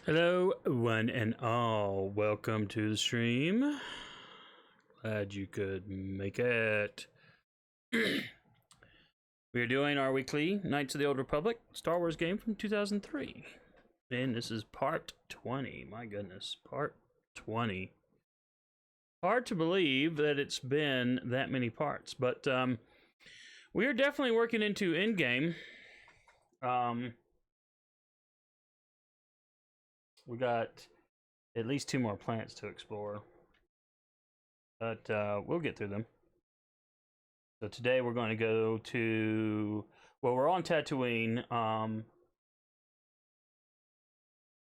Hello, one and all. Welcome to the stream. Glad you could make it. We're doing our weekly Knights of the Old Republic Star Wars game from 2003. And this is part 20. My goodness, part 20. Hard to believe that it's been that many parts, but we are definitely working into endgame. We got at least 2 more planets to explore, but we'll get through them. So today we're going to go to, well, we're on Tatooine.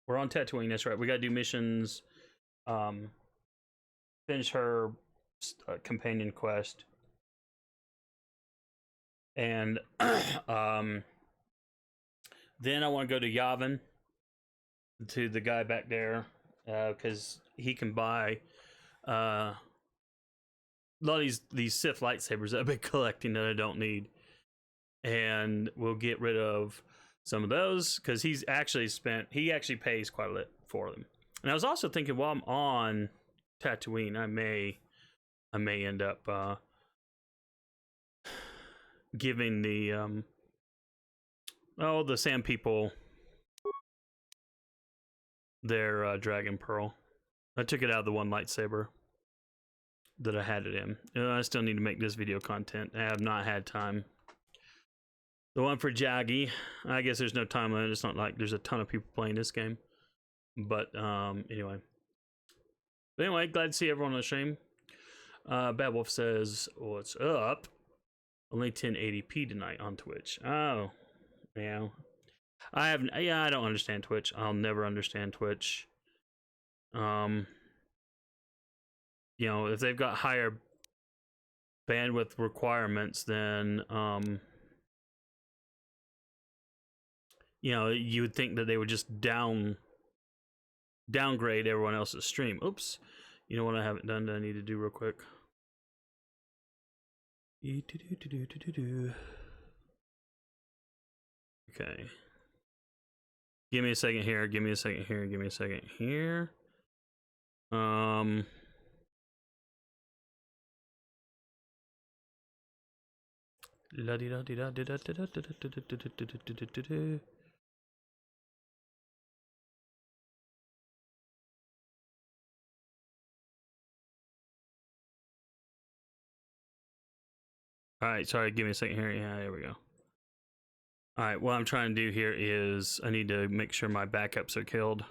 We're on Tatooine, that's right. We got to do missions, finish her companion quest, and then I want to go to Yavin, to the guy back there, because he can buy a lot of these Sith lightsabers that I've been collecting that I don't need, and we'll get rid of some of those because he actually pays quite a bit for them. And I was also thinking, while I'm on Tatooine, I may end up giving the the Sand people their Dragon Pearl. I took it out of the one lightsaber that I had it in. I still need to make this video content. I have not had time. The one for Jaggy, I guess there's no time limit. It's not like there's a ton of people playing this game. But anyway. Glad to see everyone on the stream. Bad Wolf says, what's up? Only 1080p tonight on Twitch. Oh, yeah. I don't understand Twitch. I'll never understand Twitch. You know, if they've got higher bandwidth requirements, then you know, you would think that they would just downgrade everyone else's stream. Oops. You know what I haven't done that I need to do real quick? Okay. Give me a second here, give me a second here, give me a second here. Alright, sorry, give me a second here. Yeah, there we go. Alright, what I'm trying to do here is I need to make sure my backups are killed.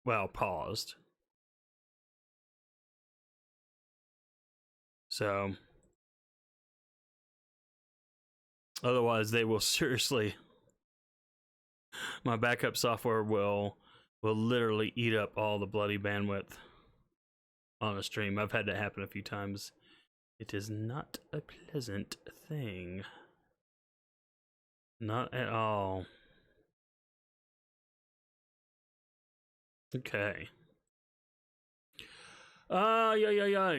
Well, paused. So, otherwise they will seriously, my backup software will literally eat up all the bloody bandwidth on a stream. I've had that happen a few times. It is not a pleasant thing. Not at all. Okay. Yeah.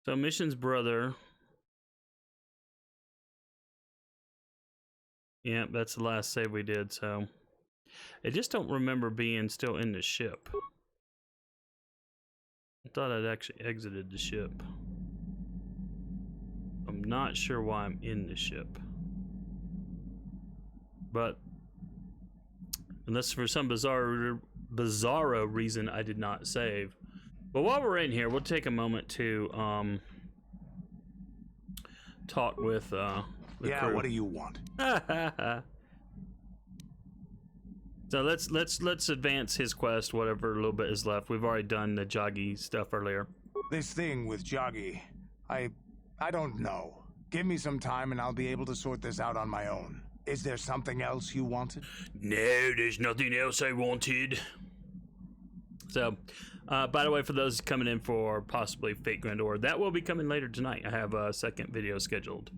So Mission's brother. Yeah, that's the last save we did, so I just don't remember being still in the ship. I thought I'd actually exited the ship. I'm not sure why I'm in the ship. But unless for some bizarro reason I did not save. But while we're in here, we'll take a moment to talk with the crew. What do you want? So let's advance his quest, whatever little bit is left. We've already done the Joggy stuff earlier. This thing with Joggy, I don't know. Give me some time and I'll be able to sort this out on my own. Is there something else you wanted? No, there's nothing else I wanted. So, by the way, for those coming in for possibly Fate Grand Order, that will be coming later tonight. I have a second video scheduled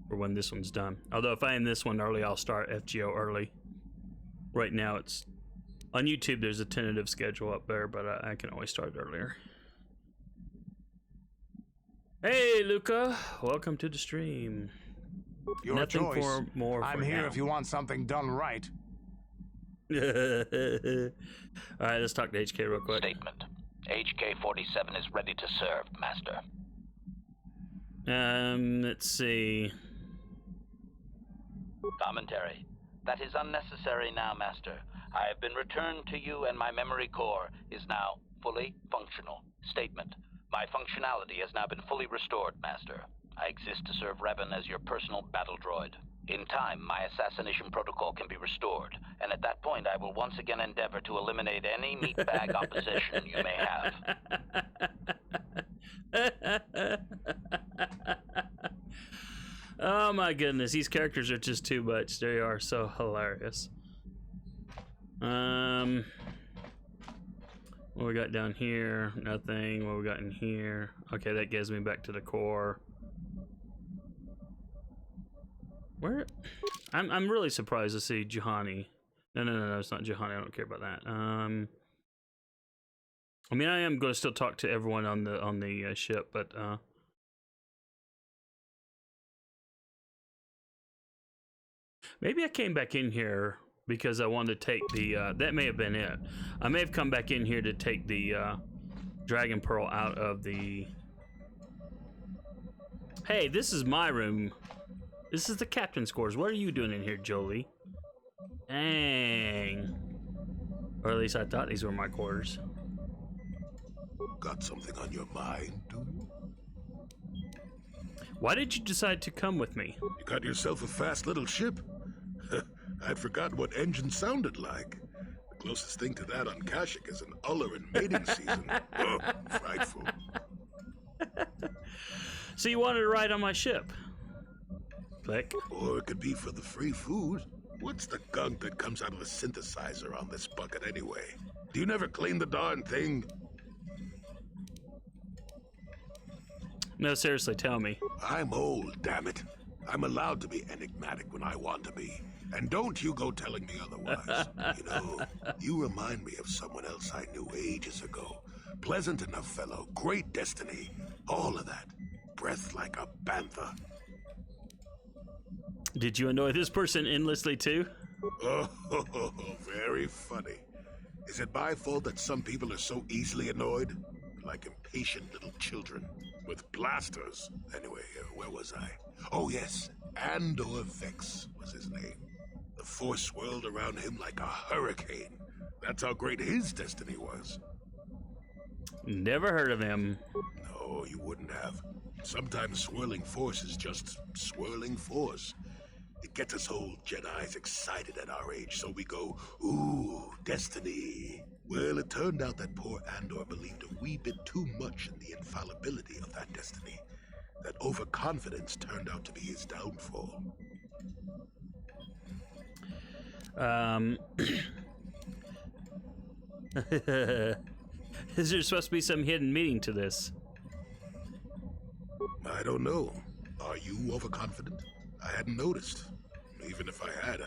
for when this one's done. Although if I end this one early, I'll start FGO early. Right now, it's on YouTube. There's a tentative schedule up there, but I can always start earlier. Hey, Luca, welcome to the stream. Your Nothing choice. for more. I'm for here now. if you want something done right. Alright, let's talk to HK real quick. Statement. HK-47 is ready to serve, Master. Let's see. Commentary. That is unnecessary now, Master. I have been returned to you and my memory core is now fully functional. Statement. My functionality has now been fully restored, Master. I exist to serve Revan as your personal battle droid. In time, my assassination protocol can be restored, and at that point I will once again endeavor to eliminate any meatbag opposition you may have. Oh my goodness, these characters are just too much. They are so hilarious. What we got down here? Nothing. What we got in here? Okay, that gives me back to the core. Where? I'm really surprised to see Juhani. No, it's not Juhani. I don't care about that. I mean, I am going to still talk to everyone on the ship, but maybe I came back in here because I wanted to take the. That may have been it. I may have come back in here to take the Dragon Pearl out of the. Hey, this is my room. This is the captain's quarters. What are you doing in here, Jolie? Dang. Or at least I thought these were my quarters. Got something on your mind, do you? Why did you decide to come with me? You got yourself a fast little ship. I'd forgotten what engine sounded like. The closest thing to that on Kashyyyk is an uller in mating season. Oh, frightful. So you wanted to ride on my ship? Click. Or it could be for the free food. What's the gunk that comes out of the synthesizer on this bucket anyway? Do you never clean the darn thing? No, seriously, tell me. I'm old, damn it. I'm allowed to be enigmatic when I want to be. And don't you go telling me otherwise. You know, you remind me of someone else I knew ages ago. Pleasant enough fellow, great destiny, all of that. Breath like a bantha. Did you annoy this person endlessly too? Oh, very funny. Is it my fault that some people are so easily annoyed? Like impatient little children with blasters. Anyway, where was I? Oh yes, Andor Vex was his name. The force swirled around him like a hurricane. That's how great his destiny was. Never heard of him. No, you wouldn't have. Sometimes swirling force is just swirling force. It gets us old Jedis excited at our age, so we go, ooh, destiny. Well, it turned out that poor Andor believed a wee bit too much in the infallibility of that destiny. That overconfidence turned out to be his downfall. Is there supposed to be some hidden meaning to this? I don't know. Are you overconfident? I hadn't noticed. Even if I had,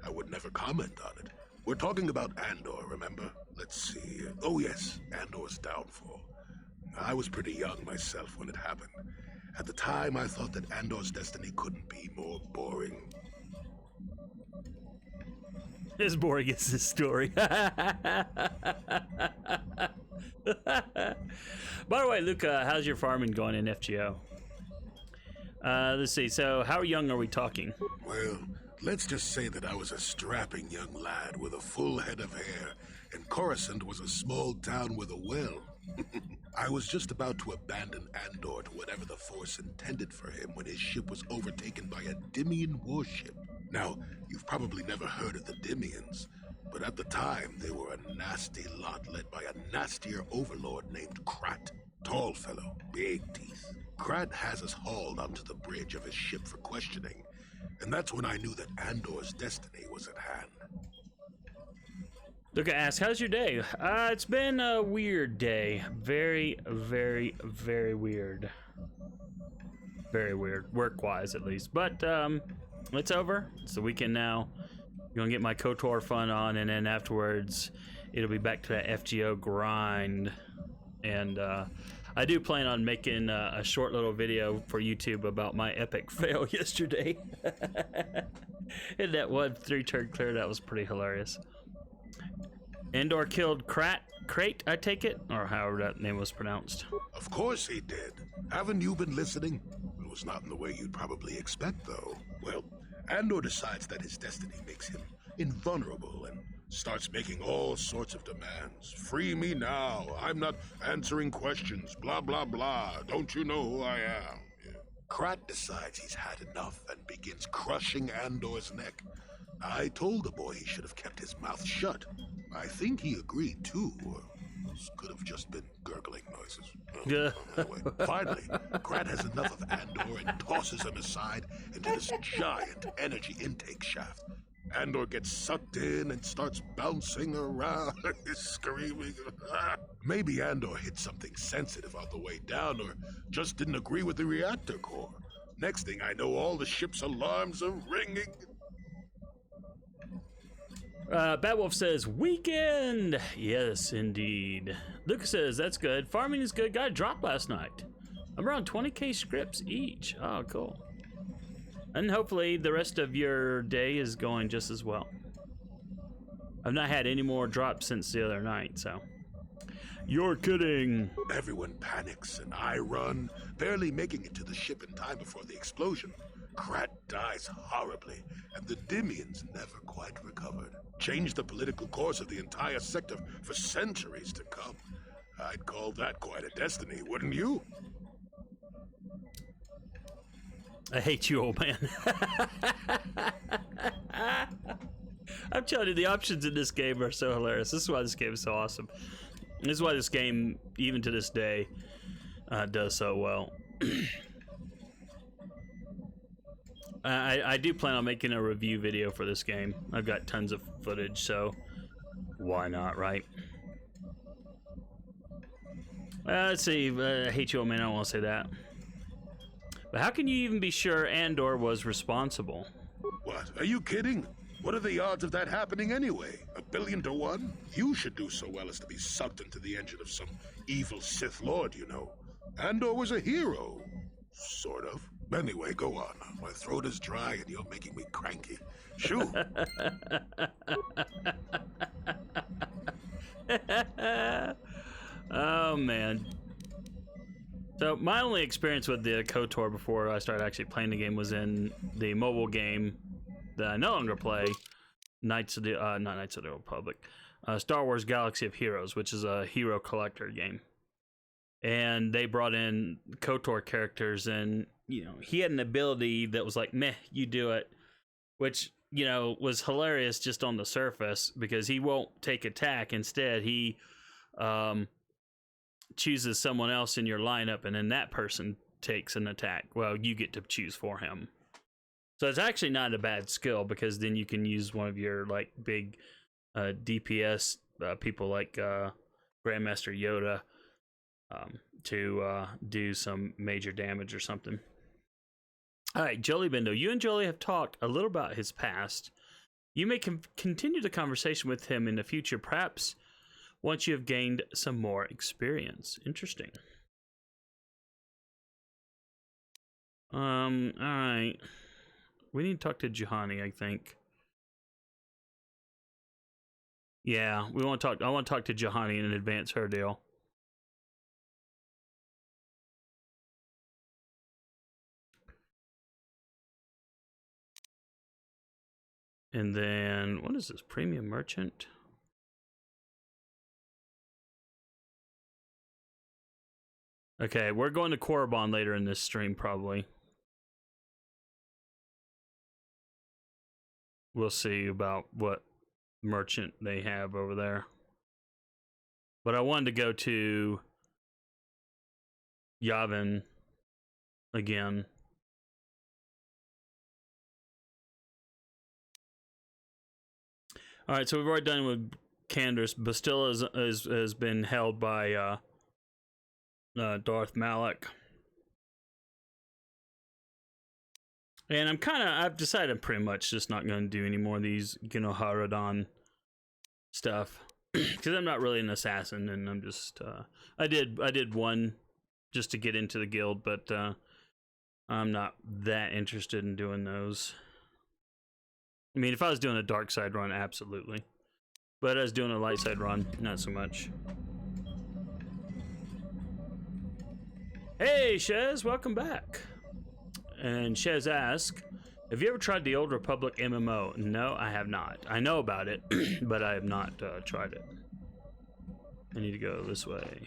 I would never comment on it. We're talking about Andor, remember? Let's see. Oh yes, Andor's downfall. I was pretty young myself when it happened. At the time, I thought that Andor's destiny couldn't be more boring. As boring as this story. By the way, Luca, how's your farming going in FGO? Let's see, so how young are we talking? Well, let's just say that I was a strapping young lad with a full head of hair, and Coruscant was a small town with a well. I was just about to abandon Andor to whatever the Force intended for him when his ship was overtaken by a Dimian warship. Now, you've probably never heard of the Dimians, but at the time they were a nasty lot led by a nastier overlord named Krat. Tall fellow, big teeth. Krat has us hauled onto the bridge of his ship for questioning, and that's when I knew that Andor's destiny was at hand. Luca asks, how's your day? It's been a weird day. Very, very, very weird. Very weird, work-wise at least. But it's over. It's the weekend now. I'm gonna get my KotOR fun on, and then afterwards, it'll be back to that FGO grind. And I do plan on making a short little video for YouTube about my epic fail yesterday. And that one 3-turn clear, that was pretty hilarious. Andor killed Crate, I take it? Or however that name was pronounced. Of course he did. Haven't you been listening? It was not in the way you'd probably expect, though. Well, Andor decides that his destiny makes him invulnerable and starts making all sorts of demands. Free me now. I'm not answering questions. Blah, blah, blah. Don't you know who I am? Yeah. Krat decides he's had enough and begins crushing Andor's neck. I told the boy he should have kept his mouth shut. I think he agreed, too. Or this could have just been gurgling noises. Anyway, finally, Krat has enough of Andor and tosses him aside into this giant energy intake shaft. Andor gets sucked in and starts bouncing around, screaming. Maybe Andor hit something sensitive on the way down, or just didn't agree with the reactor core. Next thing I know, all the ship's alarms are ringing. Batwolf says, weekend! Yes, indeed. Lucas says, that's good. Farming is good. Got a drop last night. I'm around 20k scripts each. Oh, cool. And hopefully the rest of your day is going just as well. I've not had any more drops since the other night, so. You're kidding. Everyone panics and I run, barely making it to the ship in time before the explosion. Krat dies horribly, and the Dimians never quite recovered. Changed the political course of the entire sector for centuries to come. I'd call that quite a destiny, wouldn't you? I hate you, old man. I'm telling you, the options in this game are so hilarious. This is why this game is so awesome. This is why this game, even to this day, does so well. I do plan on making a review video for this game. I've got tons of footage, so why not, right? Let's see. I hate you, old man. I don't want to say that. But how can you even be sure Andor was responsible? What? Are you kidding? What are the odds of that happening anyway? 1,000,000,000 to 1? You should do so well as to be sucked into the engine of some evil Sith Lord, you know. Andor was a hero. Sort of. Anyway, go on. My throat is dry and you're making me cranky. Shoo! Oh, man. So, my only experience with the KotOR before I started actually playing the game was in the mobile game that I no longer play, not Knights of the Republic, Star Wars Galaxy of Heroes, which is a hero collector game. And they brought in KotOR characters, and, you know, he had an ability that was like, meh, you do it, which, you know, was hilarious just on the surface, because he won't take attack. Instead, he chooses someone else in your lineup, and then that person takes an attack. Well, you get to choose for him. So it's actually not a bad skill, because then you can use one of your, like, big DPS people like Grandmaster Yoda to do some major damage or something. All right, Jolie Bendo, you and Jolie have talked a little about his past. You may continue the conversation with him in the future, perhaps once you have gained some more experience. Interesting. All right. We need to talk to Juhani, I think. Yeah, we want to talk. I want to talk to Juhani and advance her deal. And then, what is this? Premium Merchant? Okay, we're going to Korriban later in this stream, probably. We'll see about what merchant they have over there. But I wanted to go to Yavin again. All right, so we've already done with Candace. Bastilla has been held by Darth Malak. And I've decided I'm pretty much just not going to do any more of these Ginoharadan stuff. Because I'm not really an assassin, and I'm just, I did one just to get into the guild, but I'm not that interested in doing those. I mean, if I was doing a dark side run, absolutely. But as doing a light side run, not so much. Hey, Shez, welcome back. And Shez asks, have you ever tried the Old Republic MMO? No, I have not. I know about it, but I have not tried it. I need to go this way.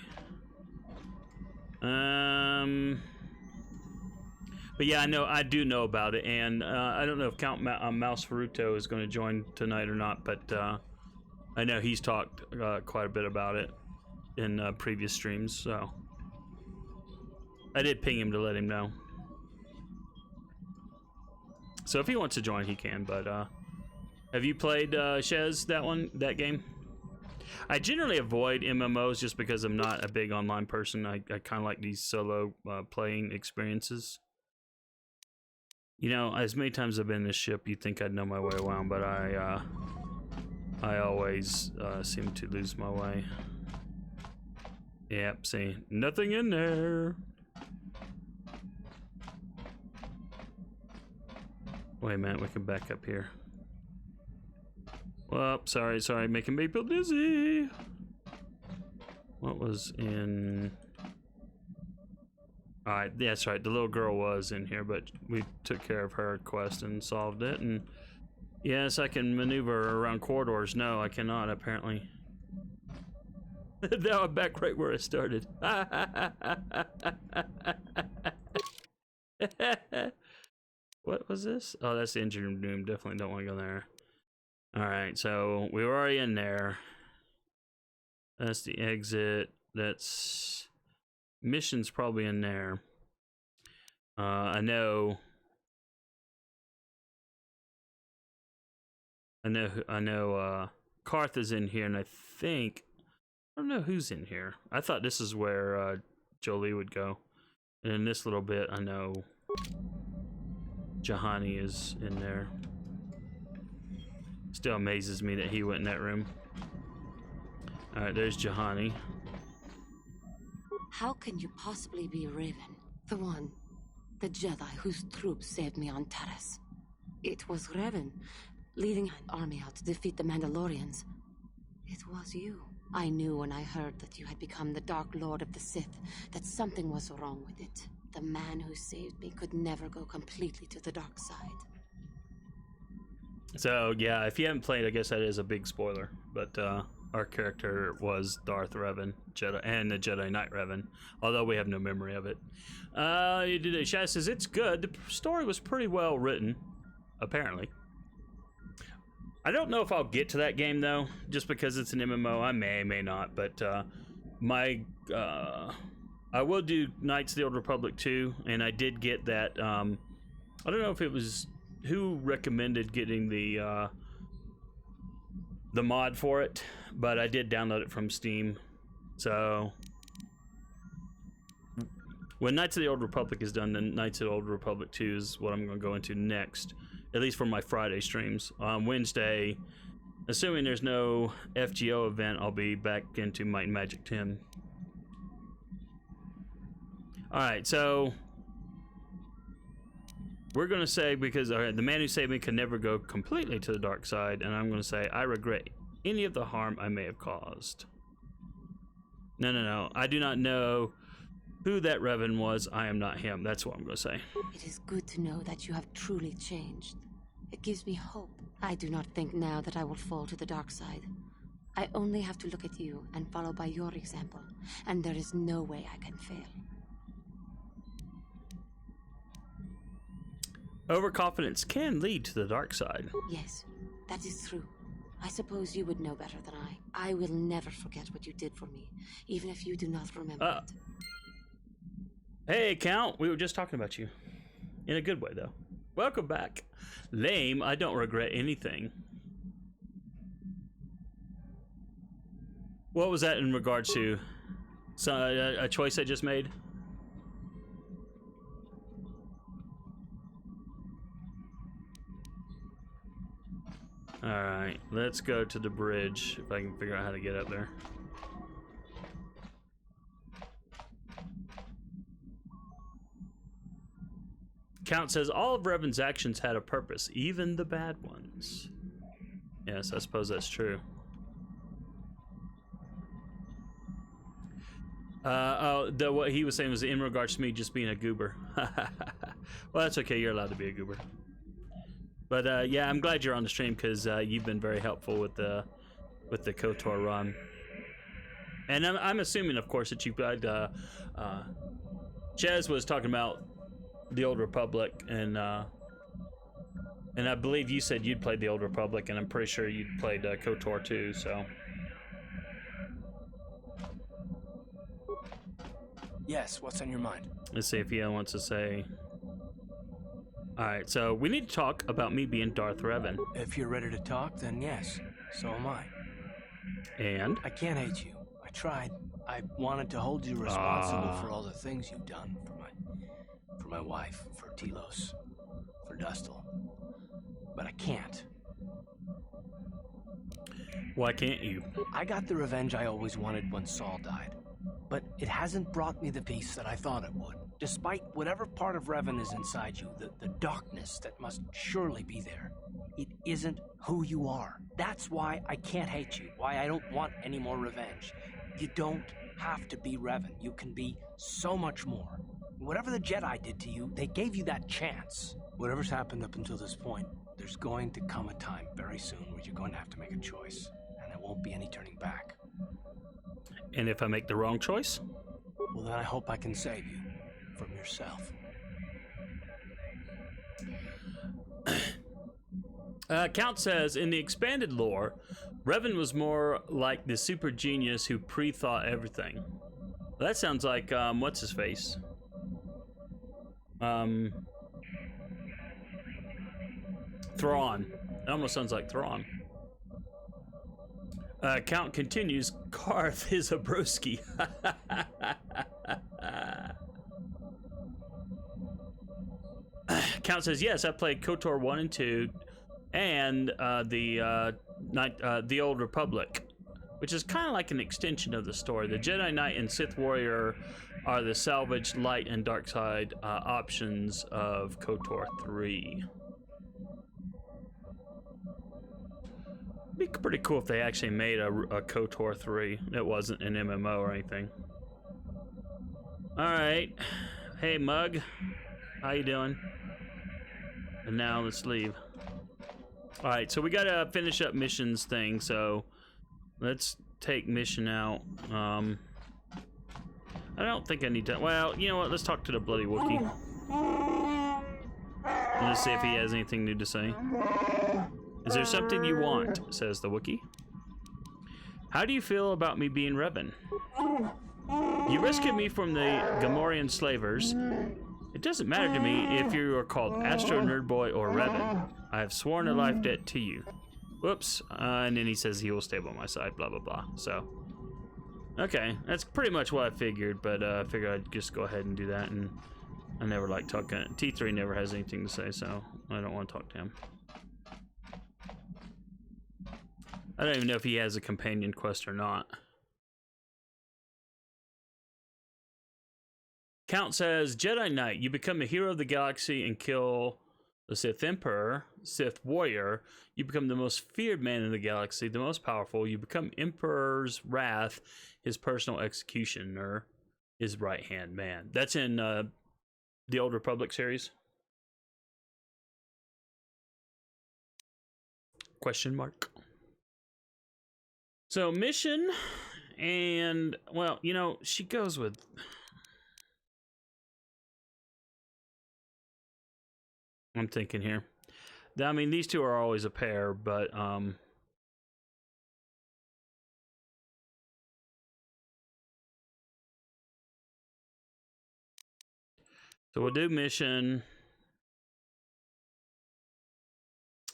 But yeah, I do know about it, and I don't know if Count Mouse Faruto is going to join tonight or not, but I know he's talked quite a bit about it in previous streams, so I did ping him to let him know. So if he wants to join, he can. But have you played Shez, that game? I generally avoid MMOs just because I'm not a big online person. I kind of like these solo playing experiences. You know, as many times as I've been in this ship, you'd think I'd know my way around, but I always seem to lose my way. Yep, see, nothing in there. Wait a minute, we can back up here. Well, sorry, making people dizzy. What was in... Alright, that's right, the little girl was in here, but we took care of her quest and solved it, and... Yes, I can maneuver around corridors. No, I cannot, apparently. Now I'm back right where I started. What was this? Oh, that's the engine room. Definitely don't want to go there. Alright, so we were already in there. That's the exit. That's... Mission's probably in there. I know Karth is in here, and I don't know who's in here. I thought this is where Jolie would go. And in this little bit, I know Jahani is in there. Still amazes me that he went in that room. Alright, there's Jahani. How can you possibly be Raven? The Jedi whose troops saved me on Taris. It was Raven, leading an army out to defeat the Mandalorians. It was you. I knew when I heard that you had become the Dark Lord of the Sith, that something was wrong with it. The man who saved me could never go completely to the dark side. So, yeah, if you haven't played, I guess that is a big spoiler. But, our character was Darth Revan, Jedi, and the Jedi Knight Revan, although we have no memory of it. Shaz says, it's good. The story was pretty well written, apparently. I don't know if I'll get to that game, though, just because it's an MMO. I may not, but I will do Knights of the Old Republic 2, and I did get that. I don't know if it was who recommended getting the mod for it, but I did download it from Steam. So when Knights of the Old Republic is done, then Knights of the Old Republic 2 is what I'm going to go into next, at least for my Friday streams. On Wednesday, assuming there's no FGO event, I'll be back into Might and Magic 10. Alright, so we're going to say, because the man who saved me could never go completely to the dark side, and I'm going to say, I regret any of the harm I may have caused. No. I do not know who that Revan was. I am not him. That's what I'm going to say. It is good to know that you have truly changed. It gives me hope. I do not think now that I will fall to the dark side. I only have to look at you and follow by your example, and there is no way I can fail. Overconfidence can lead to the dark side. Yes, that is true. I suppose you would know better than I. I will never forget what you did for me, even if you do not remember it. Hey, Count, we were just talking about you. In a good way, though. Welcome back. Lame, I don't regret anything. What was that in regards to? A choice I just made? Alright, let's go to the bridge, if I can figure out how to get up there. Count says, all of Revan's actions had a purpose, even the bad ones. Yes, I suppose that's true. What he was saying was in regards to me just being a goober. Well, that's okay. You're allowed to be a goober. But yeah, I'm glad you're on the stream because you've been very helpful with the KotOR run. And I'm assuming, of course, that you've got. Chaz was talking about the Old Republic, and I believe you said you'd played the Old Republic, and I'm pretty sure you'd played KotOR too. So. Yes, what's on your mind? Let's see if he wants to say. Alright, so we need to talk about me being Darth Revan. If you're ready to talk, then yes. So am I. And? I can't hate you. I tried. I wanted to hold you responsible for all the things you've done for my wife, for Telos, for Dustil. But I can't. Why can't you? I got the revenge I always wanted when Saul died. But it hasn't brought me the peace that I thought it would. Despite whatever part of Revan is inside you, the darkness that must surely be there, it isn't who you are. That's why I can't hate you, why I don't want any more revenge. You don't have to be Revan. You can be so much more. Whatever the Jedi did to you, they gave you that chance. Whatever's happened up until this point, there's going to come a time very soon where you're going to have to make a choice, and there won't be any turning back. And if I make the wrong choice? Well, then I hope I can save you from yourself. Count says, in the expanded lore, Revan was more like the super genius who pre-thought everything. Well, that sounds like, what's his face? Thrawn. It almost sounds like Thrawn. Count continues, Karth is a broski. Count says, yes, I played KotOR 1 and 2 and the Old Republic, which is kind of like an extension of the story. The Jedi Knight and Sith Warrior are the salvaged light and dark side options of KotOR 3. It'd be pretty cool if they actually made a KotOR 3. It wasn't an MMO or anything. Alright. Hey, Mug. How you doing? And now let's leave. Alright, so we gotta finish up missions thing, so let's take mission out. I don't think I need to. Well, you know what? Let's talk to the bloody Wookiee. Let's see if he has anything new to say. Is there something you want? Says the Wookiee. How do you feel about me being Revan? You rescued me from the Gamorrean slavers. It doesn't matter to me if you are called AstroNerdBoy or Revan. I have sworn a life debt to you. Whoops. And then he says he will stay by my side, blah, blah, blah. So, okay. That's pretty much what I figured, but I figured I'd just go ahead and do that. And I never like talking. T3 never has anything to say, so I don't want to talk to him. I don't even know if he has a companion quest or not. Count says, Jedi Knight, you become a hero of the galaxy and kill the Sith Emperor, Sith Warrior. You become the most feared man in the galaxy, the most powerful. You become Emperor's Wrath, his personal executioner, his right-hand man. That's in the Old Republic series. Question mark. So, mission, and, well, you know, she goes with... I'm thinking here. I mean, these two are always a pair, but, so we'll do mission.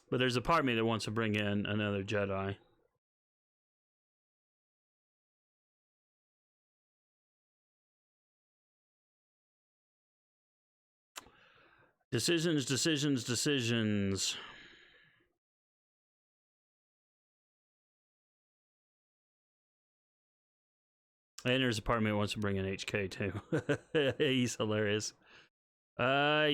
But there's a part of me that wants to bring in another Jedi. Decisions, decisions, decisions. And there's a part of me that wants to bring in HK too. He's hilarious. Yeah.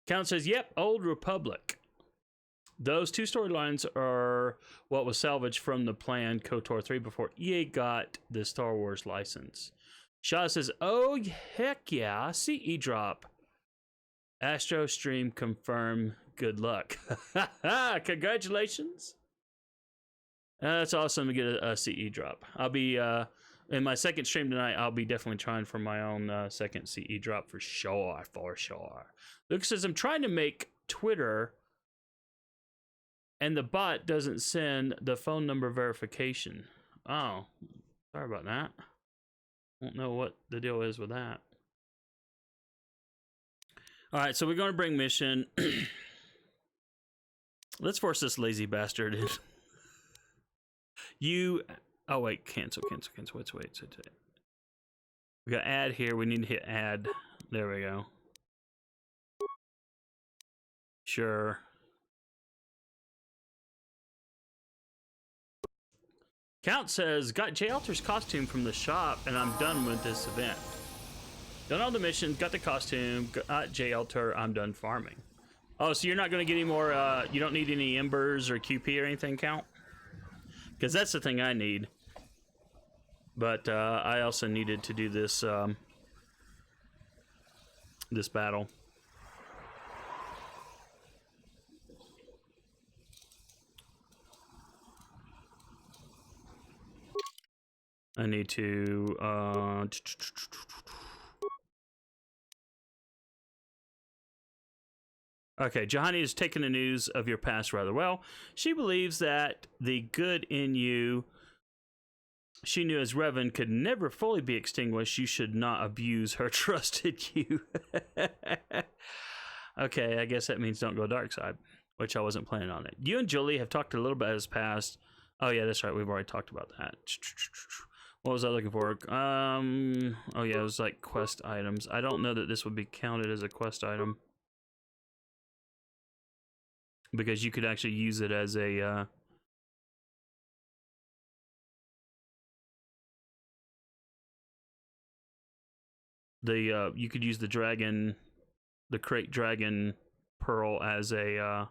Count says, yep, Old Republic. Those two storylines are what was salvaged from the planned KotOR 3 before EA got the Star Wars license. Shaw says, oh, heck yeah, CE drop. Astro stream confirm. Good luck. Congratulations. That's awesome to get a CE drop. I'll be, in my second stream tonight, I'll be definitely trying for my own second CE drop for sure, Luke says, I'm trying to make Twitter and the bot doesn't send the phone number verification. Oh, sorry about that. Won't know what the deal is with that. All right, so we're going to bring mission. Let's force this lazy bastard in. Oh wait, cancel. Wait. We got add here. We need to hit add. There we go. Sure. Count says, got J Alter's costume from the shop, and I'm done with this event. Done all the missions, got the costume, got J Alter, I'm done farming. Oh, so you're not going to get any more, you don't need any embers or QP or anything, Count? Because that's the thing I need. But I also needed to do this, this battle. I need to, okay, Jahani has taken the news of your past rather well. She believes that the good in you she knew as Revan could never fully be extinguished. You should not abuse her trust in you. Okay, I guess that means don't go dark side, which I wasn't planning on it. You and Julie have talked a little bit as past. Oh yeah, that's right. We've already talked about that. What was I looking for? Oh yeah, it was like quest items. I don't know that this would be counted as a quest item because you could actually use it as a you could use the dragon, the crate dragon pearl as a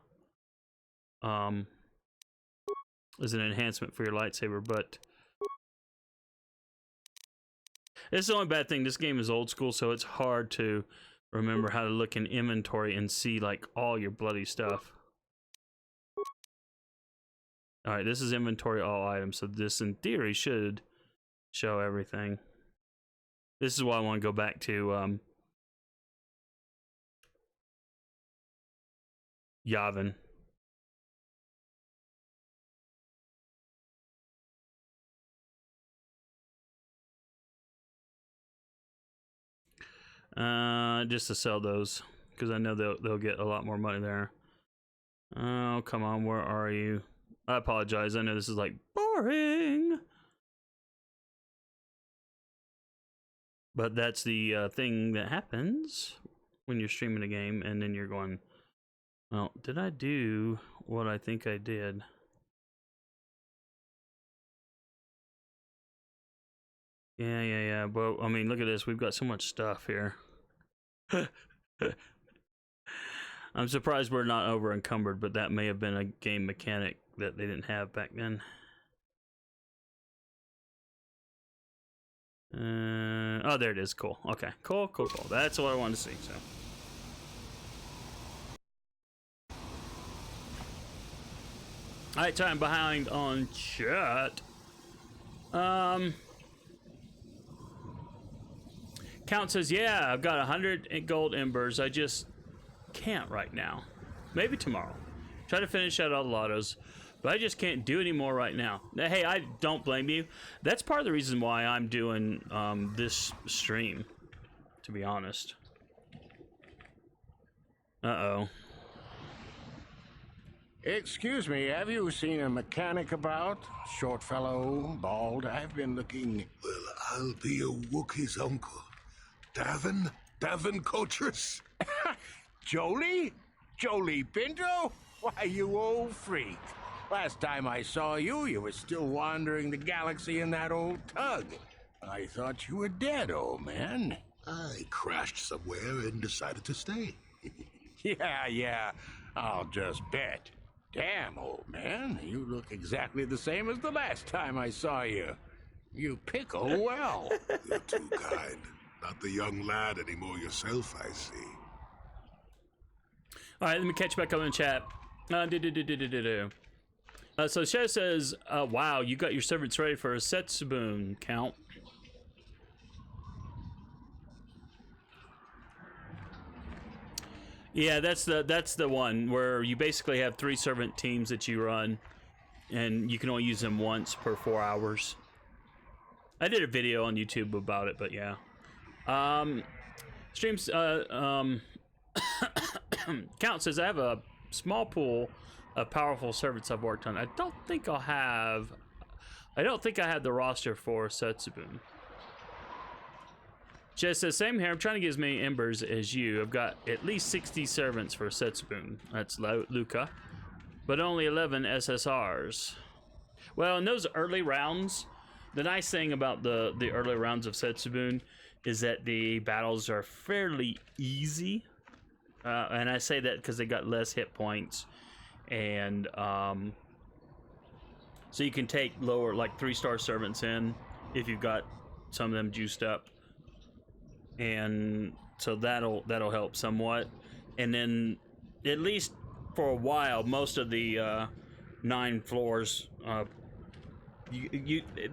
as an enhancement for your lightsaber, but it's the only bad thing. This game is old school, so it's hard to remember how to look in inventory and see like all your bloody stuff. All right, this is inventory all items, so this in theory should show everything. This is why I want to go back to Yavin. Just to sell those, because I know they'll get a lot more money there. Oh, come on, where are you? I apologize. I know this is like boring, but that's the thing that happens when you're streaming a game, and then you're going, well, did I do what I think I did? Yeah. Well, I mean, look at this. We've got so much stuff here. I'm surprised we're not over encumbered, but that may have been a game mechanic that they didn't have back then. Oh, there it is. Cool. Okay. Cool. That's what I wanted to see. So. All right, time behind on chat. Count says, yeah, I've got 100 gold embers. I just can't right now. Maybe tomorrow. Try to finish out all the lottos, but I just can't do any more right now. Hey, I don't blame you. That's part of the reason why I'm doing this stream, to be honest. Uh-oh. Excuse me, have you seen a mechanic about? Short fellow, bald. I've been looking... Well, I'll be a Wookiee's uncle. Davin Coatress? Jolie? Jolie Pinto? Why, you old freak. Last time I saw you, you were still wandering the galaxy in that old tug. I thought you were dead, old man. I crashed somewhere and decided to stay. Yeah, I'll just bet. Damn, old man, you look exactly the same as the last time I saw you. You pickle well. You're too kind. Not the young lad anymore yourself, I see. All right, let me catch back up in the chat. So Chef says, wow, you got your servants ready for a Setsubun count. Yeah, that's the one where you basically have 3 servant teams that you run, and you can only use them once per 4 hours. I did a video on YouTube about it, but yeah. Streams, Count says, I have a small pool of powerful servants I've worked on. I don't think I have the roster for Setsubun. Jess says, same here. I'm trying to get as many embers as you. I've got at least 60 servants for Setsubun. That's Luca. But only 11 SSRs. Well, in those early rounds, the nice thing about the early rounds of Setsubun is that the battles are fairly easy. And I say that because they got less hit points. And so you can take lower, like 3-star servants in if you've got some of them juiced up. And so that'll help somewhat. And then at least for a while, most of the 9 floors,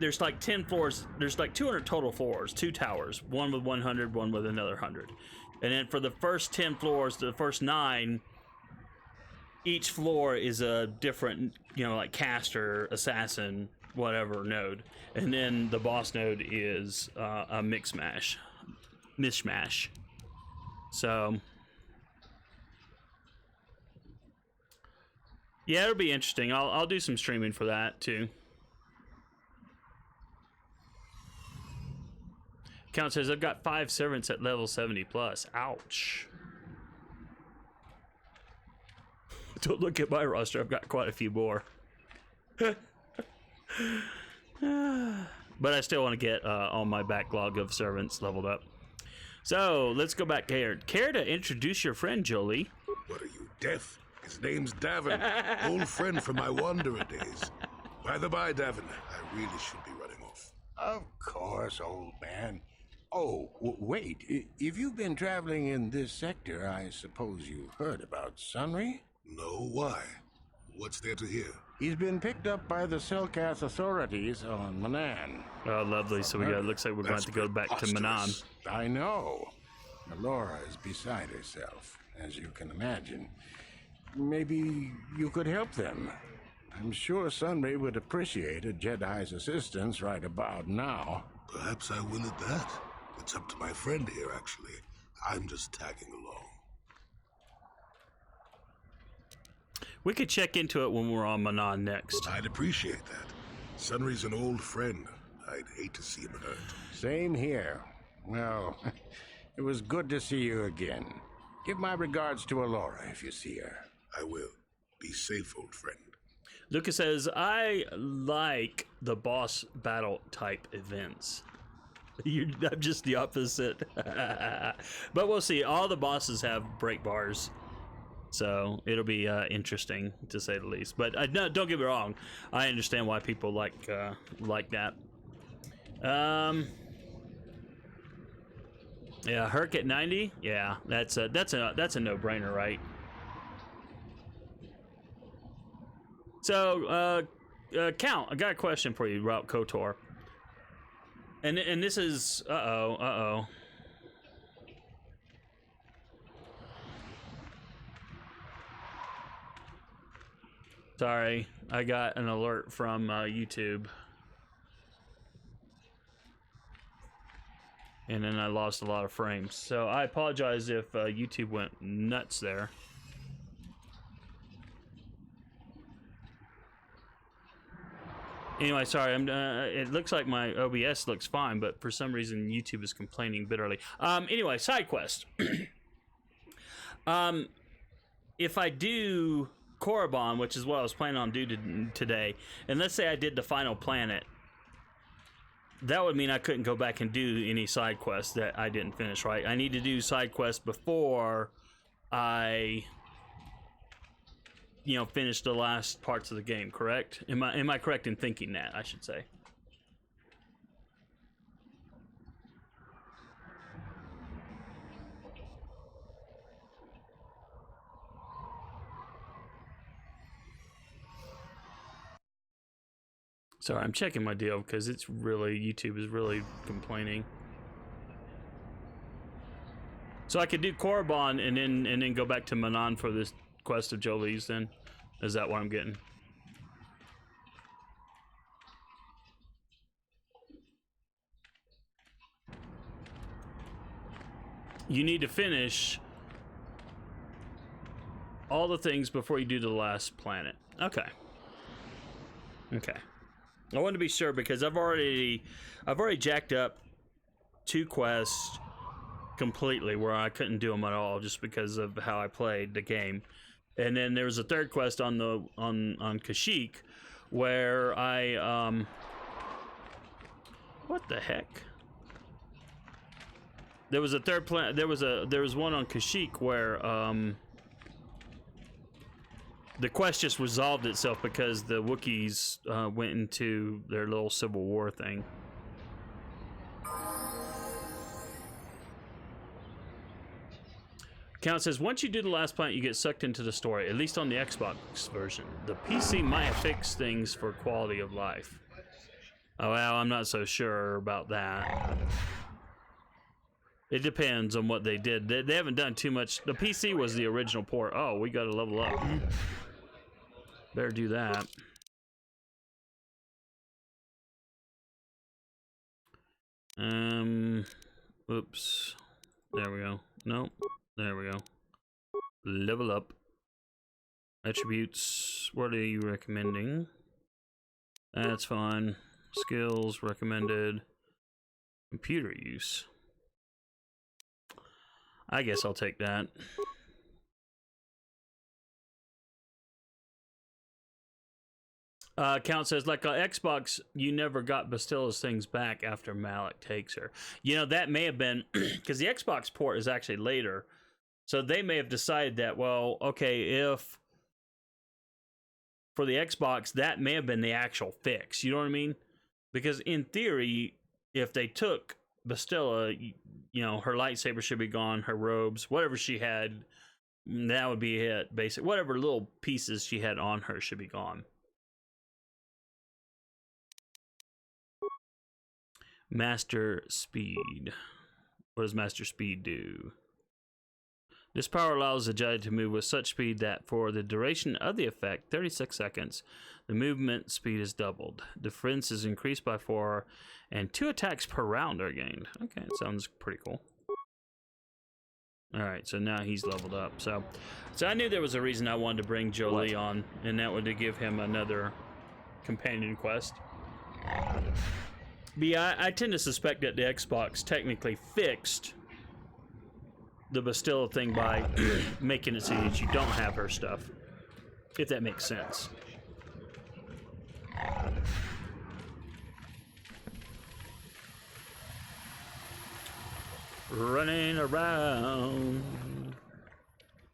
there's like 10 floors. There's like 200 total floors, 2 towers, one with 100, one with another 100. And then for the first 10 floors, the first 9, each floor is a different, like caster, assassin, whatever node. And then the boss node is a mishmash. So yeah, it'll be interesting. I'll do some streaming for that too. Count says, I've got 5 servants at level 70 plus. Ouch. Don't look at my roster. I've got quite a few more. But I still want to get all my backlog of servants leveled up. So let's go back here. Care to introduce your friend, Jolie? What are you, deaf? His name's Davin, old friend from my wanderer days. By the by, Davin, I really should be running off. Of course, old man. Oh, wait. If you've been traveling in this sector, I suppose you've heard about Sunry? No, why? What's there to hear? He's been picked up by the Selkath authorities on Manan. Oh, lovely. So looks like we're going to have to go back to Manan. I know. Laura is beside herself, as you can imagine. Maybe you could help them. I'm sure Sunray would appreciate a Jedi's assistance right about now. Perhaps I will at that. It's up to my friend here, actually. I'm just tagging along. We could check into it when we're on Manan next. I'd appreciate that. Sunry's an old friend. I'd hate to see him hurt. Same here. Well, it was good to see you again. Give my regards to Alora if you see her. I will. Be safe, old friend. Lucas says, I like the boss battle type events. I'm just the opposite. But we'll see. All the bosses have break bars. So it'll be interesting, to say the least. But no, don't get me wrong. I understand why people like that. Yeah, Herc at 90. Yeah, that's a no-brainer, right? So, Count, I got a question for you about KotOR. And this is Sorry, I got an alert from YouTube. And then I lost a lot of frames. So I apologize if YouTube went nuts there. Anyway, sorry. It looks like my OBS looks fine, but for some reason YouTube is complaining bitterly. Anyway, side quest. If I do Korriban, which is what I was planning on doing today, and let's say I did the final planet, that would mean I couldn't go back and do any side quests that I didn't finish, right? I need to do side quests before I you know, finish the last parts of the game, correct? Am I correct in thinking that, I should say? Sorry, I'm checking my deal because it's really, YouTube is really complaining. So I could do Korriban and then go back to Manon for this quest of Jolie's then? Is that what I'm getting? You need to finish all the things before you do the last planet. Okay. Okay. I wanted to be sure because I've already jacked up 2 quests completely where I couldn't do them at all just because of how I played the game. And then there was a 3rd quest on Kashyyyk where I what the heck? There was a 3rd planet. There was one on Kashyyyk where the quest just resolved itself because the Wookiees went into their little civil war thing. Count says, once you do the last planet, you get sucked into the story, at least on the Xbox version. The PC might have fixed things for quality of life. Oh, well, I'm not so sure about that. It depends on what they did. They haven't done too much. The PC was the original port. Oh, we got to level up. Better do that. Oops. There we go. Nope. There we go. Level up. Attributes. What are you recommending? That's fine. Skills recommended. Computer use. I guess I'll take that. Count says, like Xbox, you never got Bastilla's things back after Malik takes her. You know, that may have been because the Xbox port is actually later. So they may have decided that, well, okay, if for the Xbox, that may have been the actual fix. You know what I mean? Because in theory, if they took Bastilla, you know, her lightsaber should be gone, her robes, whatever she had, that would be it, basically. Whatever little pieces she had on her should be gone. Master Speed. What does Master Speed do? This power allows the Jedi to move with such speed that for the duration of the effect, 36 seconds, the movement speed is doubled. Defense is increased by 4, and 2 attacks per round are gained. Okay, that sounds pretty cool. Alright, so now he's leveled up. So I knew there was a reason I wanted to bring Jolie on, and that would to give him another companion quest. But yeah, I tend to suspect that the Xbox technically fixed the Bastilla thing by making it so that you don't have her stuff, if that makes sense. Running around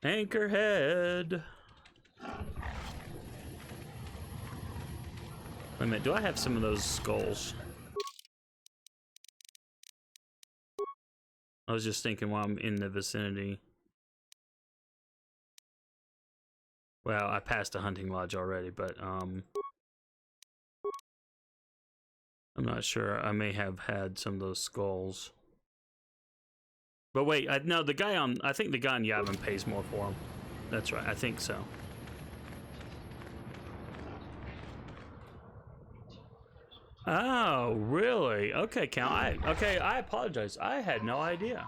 Anchorhead. Wait a minute, do I have some of those skulls? I was just thinking while I'm in the vicinity. Well, I passed a hunting lodge already, but I'm not sure. I may have had some of those skulls. But wait, no, the guy on, I think the guy on Yavin pays more for them. That's right, I think so. Oh, really? Okay, Count. I apologize. I had no idea.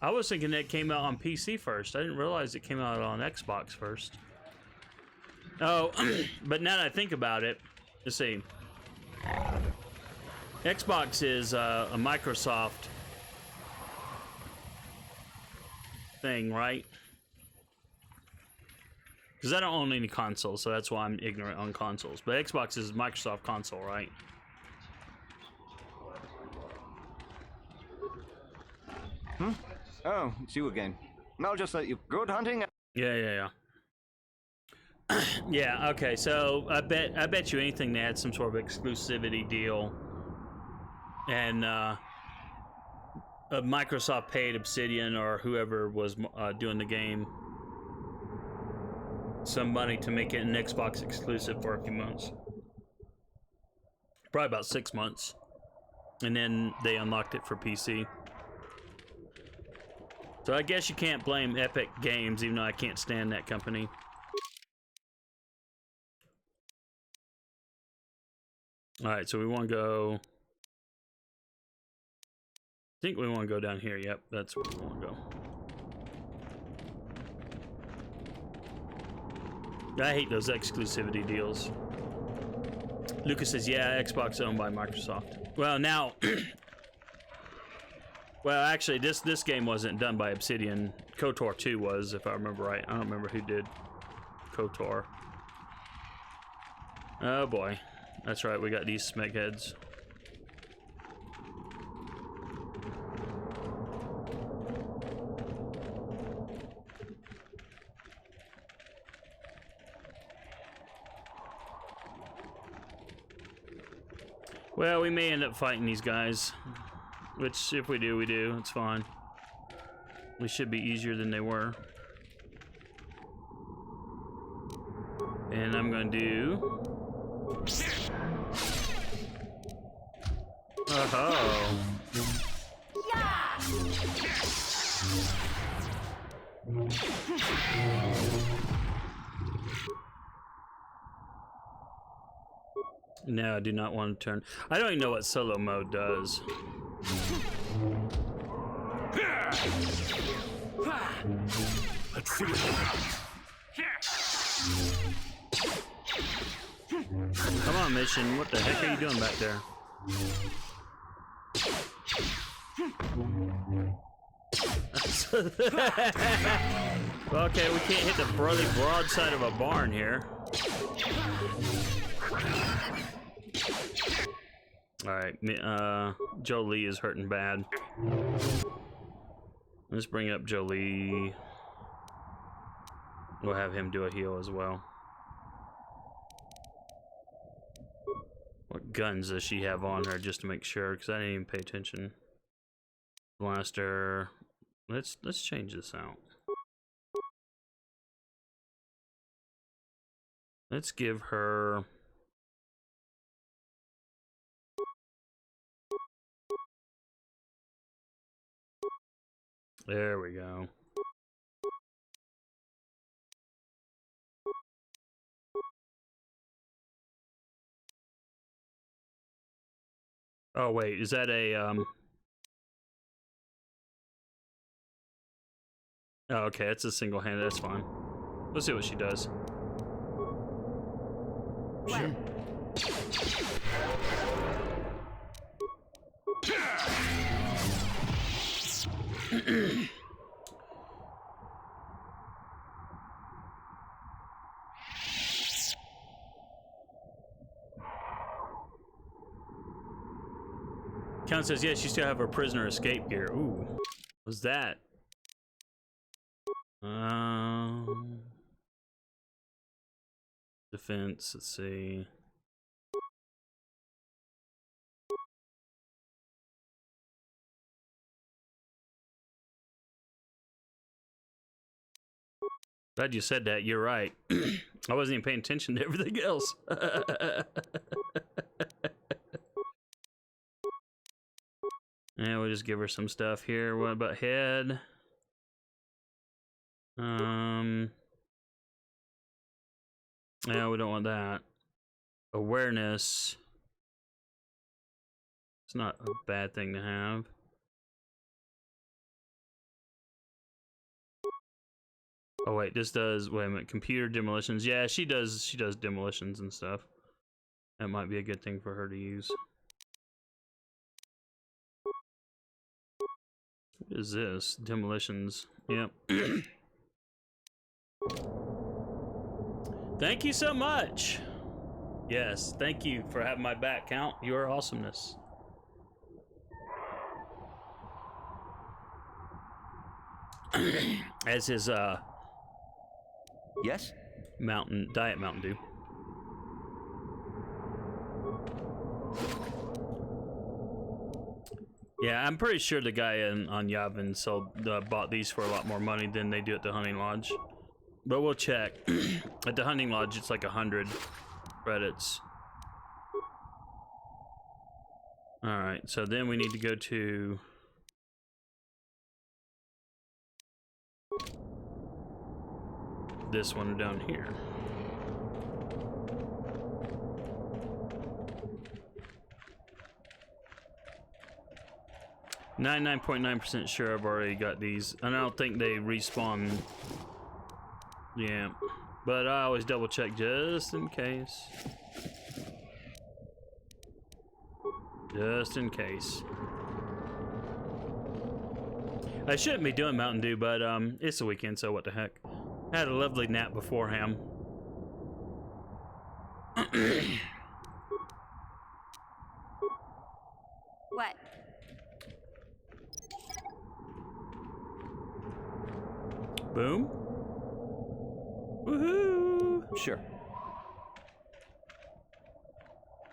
I was thinking that came out on PC first. I didn't realize it came out on Xbox first. Oh, but now that I think about it, let's see. Xbox is a Microsoft thing, right? Because I don't own any consoles, so that's why I'm ignorant on consoles. But Xbox is Microsoft console, right? Oh, it's you again. I'll just let you. Good hunting. Yeah. Yeah, okay, so I bet you anything they had some sort of exclusivity deal, and Microsoft paid Obsidian or whoever was doing the game some money to make it an Xbox exclusive for a few months, probably about 6 months, and then they unlocked it for PC. So I guess you can't blame Epic Games, even though I can't stand that company. All right, so we want to go. I think we want to go down here. Yep, that's where we want to go. I hate those exclusivity deals. Lucas says, yeah, Xbox owned by Microsoft. Well, now... well, actually, this game wasn't done by Obsidian. KotOR 2 was, if I remember right. I don't remember who did KotOR. Oh, boy. That's right, we got these smegheads. Well, we may end up fighting these guys, which if we do, we do. It's fine. They should be easier than they were. And I'm gonna do... Oh. No, I do not want to turn. I don't even know what solo mode does. Let's see what Come on, Mission. What the heck are you doing back there? Okay, we can't hit the broadside of a barn here. Alright, Jolie is hurting bad. Let's bring up Jolie. We'll have him do a heal as well. What guns does she have on her, just to make sure? Because I didn't even pay attention. Blaster. Let's change this out. Let's give her... There we go. Oh wait, is that a Oh, okay, it's a single-handed, that's fine. Let's see what she does. Well. Count says, yes, you still have her prisoner escape gear. Ooh, what's that? Defense, let's see. Glad you said that, you're right. I wasn't even paying attention to everything else. And we'll just give her some stuff here. What about head? Yeah, we don't want that. Awareness. It's not a bad thing to have. Oh wait, this does, wait a minute, computer demolitions. Yeah, she does demolitions and stuff. That might be a good thing for her to use. What is this? Demolitions. Yep. Thank you so much. Yes, thank you for having my back, Count. Your awesomeness. As his Yes? Diet Mountain Dew. Yeah, I'm pretty sure the guy on Yavin bought these for a lot more money than they do at the hunting lodge. But we'll check. At the hunting lodge, it's like 100 credits. Alright, so then we need to go to... this one down here. I'm 99.9% sure I've already got these. And I don't think they respawn. Yeah. But I always double check just in case. Just in case. I shouldn't be doing Mountain Dew, but it's the weekend, so what the heck. I had a lovely nap beforehand. What? Boom. Woohoo! Sure.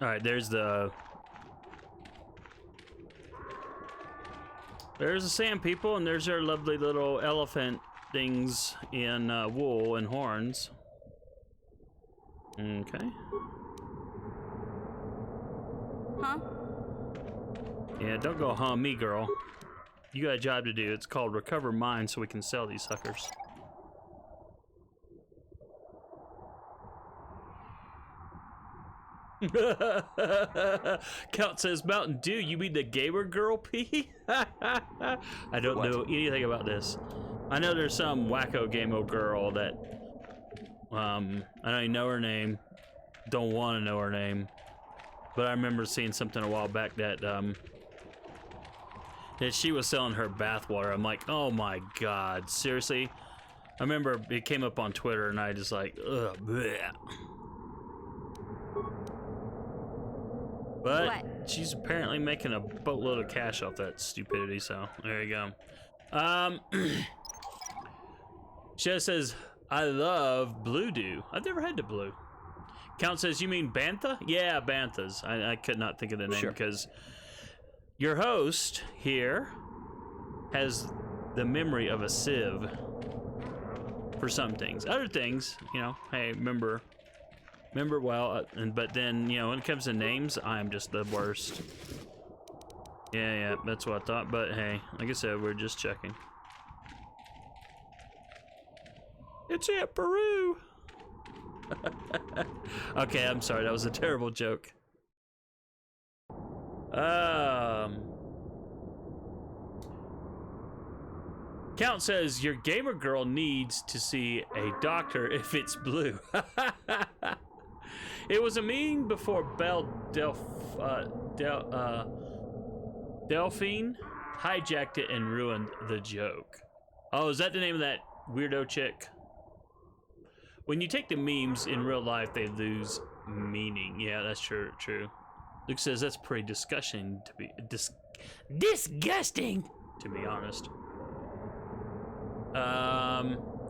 Alright, there's the sand people, and there's our lovely little elephant things in wool and horns. Okay. Huh? Yeah, don't go me, girl. You got a job to do. It's called recover mine so we can sell these suckers. Count says Mountain Dew, you mean the gamer girl P? I don't know anything about this. I know there's some wacko gamo girl that I don't even know her name. Don't want to know her name. But I remember seeing something a while back that she was selling her bathwater. I'm like, oh my god, seriously? I remember it came up on Twitter and I just like, ugh, bleh. But What? she's apparently making a boatload of cash off that stupidity, so there you go. Shaz says, I love Blue Dew. I've never had the blue. Count says, you mean Bantha? Yeah, Banthas. I could not think of the name because your host here has the memory of a sieve for some things. Other things, you know, hey, remember well, but then, you know, when it comes to names, I'm just the worst. Yeah, that's what I thought, but hey, like I said, we're just checking. It's Aunt Peru! Okay, I'm sorry, that was a terrible joke. Count says, your gamer girl needs to see a doctor if it's blue. It was a meeting before Belle Delphine hijacked it and ruined the joke. Oh, is that the name of that weirdo chick? When you take the memes in real life, they lose meaning. Yeah, that's true. Luke says that's pretty disgusting to be disgusting, to be honest.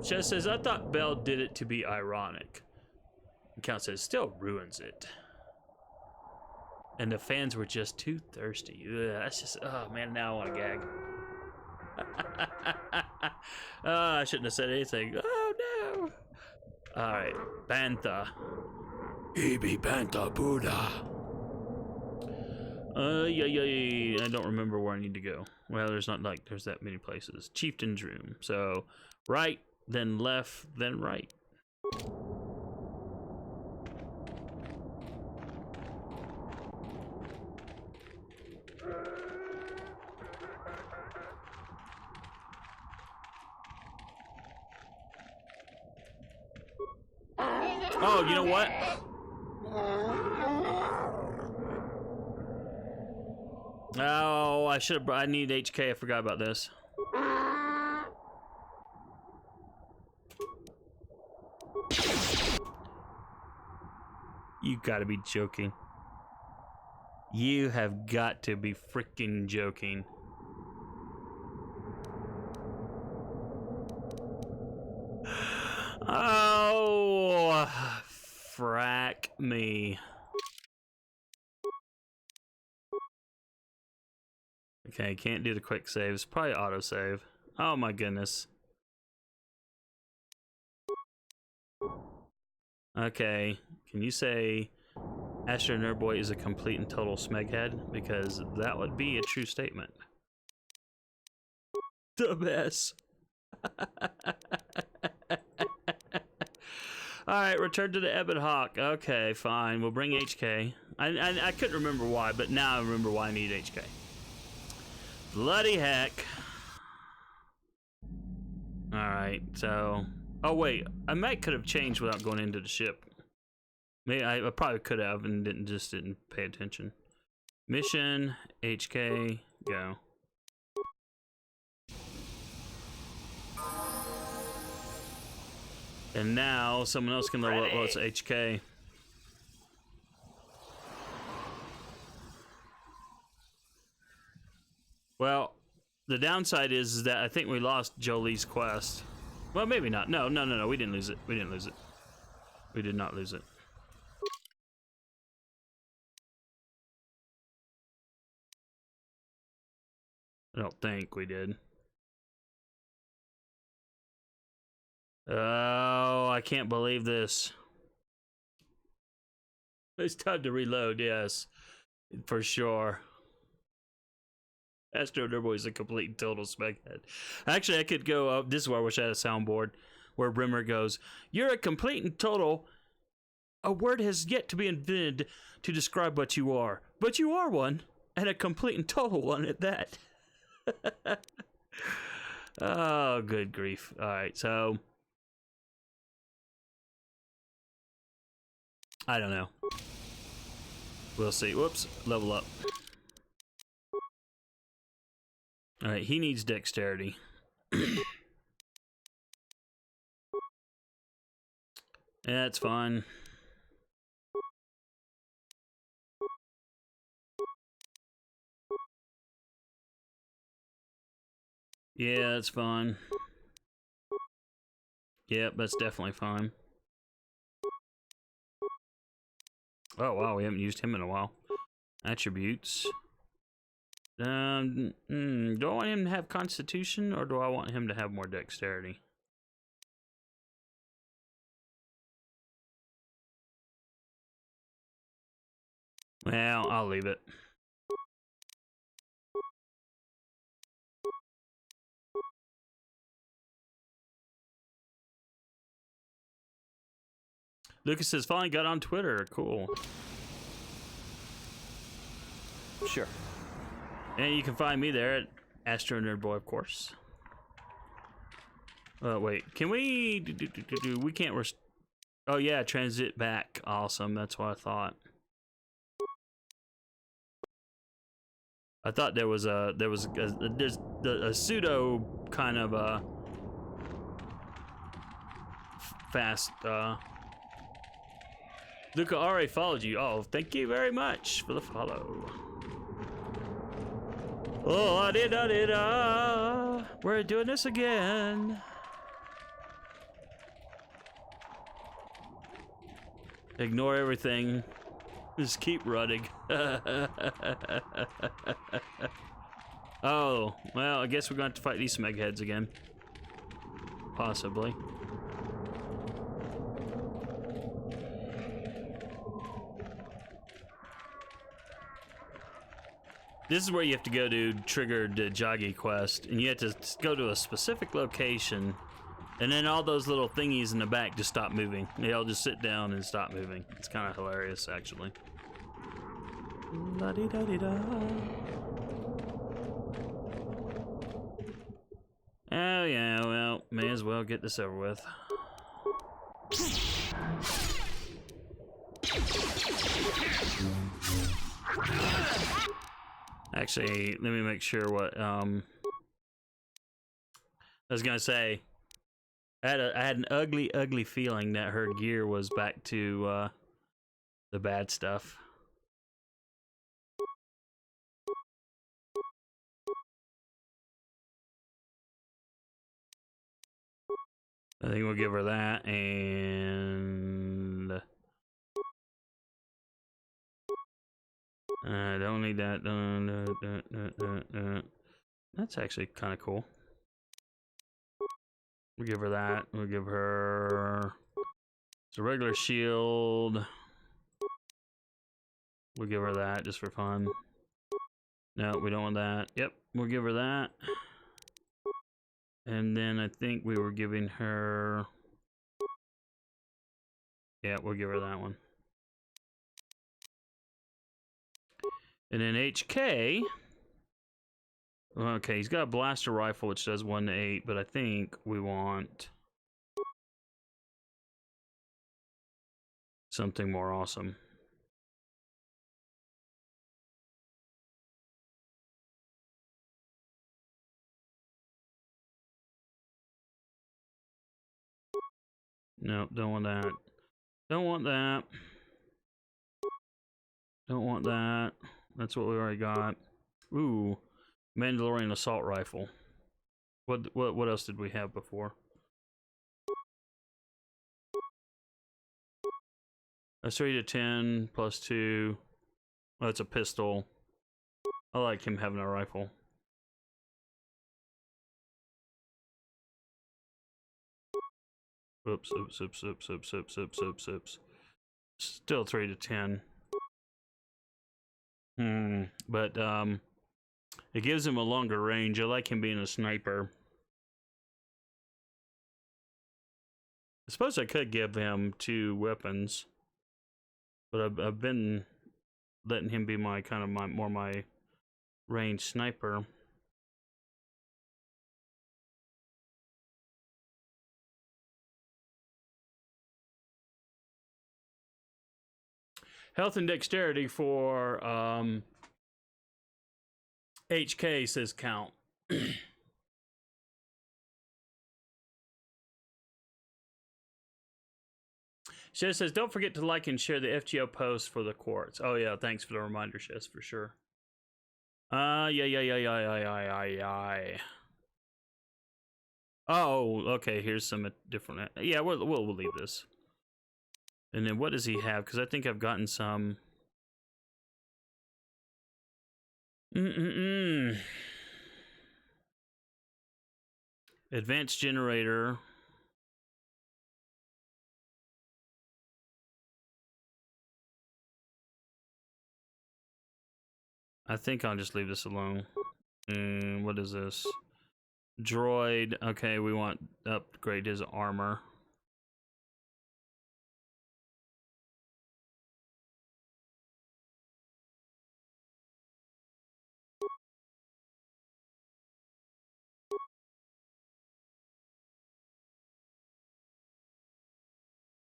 Chess says I thought Belle did it to be ironic. Count says still ruins it. And the fans were just too thirsty. Ugh, that's just, oh man, now I want to gag. I shouldn't have said anything. Oh no. All right, Bantha. Ibi Bantha Buddha. Yeah. I don't remember where I need to go. Well, there's not like there's that many places. Chieftain's room. So right, then left, then right. Oh, you know what? Oh, I need HK, I forgot about this. You gotta be joking. You have got to be freaking joking. Oh, Frack me. Okay, can't do the quick saves. Probably autosave. Oh my goodness. Okay, can you say AstroNerdBoy is a complete and total smeghead? Because that would be a true statement. The mess. Alright, return to the Ebon Hawk. Okay, fine. We'll bring HK. I couldn't remember why, but now I remember why I need HK. Bloody heck. Alright, so... Oh, wait. I might could have changed without going into the ship. Maybe I probably could have and didn't pay attention. Mission, HK, go. And now someone else can level up what's HK. Well, the downside is that I think we lost Jolie's quest. Well, maybe not. No, we didn't lose it. We didn't lose it. We did not lose it. I don't think we did. Oh, I can't believe this. It's time to reload, yes. For sure. AstroNerdBoy is a complete and total smeghead. Actually, I could go up. This is where I wish I had a soundboard. Where Brimmer goes, "You're a complete and total... A word has yet to be invented to describe what you are. But you are one. And a complete and total one at that." Oh, good grief. Alright, so... I don't know. We'll see. Whoops. Level up. Alright, he needs dexterity. Yeah, that's fine. Yeah, that's fine. Yep, that's definitely fine. Oh wow, we haven't used him in a while. Attributes. Do I want him to have Constitution, or do I want him to have more dexterity? Well, I'll leave it. Lucas says, finally got on Twitter. Cool. Sure. And you can find me there at AstroNerdBoy, of course. Wait. Can we... We can't... Oh, yeah. Transit back. Awesome. That's what I thought. I thought there was a pseudo kind of a fast... Luca already followed you. Oh, thank you very much for the follow. Oh, da-da-da-da. We're doing this again. Ignore everything. Just keep running. Oh, well, I guess we're going to have to fight these smegheads again. Possibly. This is where you have to go to trigger the Joggy quest, and you have to go to a specific location, and then all those little thingies in the back just stop moving. They all just sit down and stop moving. It's kind of hilarious, actually. La-di-da-di-da. Oh yeah, well, may as well get this over with. Actually, let me make sure what I was gonna say. I had an ugly feeling that her gear was back to the bad stuff. I think we'll give her that, and Don't need that. That's actually kind of cool. We'll give her that. We'll give her it's a regular shield. We'll give her that just for fun. No, we don't want that. Yep, we'll give her that. And then I think we were giving her... Yeah, we'll give her that one. And then HK... Okay, he's got a blaster rifle, which does 1 to 8, but I think we want... something more awesome. Nope, don't want that. Don't want that. Don't want that. That's what we already got. Ooh, Mandalorian assault rifle. What else did we have before? That's 3 to 10 plus 2. Oh, it's a pistol. I like him having a rifle. Oops, oops, oops, oops, oops, oops, oops, oops, oops. Still 3 to 10. But it gives him a longer range. I like him being a sniper. I suppose I could give him 2 weapons, but I've been letting him be my kind of my range sniper. Health and dexterity for HK says count. Shiz says, don't forget to like and share the FGO post for the quartz. Oh yeah, thanks for the reminder, Shiz, for sure. Yeah. Oh, okay, here's some different... Yeah, we'll leave this. And then what does he have? Because I think I've gotten some... Advanced generator. I think I'll just leave this alone. What is this? Droid. Okay, we want to upgrade his armor.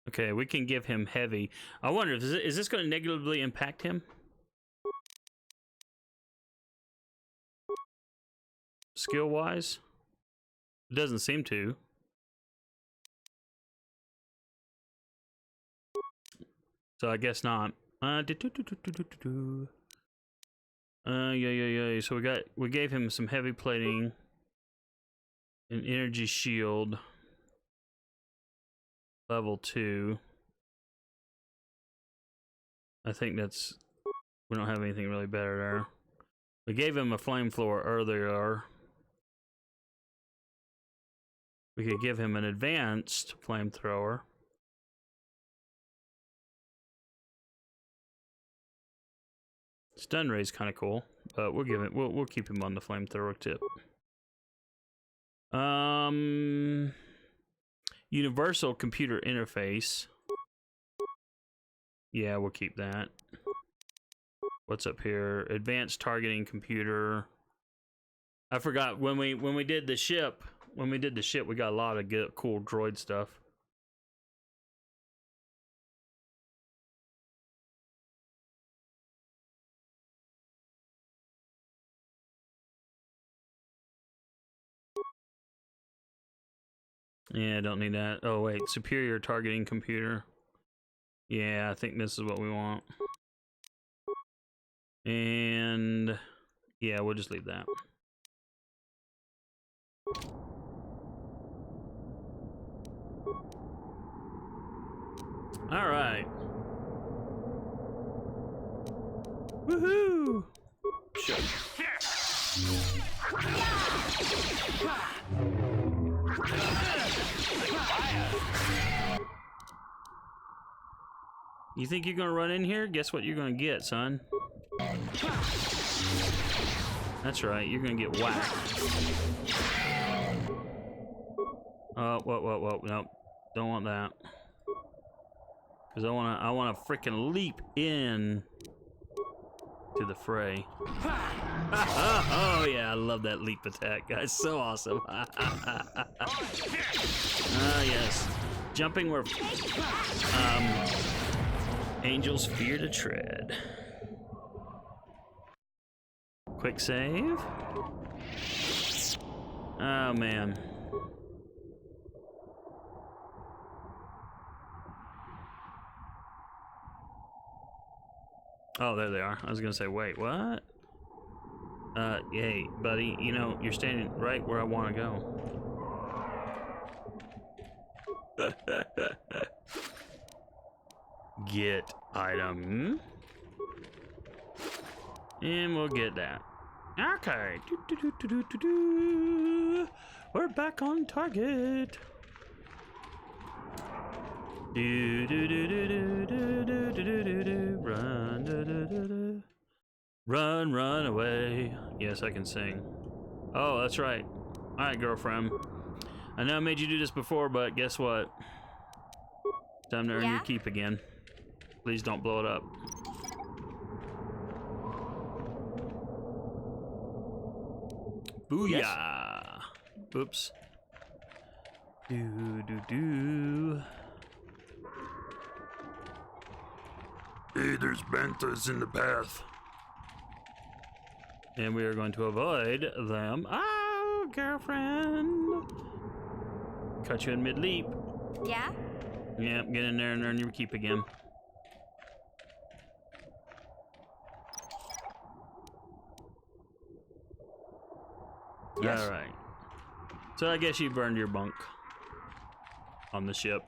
Okay, we can give him heavy. I wonder, is this going to negatively impact him? Skill-wise? It doesn't seem to. So I guess not. Yeah. So we gave him some heavy plating, an energy shield, level 2. I think that's... We don't have anything really better there. We gave him a flamethrower earlier. We could give him an advanced flamethrower. Stun ray's kind of cool, but we'll keep him on the flamethrower tip. Universal computer interface. Yeah, we'll keep that. What's up here? Advanced targeting computer. I forgot when we did the ship. When we did the ship, we got a lot of good, cool droid stuff. Yeah, don't need that. Oh wait, superior targeting computer. Yeah, I think this is what we want. And yeah, we'll just leave that. All right. Woohoo! Sure. You think you're gonna run in here? Guess what you're gonna get, son? That's right, you're gonna get whacked. Oh, whoa, nope. Don't want that. Cause I wanna freaking leap in to the fray. Oh yeah, I love that leap attack, guys. So awesome. Yes. Jumping where angels fear to tread. Quick save. Oh man. Oh, there they are. I was gonna say, wait, what? Hey, buddy, you know, you're standing right where I want to go. Get item. And we'll get that. Okay. We're back on target. Run, run away. Yes, I can sing. Oh, that's right. All right, girlfriend. I know I made you do this before, but guess what? Time to earn your keep again. Please don't blow it up. Booyah! Yes. Oops. Do. Hey, there's banthas in the path. And we are going to avoid them. Oh, girlfriend! Cut you in mid-leap. Yeah? Yep, get in there and earn your keep again. Yes. All right. So I guess you burned your bunk on the ship.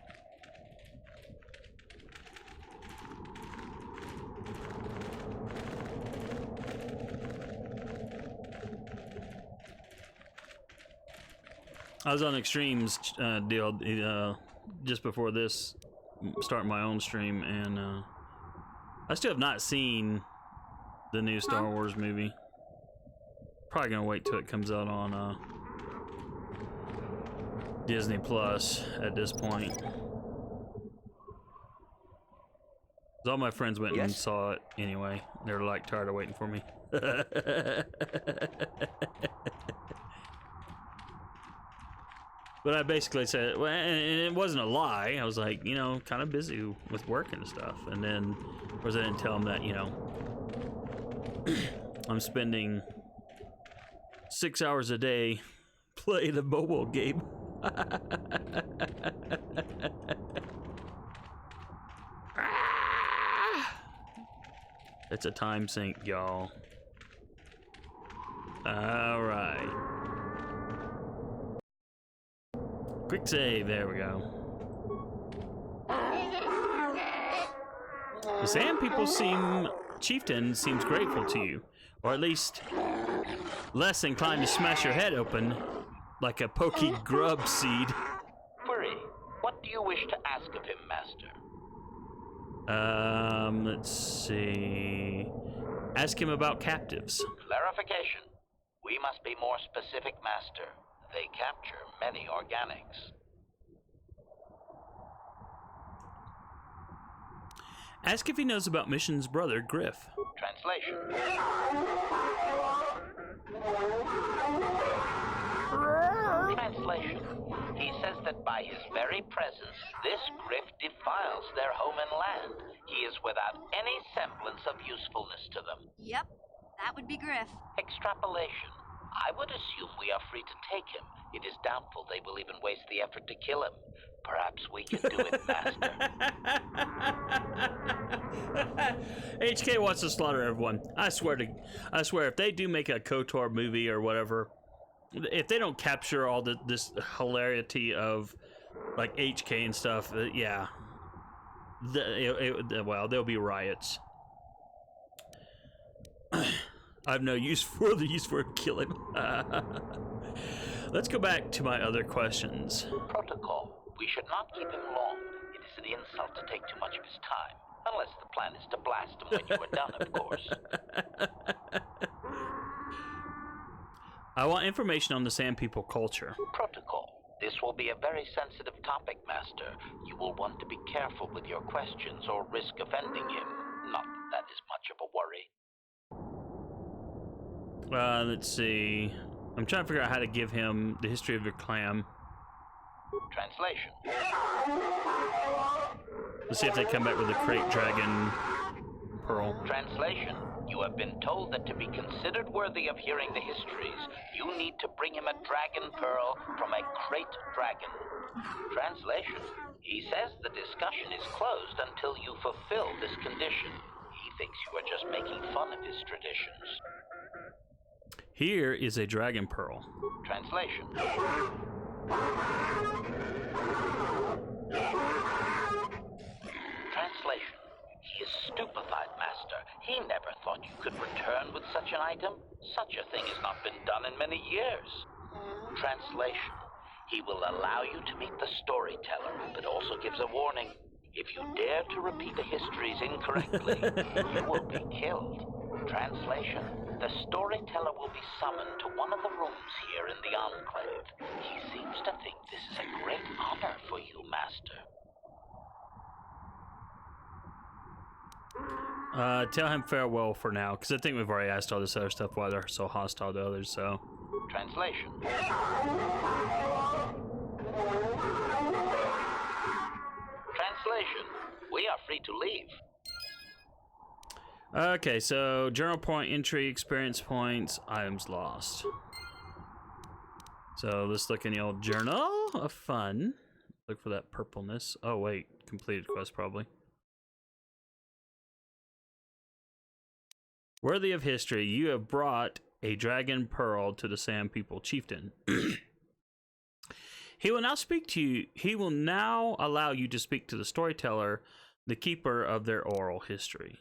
I was on Extreme's deal just before this, starting my own stream, and I still have not seen the new Star Wars movie. Probably gonna wait till it comes out on Disney Plus at this point. All my friends went and saw it anyway. They were like tired of waiting for me. But I basically said, well, and it wasn't a lie. I was like, you know, kind of busy with work and stuff. And then, of course, I didn't tell them that, you know, I'm spending 6 hours a day playing the mobile game. It's a time sink, y'all. All right. Quick save, there we go. The Sand People Chieftain seems grateful to you, or at least less inclined to smash your head open like a pokey grub seed. Query, what do you wish to ask of him, Master? Let's see. Ask him about captives. Clarification. We must be more specific, Master. They capture many organics. Ask if he knows about Mission's brother, Griff. Translation. Translation. He says that by his very presence, this Griff defiles their home and land. He is without any semblance of usefulness to them. Yep, that would be Griff. Extrapolation. I would assume we are free to take him. It is doubtful they will even waste the effort to kill him. Perhaps we can do it, Master. HK wants to slaughter everyone. I swear, if they do make a KotOR movie or whatever, if they don't capture all this hilarity of like HK and stuff, yeah, well, there'll be riots. I've no use for the use for kill him. Let's go back to my other questions. Protocol. We should not keep him long. It is an insult to take too much of his time. Unless the plan is to blast him when you are done, of course. I want information on the Sand People culture. Protocol. This will be a very sensitive topic, Master. You will want to be careful with your questions or risk offending him. Not that that is much of a worry. Let's see. I'm trying to figure out how to give him the history of your clan. Translation. Let's see if they come back with a crate dragon pearl. Translation. You have been told that to be considered worthy of hearing the histories, you need to bring him a dragon pearl from a crate dragon. Translation. He says the discussion is closed until you fulfill this condition. He thinks you are just making fun of his traditions. Here is a dragon pearl. Translation. Translation. He is stupefied, Master. He never thought you could return with such an item. Such a thing has not been done in many years. Translation. He will allow you to meet the storyteller, but also gives a warning. If you dare to repeat the histories incorrectly, you will be killed. Translation. The storyteller will be summoned to one of the rooms here in the Enclave. He seems to think this is a great honor for you, Master. Tell him farewell for now, because I think we've already asked all this other stuff why they're so hostile to others, so. Translation. Translation. We are free to leave. Okay, so journal point entry, experience points, items lost. So let's look in the old journal of fun. Look for that purpleness. Oh wait, completed quest probably. Worthy of history, you have brought a dragon pearl to the Sand People chieftain. He will now speak to you. He will now allow you to speak to the storyteller, the keeper of their oral history.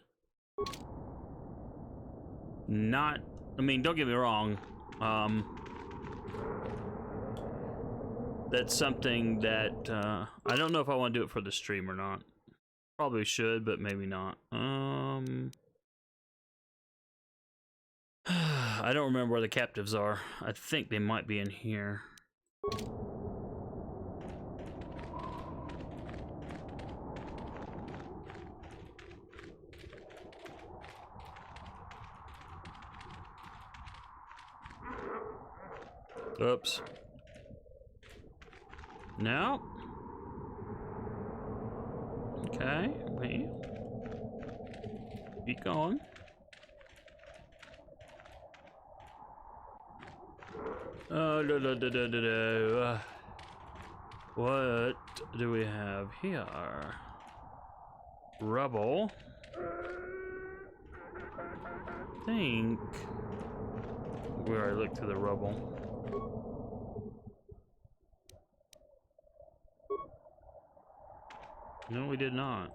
Not, I mean, don't get me wrong. That's something that I don't know if I want to do it for the stream or not. Probably should, but maybe not. I don't remember where the captives are. I think they might be in here. Oops. No. Okay, wait. Keep going. What do we have here? Rubble. Think. Where I look through the rubble. No, we did not.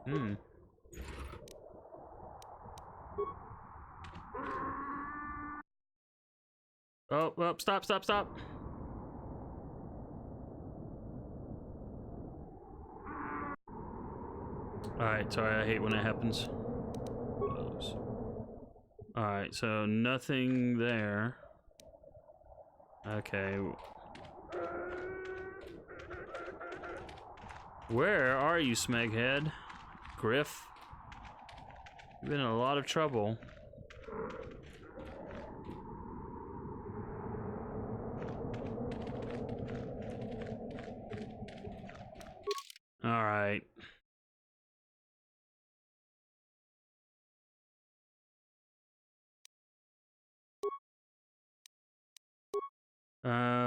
Oh, well, stop. Alright, sorry, I hate when that happens. Alright, so nothing there. Okay. Where are you, Smeghead? Griff? You've been in a lot of trouble. Alright.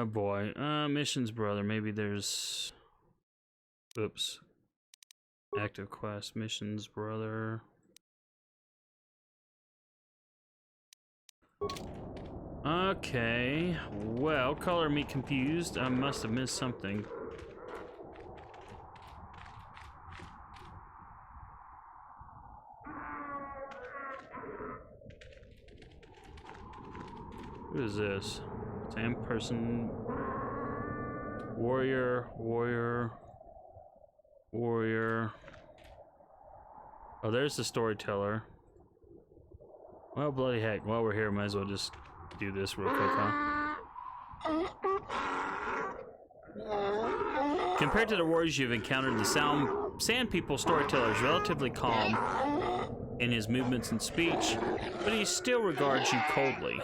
Boy. Missions, brother. Maybe there's... Oops. Active quest. Missions, brother. Okay. Well, color me confused. I must have missed something. Who is this? Same person. Warrior. Oh, there's the storyteller. Well, bloody heck. While we're here, might as well just do this real quick, huh? Compared to the warriors you've encountered, the Sand People storyteller is relatively calm in his movements and speech, but he still regards you coldly.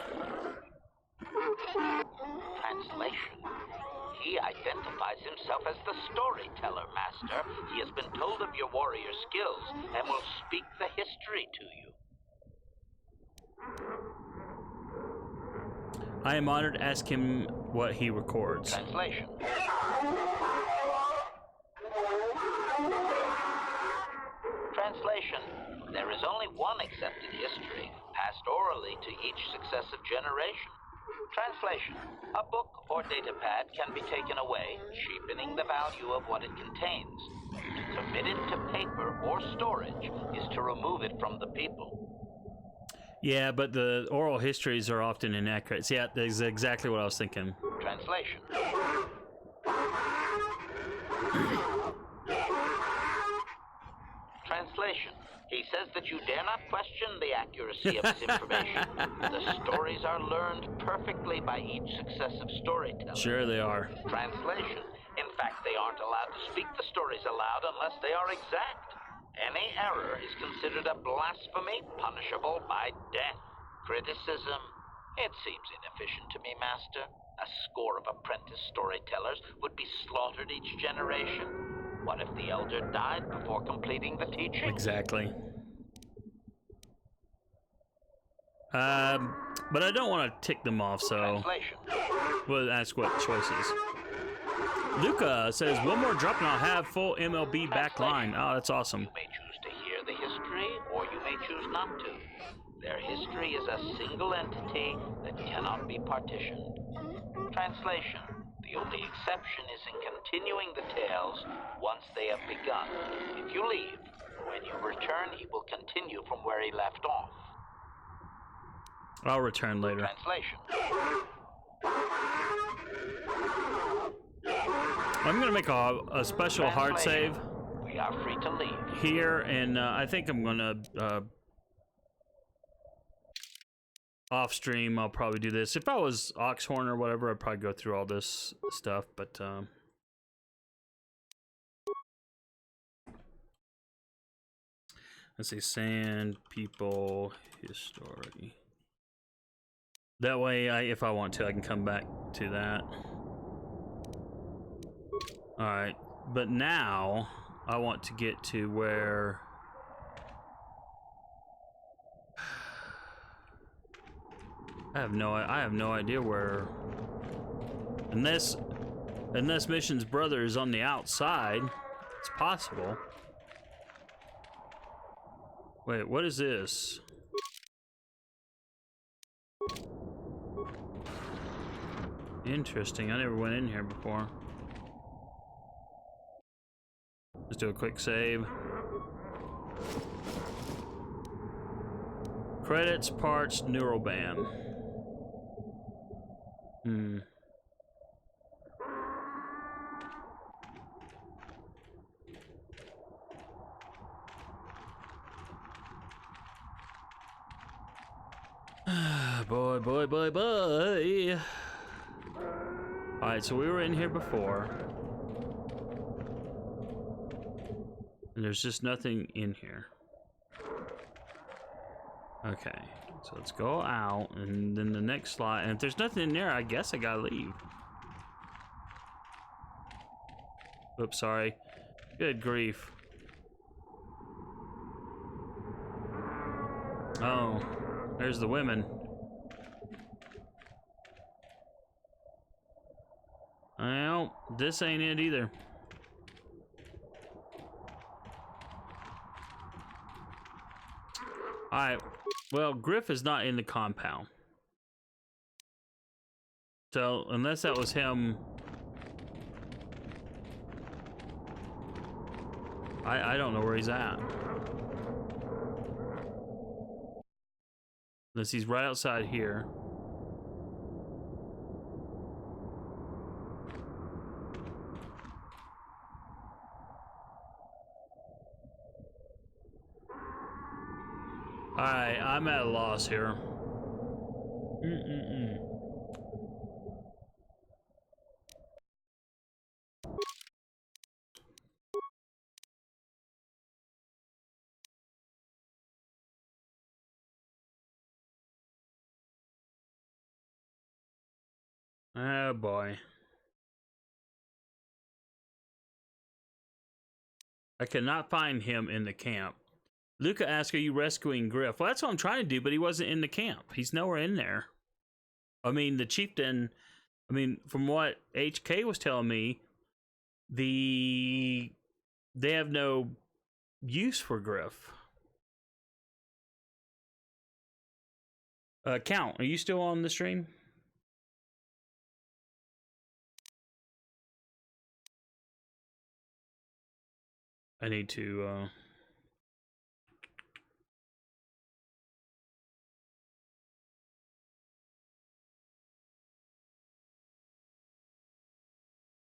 Translation. He identifies himself as the storyteller, Master. He has been told of your warrior skills and will speak the history to you. I am honored to ask him what he records. Translation. Translation. There is only one accepted history, passed orally to each successive generation. Translation. A book or datapad can be taken away, cheapening the value of what it contains. To commit it to paper or storage is to remove it from the people. Yeah, but the oral histories are often inaccurate. Yeah, that's exactly what I was thinking. Translation. Translation. He says that you dare not question the accuracy of his information. The stories are learned perfectly by each successive storyteller. Sure they are. Translation. In fact, they aren't allowed to speak the stories aloud unless they are exact. Any error is considered a blasphemy punishable by death. Criticism. It seems inefficient to me, Master. A score of apprentice storytellers would be slaughtered each generation. What if the elder died before completing the teaching? Exactly. But I don't want to tick them off, so we'll ask what choices. Luca says, one more drop and I'll have full MLB back line. Oh, that's awesome. You may choose to hear the history, or you may choose not to. Their history is a single entity that cannot be partitioned. Translation. The only exception is in continuing the tales once they have begun. If you leave, when you return, he will continue from where he left off. I'll return later. Translation. I'm gonna make a special hard save. We are free to leave. Here, and I think I'm gonna off stream. I'll probably do this. If I was Oxhorn or whatever, I'd probably go through all this stuff. But let's see, Sand People history. That way, if I want to, I can come back to that. All right, but now I want to get to where I have no idea where, unless Mission's brother is on the outside. It's possible. Wait, what is this? Interesting. I never went in here before. Let's do a quick save. Credits, parts, Neuroban. Boy. Alright, so we were in here before. And there's just nothing in here. Okay, so let's go out, and then the next slide. And if there's nothing in there, I guess I gotta leave. Oops, sorry. Good grief. Oh, there's the women. Well, this ain't it either. Alright, well, Griff is not in the compound. So, unless that was him... I don't know where he's at. Unless he's right outside here. Alright, I'm at a loss here. Oh boy. I cannot find him in the camp. Luca asked, are you rescuing Griff? Well, that's what I'm trying to do, but he wasn't in the camp. He's nowhere in there. I mean, the chieftain, from what HK was telling me, they have no use for Griff. Count, are you still on the stream? I need to,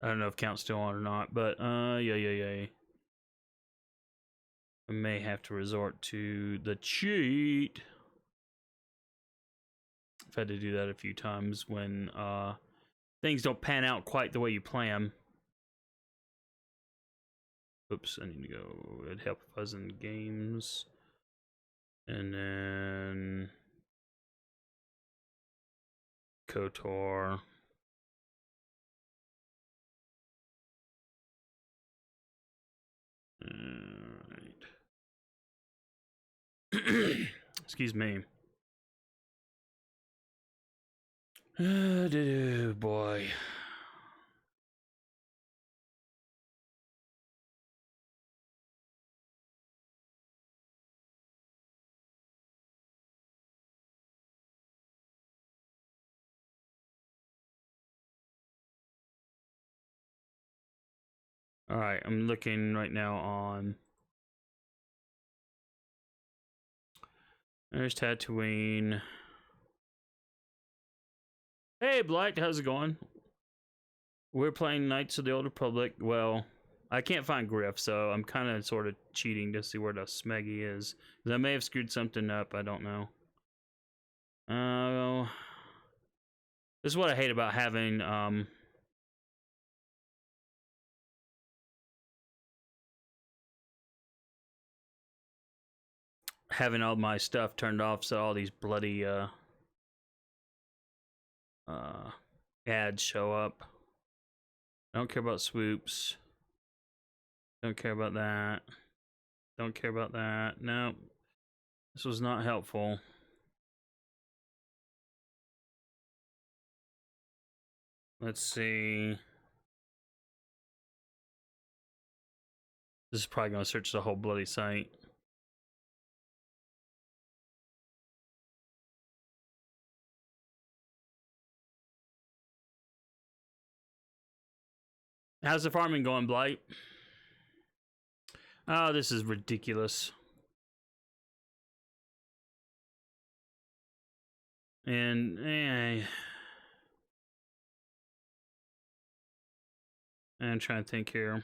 I don't know if Count's still on or not, but, yeah. I may have to resort to the cheat. I've had to do that a few times when, things don't pan out quite the way you plan. Oops, I need to go at help if I was in games. And then KotOR. Alright. Excuse me. Boy. Alright, I'm looking right now on... There's Tatooine. Hey, Blight, how's it going? We're playing Knights of the Old Republic. Well, I can't find Griff, so I'm kind of sort of cheating to see where the Smeggy is. I may have screwed something up, I don't know. This is what I hate about having, having all my stuff turned off, so all these bloody, ads show up. I don't care about swoops. Don't care about that. Don't care about that. No. This was not helpful. Let's see. This is probably going to search the whole bloody site. How's the farming going, Blight? Oh, this is ridiculous. And I'm trying to think here.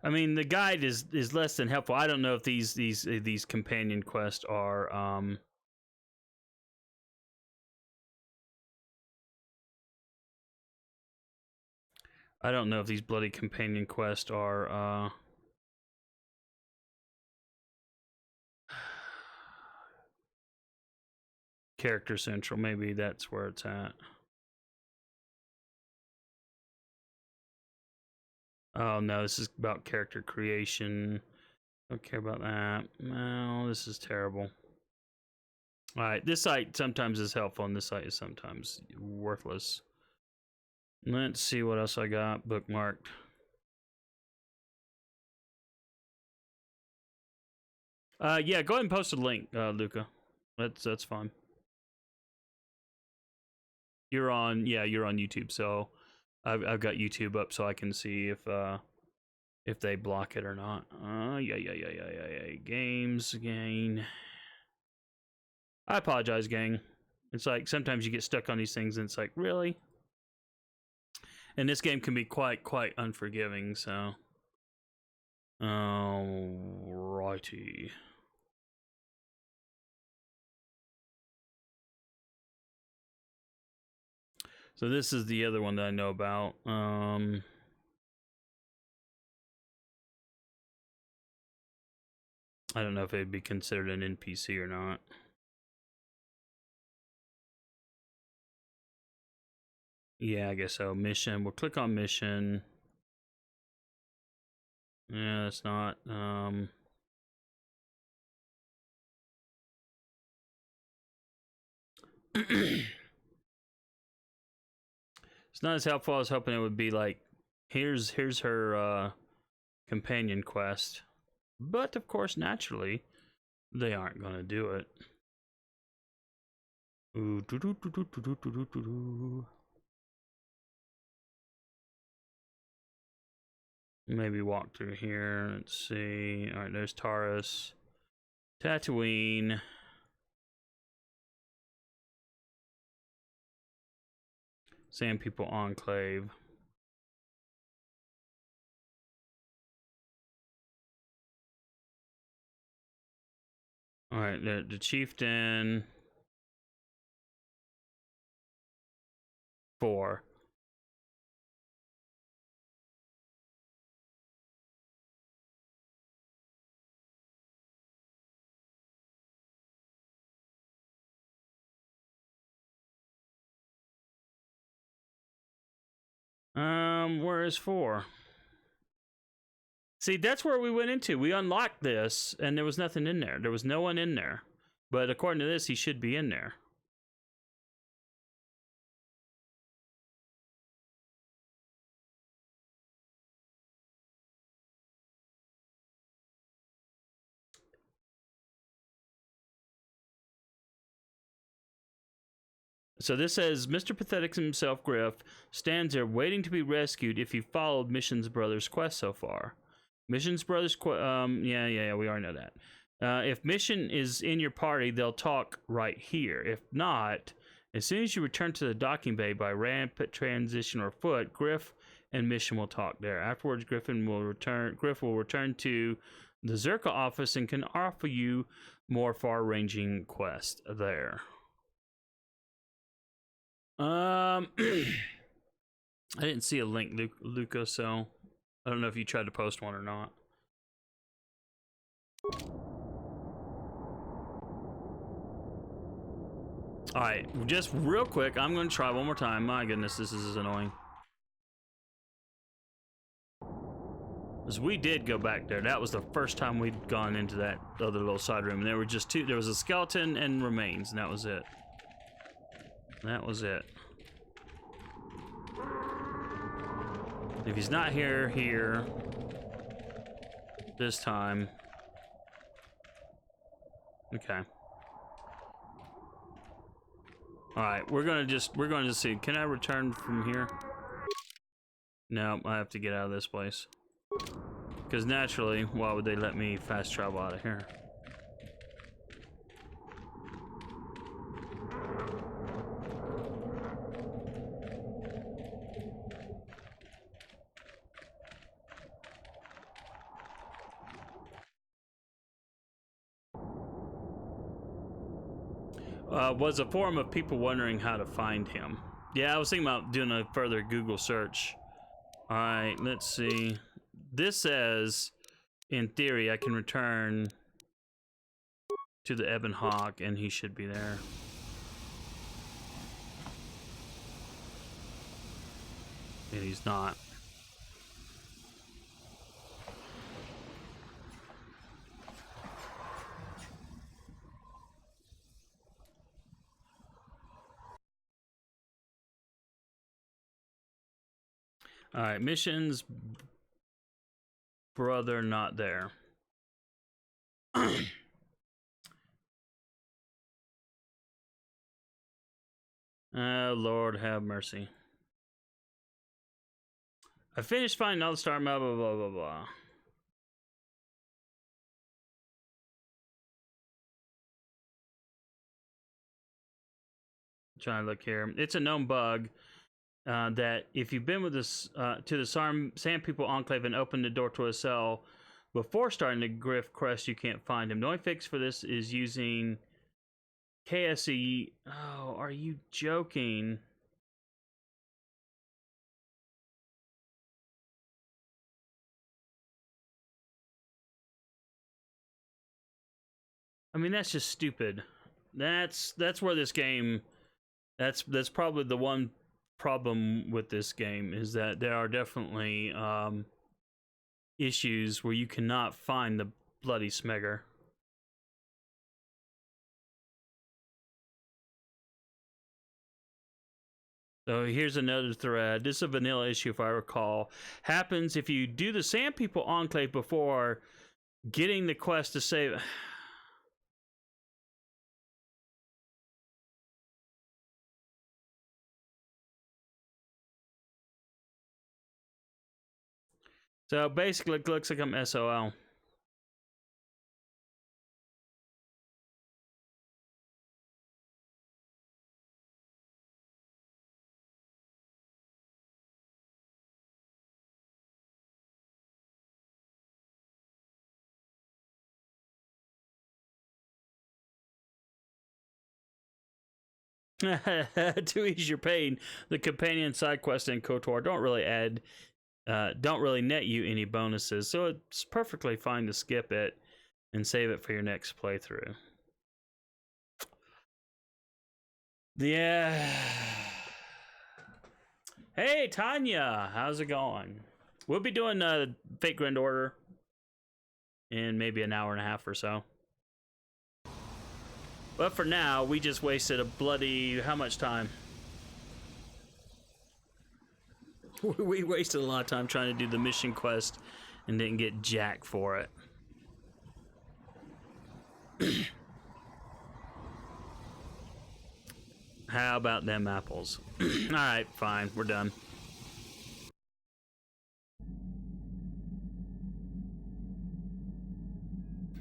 I mean, the guide is less than helpful. I don't know if these companion quests are I don't know if these bloody companion quests are character central. Maybe that's where it's at. Oh no, this is about character creation. Don't care about that. No, this is terrible. Alright, this site sometimes is helpful and this site is sometimes worthless. Let's see what else I got bookmarked. Yeah, go ahead and post a link, Luca. That's fine. You're on YouTube, so I've got YouTube up so I can see if they block it or not. Yeah. Games again. I apologize, gang. It's like sometimes you get stuck on these things and it's like, really? And this game can be quite unforgiving, so. Righty. So this is the other one that I know about. I don't know if it'd be considered an NPC or not. Yeah, I guess so. Mission. We'll click on mission. Yeah, it's not. It's not as helpful. I was hoping it would be like, here's her companion quest. But of course, naturally, they aren't gonna do it. Ooh, maybe walk through here. Let's see. All right, there's Taurus, Tatooine. Sand People Enclave. All right, the Chieftain. 4. Where is 4? See, that's where we went into. We unlocked this, and there was nothing in there. There was no one in there. But according to this, he should be in there. So this says, Mr. Pathetic himself, Griff, stands there waiting to be rescued if you followed Mission's brother's quest so far. Mission's brother's quest, yeah, we already know that. If Mission is in your party, they'll talk right here. If not, as soon as you return to the docking bay by ramp, transition, or foot, Griff and Mission will talk there. Afterwards, Griff will return to the Zerka office and can offer you more far-ranging quests there. I didn't see a link, Luca, so I don't know if you tried to post one or not. Alright, just real quick, I'm going to try one more time. My goodness, this is annoying. Because we did go back there. That was the first time we'd gone into that other little side room. And there were just 2. There was a skeleton and remains, and that was it. That was it. If he's not here this time. Okay. Alright, we're gonna just see. Can I return from here? No, I have to get out of this place. Because naturally, why would they let me fast travel out of here? Was a forum of people wondering how to find him. Yeah, I was thinking about doing a further Google search. Alright, let's see. This says, in theory, I can return to the Ebon Hawk, and he should be there. And he's not. All right, missions, brother not there. Oh, Lord have mercy. I finished finding all the star map, blah, blah, blah, blah. Trying to look here. It's a known bug. that if you've been with this to the Sand People Enclave and opened the door to a cell before starting the Griff quest, you can't find him. The only fix for this is using KSE. Oh, are you joking? I mean, that's just stupid. That's where this game. That's probably the one problem with this game, is that there are definitely issues where you cannot find the bloody Smegger. So here's another thread. This is a vanilla issue, if I recall. Happens if you do the Sand People Enclave before getting the quest to save. So basically, it looks like I'm SOL. To ease your pain, the companion side quest in KotOR don't really net you any bonuses, so it's perfectly fine to skip it and save it for your next playthrough. Yeah. Hey Tanya, how's it going? We'll be doing Fate Grand Order in maybe an hour and a half or so. But for now, we just wasted a bloody... how much time? We wasted a lot of time trying to do the mission quest and didn't get jack for it. How about them apples? Alright, fine, we're done.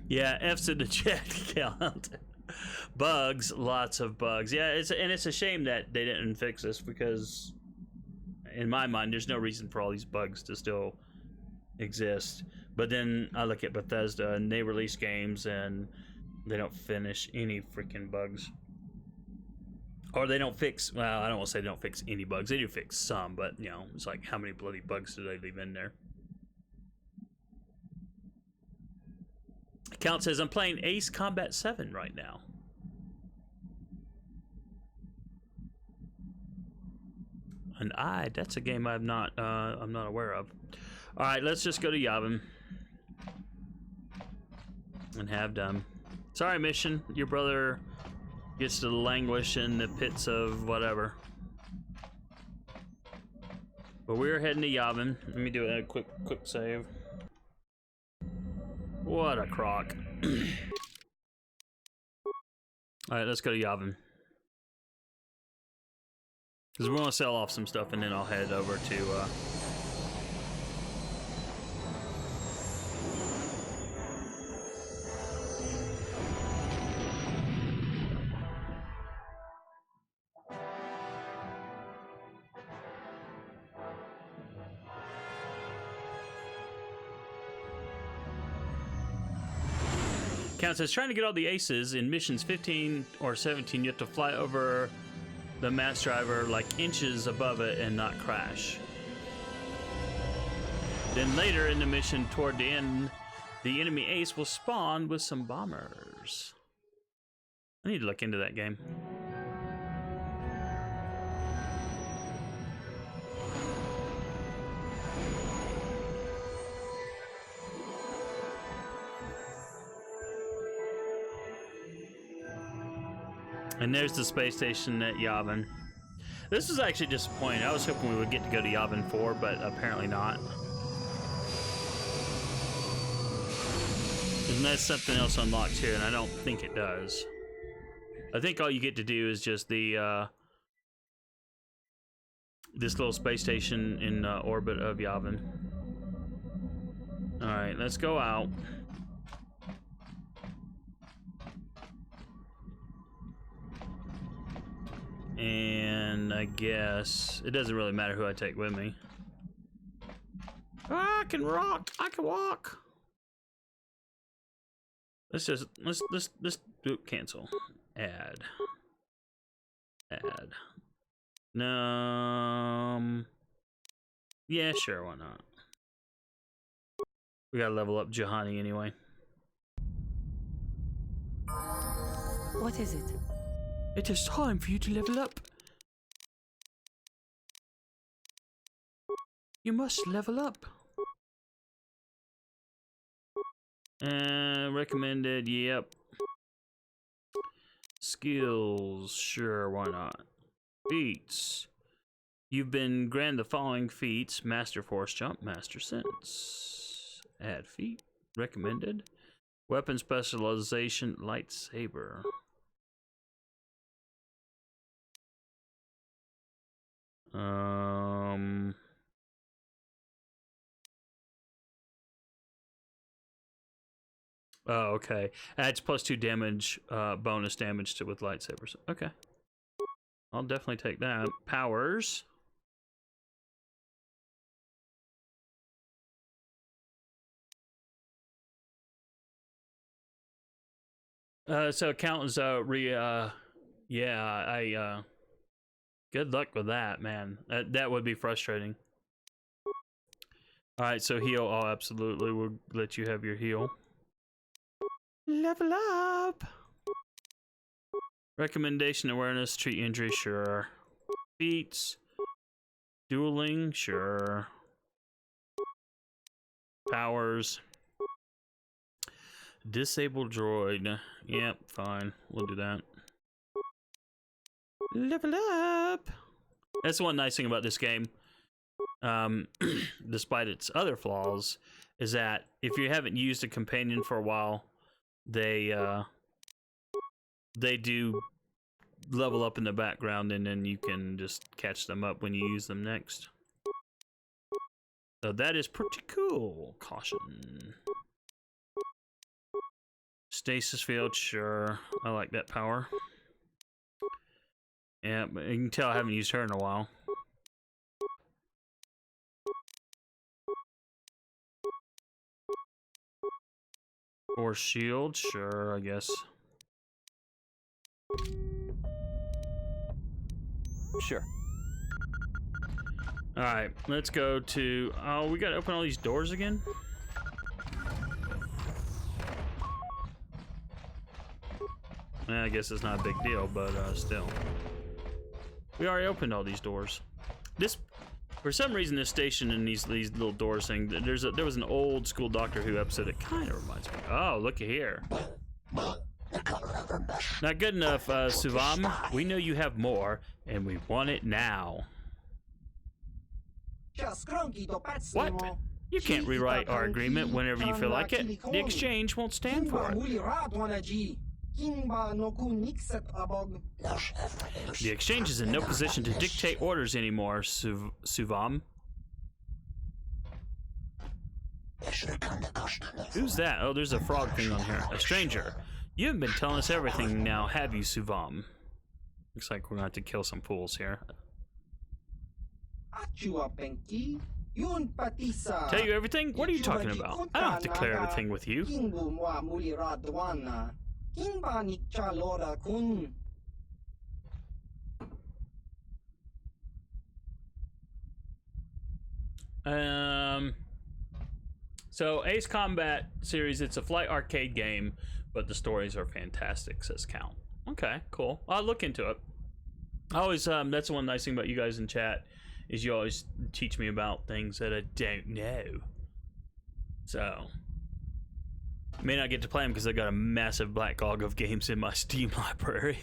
Yeah, F's in the chat count. Bugs, lots of bugs. Yeah, it's a shame that they didn't fix this, because in my mind there's no reason for all these bugs to still exist. But then I look at Bethesda and they release games and they don't finish any freaking bugs. Or they don't fix, well, I don't want to say they don't fix any bugs. They do fix some, but you know, it's like, how many bloody bugs do they leave in there? Count says, I'm playing Ace Combat 7 right now. And that's a game I'm not aware of. All right, let's just go to Yavin and have done. Sorry, mission. Your brother gets to languish in the pits of whatever. But we're heading to Yavin. Let me do a quick save. What a crock. All right, let's go to Yavin. Because we want to sell off some stuff, and then I'll head over to... Count says, trying to get all the aces in missions 15 or 17, you have to fly over the mass driver like inches above it and not crash. Then later in the mission toward the end, the enemy ace will spawn with some bombers. I need to look into that game. And there's the space station at Yavin. This is actually disappointing. I was hoping we would get to go to Yavin 4, but apparently not. Unless something else unlocks here, and I don't think it does. I think all you get to do is just the this little space station in orbit of Yavin. All right, let's go out. And I guess it doesn't really matter who I take with me. I can rock. I can walk. Let's do cancel. Add. No. Yeah, sure, why not? We gotta level up Juhani anyway. What is it? It is time for you to level up. You must level up. Recommended, yep. Skills, sure, why not? Feats. You've been granted the following feats: Master Force Jump, Master Sense. Add feat. Recommended. Weapon Specialization, Lightsaber. Oh, okay. Adds +2 damage, bonus damage to with lightsabers. Okay. I'll definitely take that. Powers. So accountants, yeah, good luck with that, man. That would be frustrating. All right, so heal. Oh, absolutely. We'll let you have your heal. Level up. Recommendation awareness, treat injury, sure. Feats. Dueling, sure. Powers. Disable droid. Yep, fine. We'll do that. Level up. That's the one nice thing about this game. Despite its other flaws, is that if you haven't used a companion for a while, they do level up in the background, and then you can just catch them up when you use them next. So that is pretty cool. Caution. Stasis field, sure. I like that power. Yeah, but you can tell I haven't used her in a while. Force shield, sure, I guess. Sure. Alright, let's go to... Oh, we gotta open all these doors again? I guess it's not a big deal, but still. We already opened all these doors. This, for some reason, this station and these little doors thing. There was an old school Doctor Who episode. It kind of reminds me. Oh, looky here. Not good enough, Suvam. We know you have more, and we want it now. What? You can't rewrite our agreement whenever you feel like it. The exchange won't stand for it. The exchange is in no position to dictate orders anymore, Suvam. Who's that? Oh, there's a frog thing on here. A stranger. You haven't been telling us everything now, have you, Suvam? Looks like we're gonna have to kill some fools here. Tell you everything? What are you talking about? I don't have to clear everything with you. So Ace Combat series, it's a flight arcade game, but the stories are fantastic, says Count. Okay, cool. I'll look into it. I always, that's the one nice thing about you guys in chat, is you always teach me about things that I don't know. So, I may not get to play them because I got a massive backlog of games in my Steam library.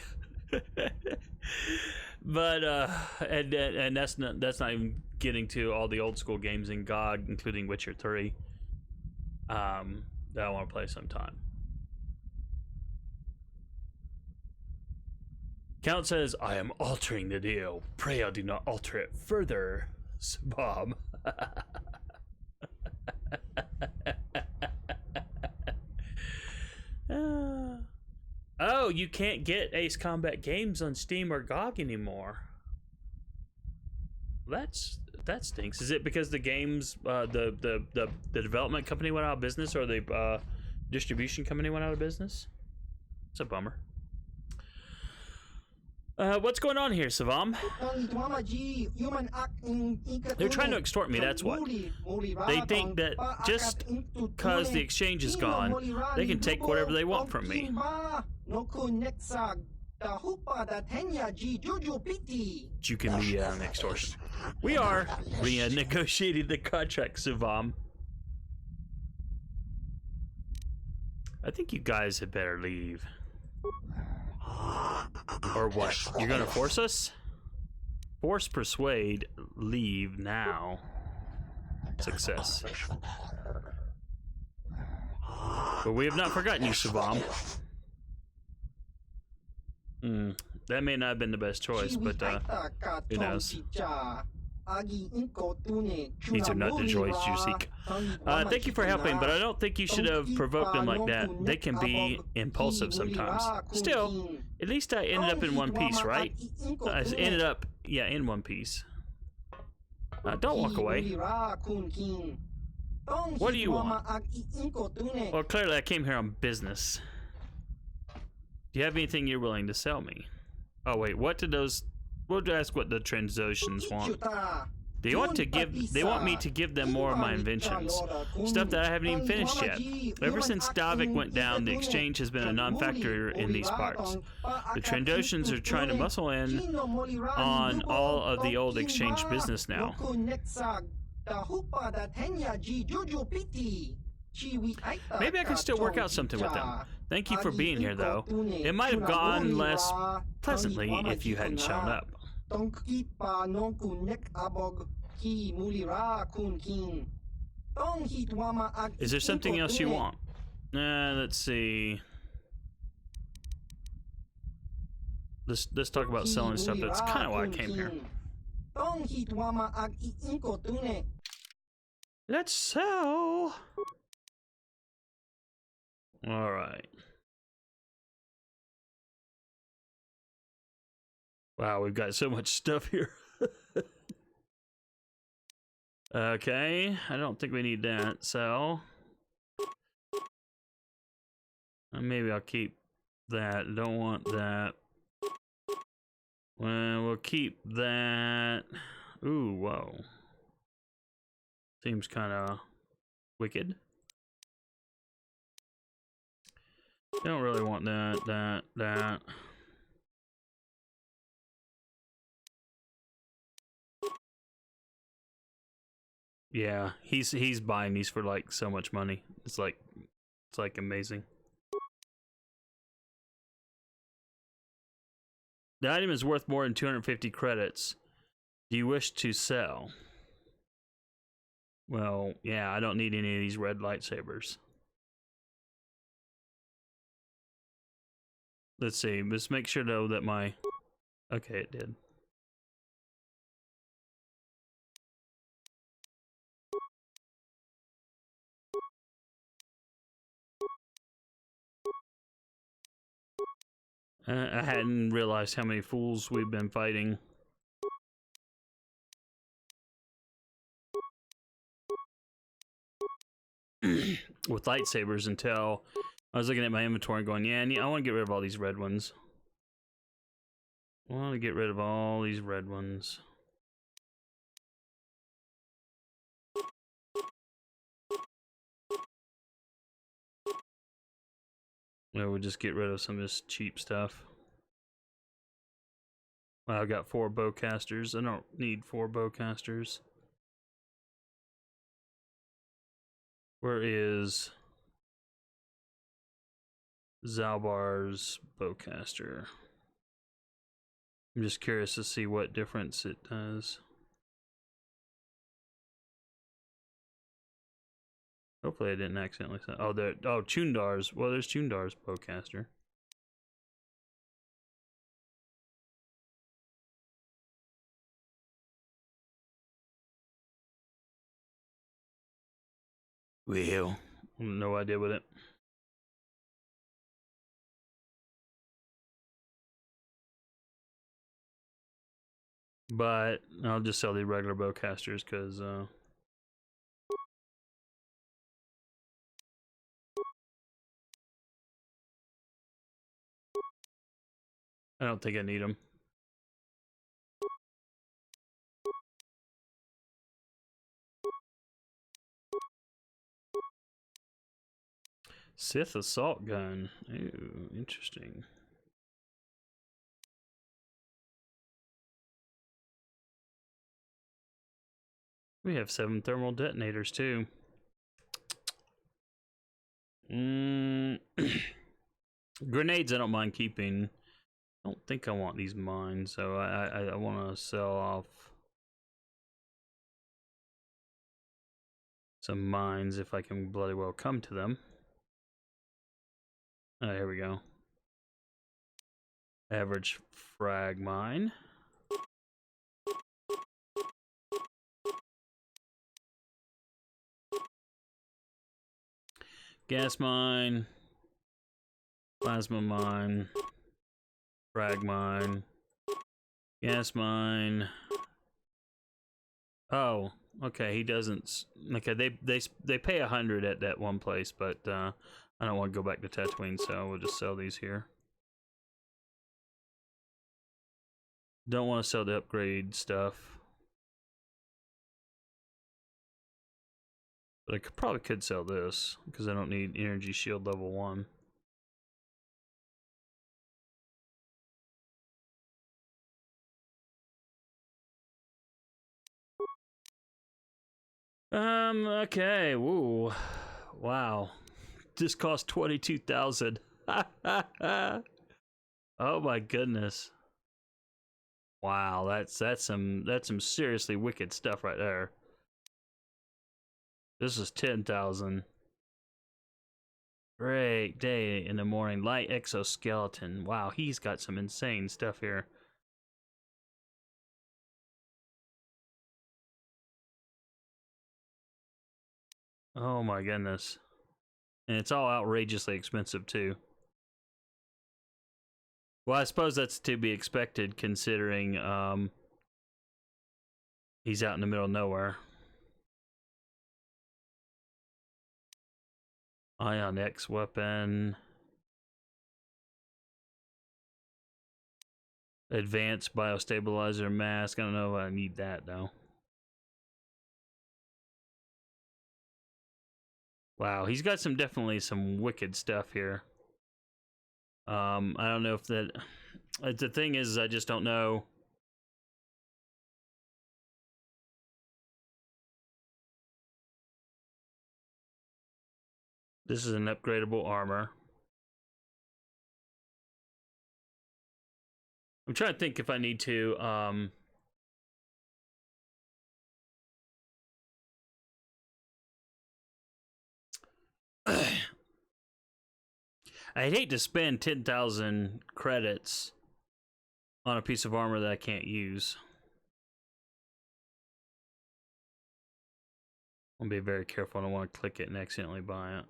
But and that's not even getting to all the old school games in GOG, including Witcher 3. That I want to play sometime. Count says, I am altering the deal. Pray I do not alter it further, Bob. Oh, you can't get Ace Combat games on Steam or GOG anymore. That stinks. Is it because the games, the development company went out of business, or the distribution company went out of business? It's a bummer. What's going on here, Savam? They're trying to extort me, that's what. They think that just because the exchange is gone, they can take whatever they want from me. You can be an extortion. We are renegotiating the contract, Savam. I think you guys had better leave. Or what? You're gonna force us? Force, persuade, leave now. Success. But we have not forgotten you, Savam. That may not have been the best choice, but who knows? These are not the joys you seek. Thank you for helping, but I don't think you should have provoked them like that. They can be impulsive sometimes. Still, at least I ended up in one piece, right? I ended up, yeah, in one piece. Don't walk away. What do you want? Well, clearly I came here on business. Do you have anything you're willing to sell me? Oh wait, what did those... We'll ask what the Transoceans want. They want me to give them more of my inventions. Stuff that I haven't even finished yet. Ever since Davik went down, the exchange has been a non-factor in these parts. The Trandoshans are trying to muscle in on all of the old exchange business now. Maybe I can still work out something with them. Thank you for being here, though. It might have gone less pleasantly if you hadn't shown up. Is there something else you want? Let's see. Let's talk about selling stuff. That's kind of why I came here. Let's sell. All right. Wow, we've got so much stuff here. Okay, I don't think we need that, so maybe I'll keep that. Don't want that. Well, we'll keep that. Ooh, whoa. Seems kind of wicked. Don't really want that. Yeah, he's buying these for like so much money. It's like amazing. The item is worth more than 250 credits. Do you wish to sell? Well, yeah, I don't need any of these red lightsabers. Let's see. Let's make sure though that my... Okay, it did. I hadn't realized how many fools we've been fighting. With lightsabers until I was looking at my inventory and going, yeah, I want to get rid of all these red ones. I want to get rid of all these red ones. We'll just get rid of some of this cheap stuff. Well, I've got 4 bowcasters. I don't need 4 bowcasters. Where is Zalbar's bowcaster? I'm just curious to see what difference it does. Hopefully I didn't accidentally say... Oh, there... Oh, Chundar's. Well, there's Chundar's bowcaster. Well, no idea with it. But I'll just sell the regular bowcasters because I don't think I need them. Sith assault gun. Ooh, interesting. We have 7 thermal detonators too. Grenades I don't mind keeping. I don't think I want these mines, so I want to sell off some mines if I can bloody well come to them. Oh, here we go. Average frag mine. Gas mine. Plasma mine. Frag mine. Gas mine. Oh, okay. He doesn't. Okay, they pay 100 at that one place, but I don't want to go back to Tatooine, so we'll just sell these here. Don't want to sell the upgrade stuff, but I probably could sell this because I don't need energy shield level 1. Okay. Woo. Wow. This cost 22,000. Oh my goodness. Wow, that's some seriously wicked stuff right there. This is 10,000. Great day in the morning. Light exoskeleton. Wow, he's got some insane stuff here. Oh my goodness. And it's all outrageously expensive too. Well, I suppose that's to be expected considering he's out in the middle of nowhere. Ion X weapon. Advanced biostabilizer mask. I don't know if I need that though. Wow, he's got definitely some wicked stuff here. I don't know if that. The thing is, I just don't know. This is an upgradable armor. I'm trying to think if I need to. I'd hate to spend 10,000 credits on a piece of armor that I can't use. I'll be very careful. I don't want to click it and accidentally buy it.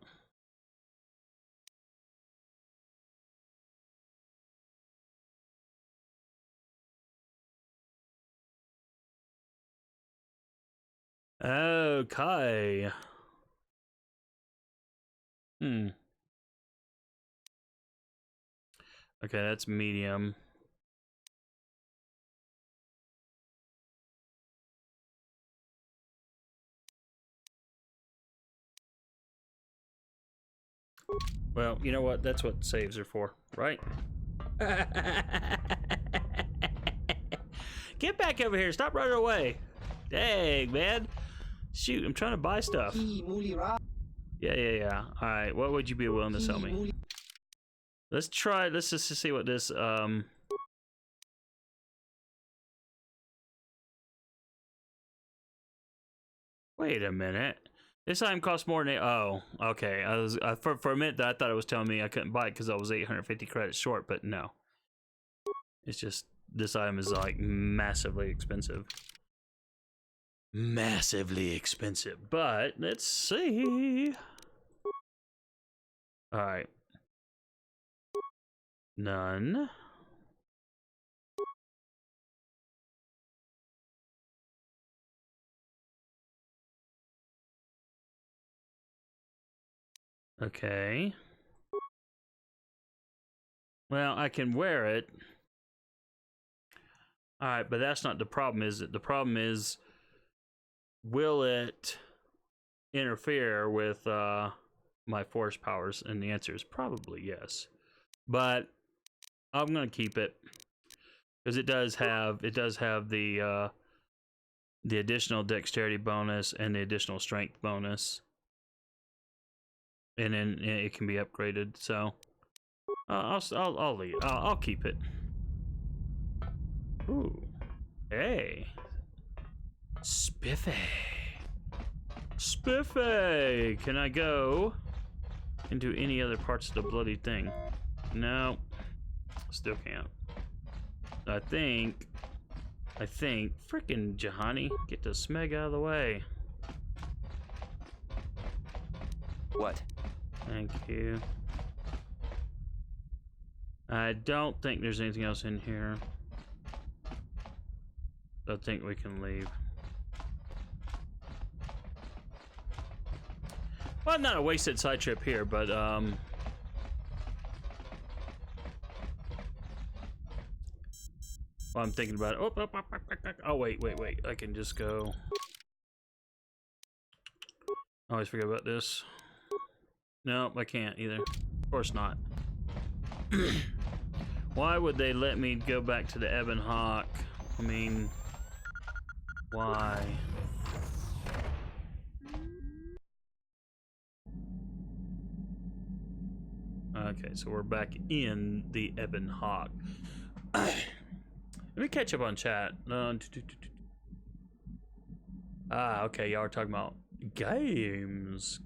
Okay. Okay, that's medium. Well, you know what? That's what saves are for, right? Get back over here. Stop running away. Dang, man. Shoot, I'm trying to buy stuff. Yeah. All right, what would you be willing to sell me? Let's just see what this, Wait a minute. This item costs more than oh, okay. For a minute I thought it was telling me I couldn't buy it because I was 850 credits short, but no. It's just this item is like massively expensive. Massively expensive. But let's see. All right. None. Okay. Well, I can wear it. Alright, but that's not the problem, is it? The problem is, will it interfere with my force powers? And the answer is probably yes. But I'm gonna keep it because it does have the additional dexterity bonus and the additional strength bonus, and then it can be upgraded. So I'll leave. I'll keep it. Ooh, hey, spiffy. Spiffy! Can I go into any other parts of the bloody thing? No. Still can't. I think... Frickin' Jahani, get the smeg out of the way. What? Thank you. I don't think there's anything else in here. I think we can leave. Well, not a wasted side trip here, but well, I'm thinking about it. Oh, wait. I can just go. I always forget about this. No, I can't either. Of course not. Why would they let me go back to the Ebon Hawk? I mean, why? Okay, so we're back in the Ebon Hawk. Let me catch up on chat. Okay, y'all are talking about games.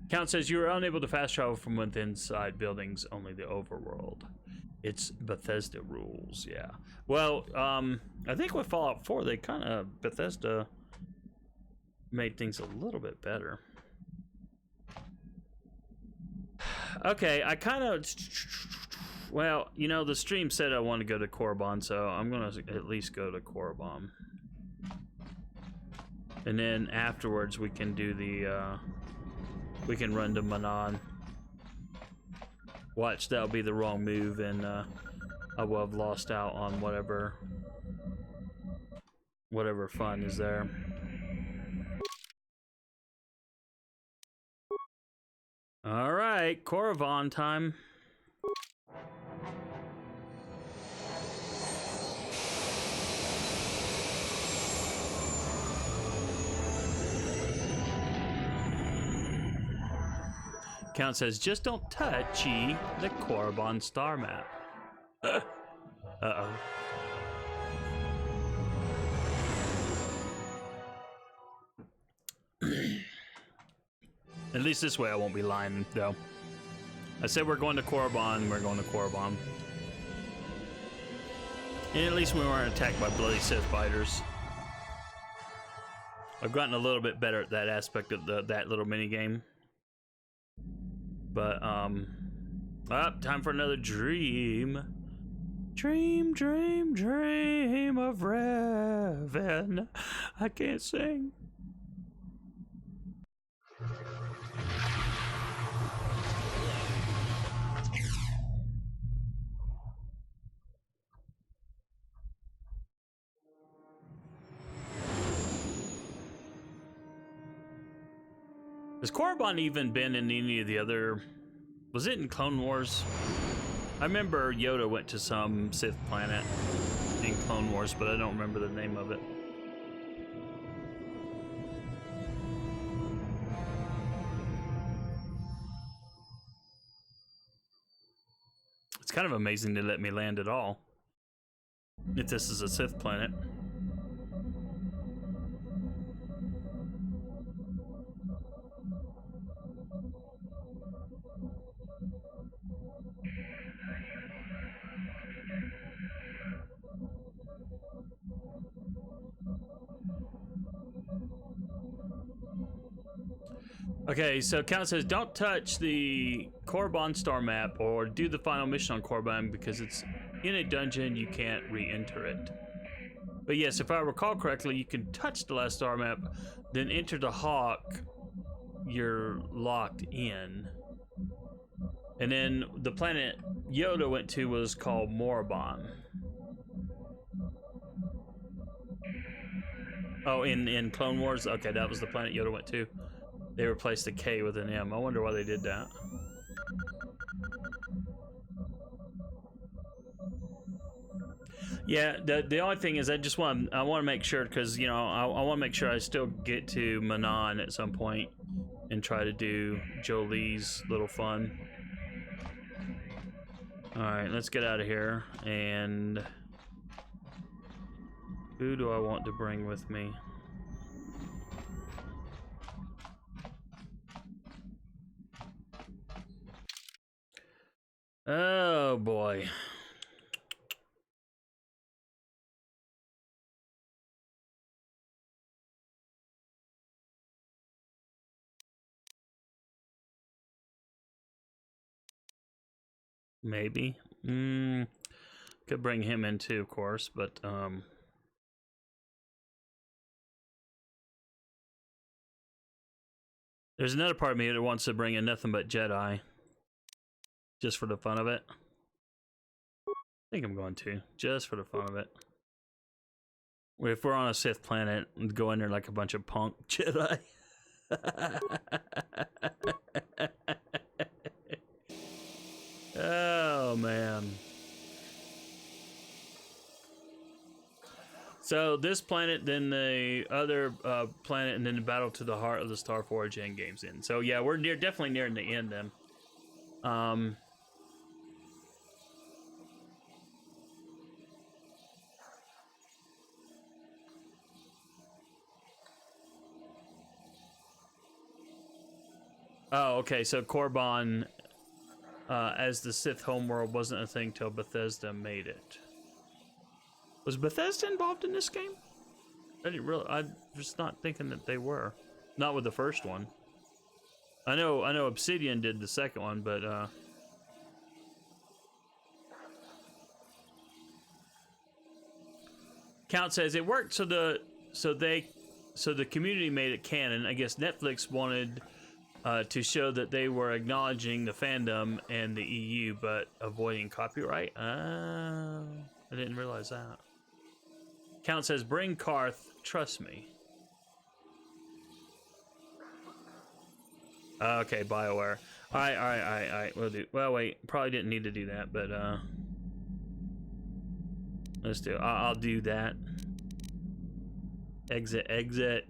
Count says you were unable to fast travel from within inside buildings, only the overworld. It's Bethesda rules, yeah. Well, I think with Fallout 4, they kind of, Bethesda made things a little bit better. Okay, I kind of, well, you know, the stream said I want to go to Korriban, so I'm going to at least go to Korriban. And then afterwards we can do the, we can run to Manan. Watch, that'll be the wrong move, and I will have lost out on whatever fun is there. All right, Korriban time. Count says, just don't touch the Korriban star map. Uh-oh. At least this way I won't be lying, though. I said we're going to Korriban, we're going to Korriban. And at least we weren't attacked by bloody Sith fighters. I've gotten a little bit better at that aspect of that little mini game. But, time for another dream. Dream of Revan. I can't sing. Has Korriban even been in any of the other... Was it in Clone Wars? I remember Yoda went to some Sith planet in Clone Wars, but I don't remember the name of it. It's kind of amazing they let me land at all, if this is a Sith planet. Okay, so Count says, don't touch the Korriban star map or do the final mission on Korriban because it's in a dungeon, you can't re-enter it. But yes, if I recall correctly, you can touch the last star map, then enter the Hawk. You're locked in. And then the planet Yoda went to was called Korriban. Oh, in Clone Wars? Okay, that was the planet Yoda went to. They replaced the K with an M. I wonder why they did that. Yeah, the only thing is I want to make sure, because you know I want to make sure I still get to Manon at some point and try to do Jolie's little fun. All right, let's get out of here. And who do I want to bring with me? Oh boy. Maybe. Could bring him in too, of course, but there's another part of me that wants to bring in nothing but Jedi. Just for the fun of it. I think I'm going to, just for the fun of it. If we're on a Sith planet, go in there like a bunch of punk Jedi. Oh man. So this planet, then the other planet, and then the battle to the heart of the Star Forge end game's in. So yeah, we're definitely nearing the end then. Oh, okay. So Korriban, as the Sith homeworld, wasn't a thing till Bethesda made it. Was Bethesda involved in this game? I didn't really. I'm just not thinking that they were. Not with the first one. I know Obsidian did the second one, but Count says it worked. So the community made it canon. I guess Netflix wanted to show that they were acknowledging the fandom and the EU, but avoiding copyright. I didn't realize that. Count says, bring Karth, trust me. Okay, BioWare. Alright, we'll do. Well, wait, probably didn't need to do that, but let's do. I'll do that. Exit.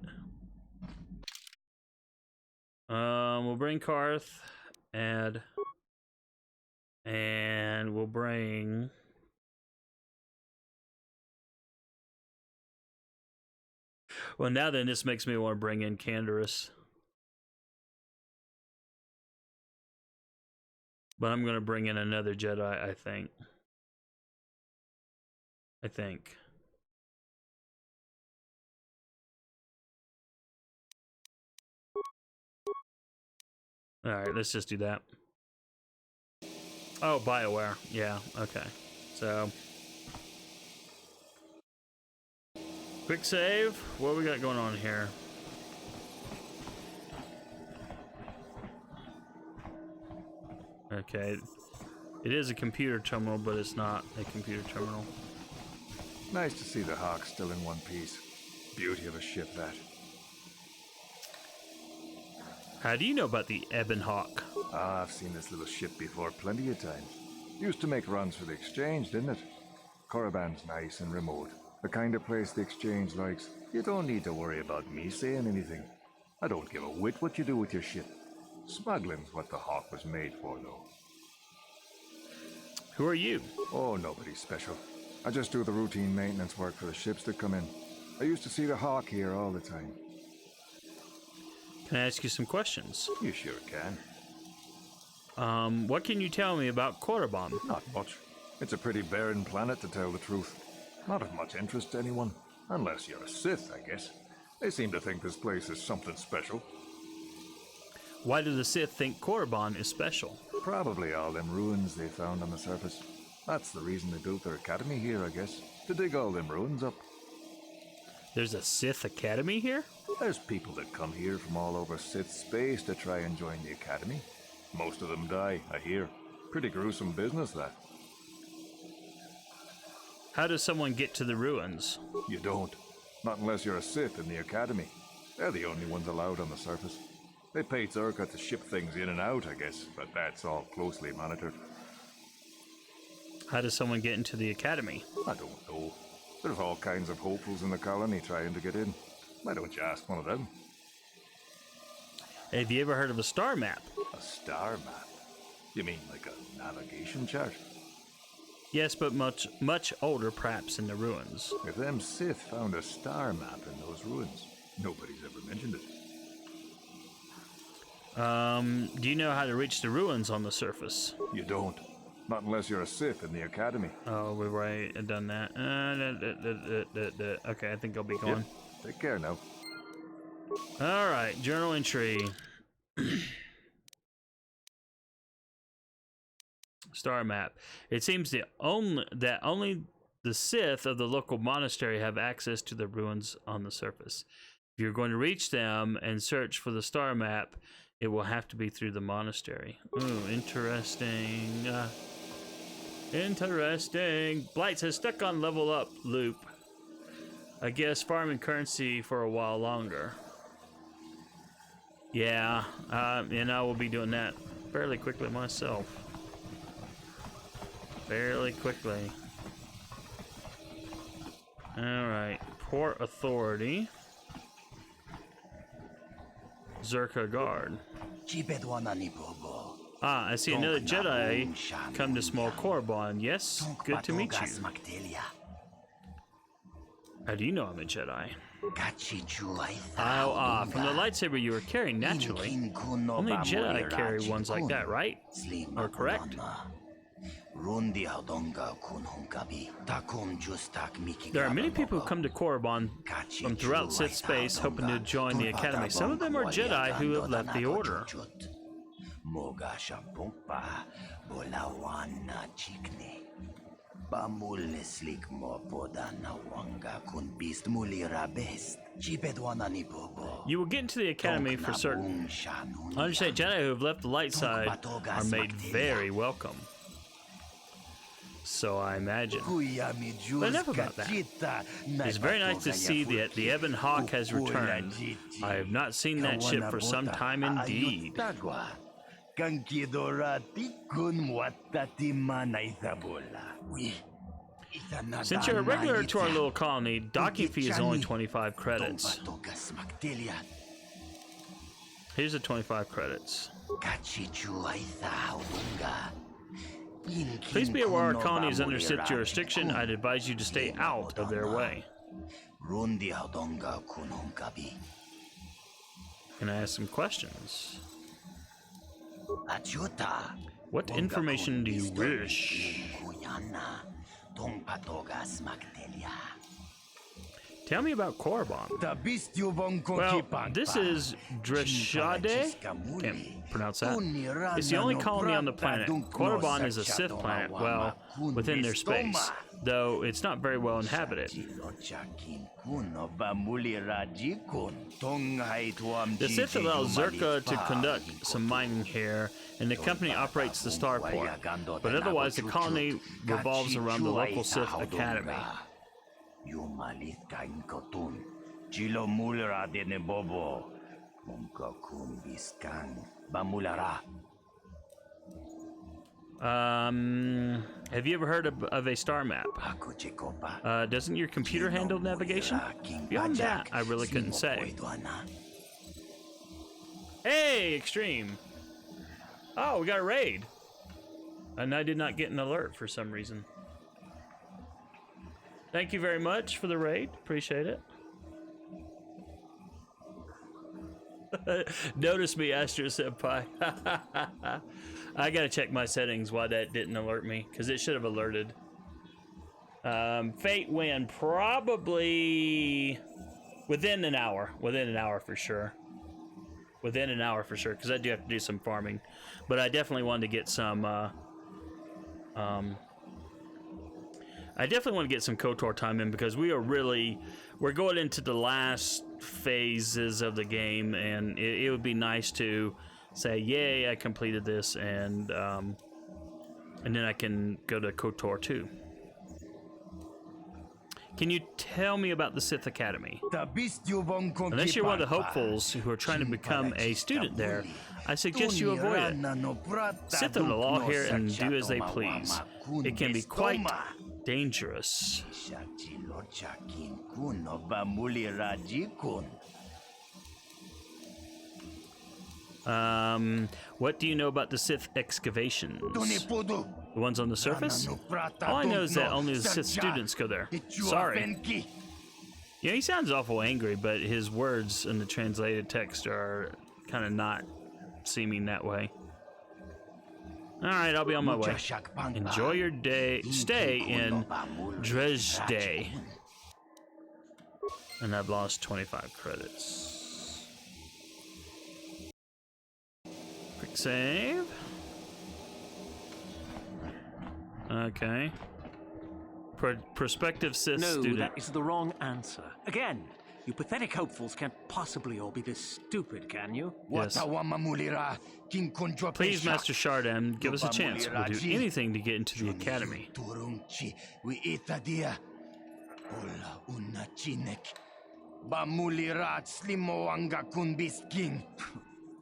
We'll bring Karth, add, and we'll bring. Well, now then, this makes me want to bring in Canderous. But I'm going to bring in another Jedi, I think. Alright, let's just do that. Oh, BioWare. Yeah, okay. So. Quick save. What we got going on here? Okay. It is a computer terminal, but it's not a computer terminal. Nice to see the Hawk still in one piece. Beauty of a ship, that. How do you know about the Ebon Hawk? Ah, I've seen this little ship before plenty of times. Used to make runs for the exchange, didn't it? Korriban's nice and remote. The kind of place the exchange likes. You don't need to worry about me saying anything. I don't give a whit what you do with your ship. Smuggling's what the Hawk was made for, though. Who are you? Oh, nobody special. I just do the routine maintenance work for the ships that come in. I used to see the Hawk here all the time. Can I ask you some questions? You sure can. What can you tell me about Korriban? Not much. It's a pretty barren planet, to tell the truth. Not of much interest to anyone. Unless you're a Sith, I guess. They seem to think this place is something special. Why do the Sith think Korriban is special? Probably all them ruins they found on the surface. That's the reason they built their academy here, I guess. To dig all them ruins up. There's a Sith Academy here? There's people that come here from all over Sith space to try and join the Academy. Most of them die, I hear. Pretty gruesome business, that. How does someone get to the ruins? You don't. Not unless you're a Sith in the Academy. They're the only ones allowed on the surface. They pay Zerka to ship things in and out, I guess, but that's all closely monitored. How does someone get into the Academy? I don't know. There's all kinds of hopefuls in the colony trying to get in. Why don't you ask one of them? Have you ever heard of a star map? A star map? You mean like a navigation chart? Yes, but much older, perhaps, in the ruins. If them Sith found a star map in those ruins, nobody's ever mentioned it. Do you know how to reach the ruins on the surface? You don't. Not unless you're a Sith in the Academy. Oh, we've already done that. Okay, I think I'll be going. Yep. Take care now. Alright, journal entry. Star map. It seems that only the Sith of the local monastery have access to the ruins on the surface. If you're going to reach them and search for the star map, it will have to be through the monastery. Ooh, interesting. Interesting. Blight says stuck on level up loop. I guess farming currency for a while longer. Yeah, and I will be doing that fairly quickly myself. Fairly quickly. Alright, Port Authority. Zerka Guard. Ah, I see another Jedi come to small Korriban. Yes, good to meet you. How do you know I'm a Jedi? Oh, from the lightsaber you were carrying, naturally. Only Jedi carry ones like that, right? Or correct? There are many people who come to Korriban from throughout Sith space hoping to join the Academy. Some of them are Jedi who have left the Order. You will get into the Academy for certain. I understand Jedi who have left the light side are made very welcome. So I imagine. But enough about that. It's very nice to see that the Ebon Hawk has returned. I have not seen that ship for some time indeed. Since you're a regular to our little colony, docking fee is only 25 credits. Here's the 25 credits. Please be aware our colony is under Sith jurisdiction. I'd advise you to stay out of their way. Can I ask some questions? What information do you wish? Tell me about Korriban. Well, this is Dreshade. Can't pronounce that. It's the only colony on the planet. Korriban is a Sith planet, well, within their space, though it's not very well inhabited. The Sith allow Zerka to conduct some mining here, and the company operates the starport, but otherwise the colony revolves around the local Sith Academy. Have you ever heard of a star map? Doesn't your computer handle navigation? Beyond that, I really couldn't say. Hey, Extreme! Oh, we got a raid! And I did not get an alert for some reason. Thank you very much for the raid. Appreciate it. Notice me, Astro Senpai. I gotta check my settings why that didn't alert me, because it should have alerted. Fate win probably within an hour. Within an hour for sure. Within an hour for sure, because I do have to do some farming. But I definitely wanted to get some I definitely want to get some KotOR time in because we're going into the last phases of the game, and it would be nice to say, yay, I completed this, and then I can go to KotOR 2. Can you tell me about the Sith Academy? Unless you're one of the hopefuls who are trying to become a student there, I suggest you avoid it. Sith are the law here and do as they please. It can be quite dangerous. What do you know about the Sith excavations? The ones on the surface? All I know is that only the Sith students go there. Sorry. Yeah, he sounds awful angry, but his words in the translated text are kind of not seeming that way. Alright, I'll be on my way. Enjoy your stay in Dresde. And I've lost 25 credits. Quick save. Okay. Prospective Sith student. No, that is the wrong answer. Again, you pathetic hopefuls can't possibly all be this stupid, can you? Yes. Please, Master Shardan, give us a chance. We'll do anything to get into the academy.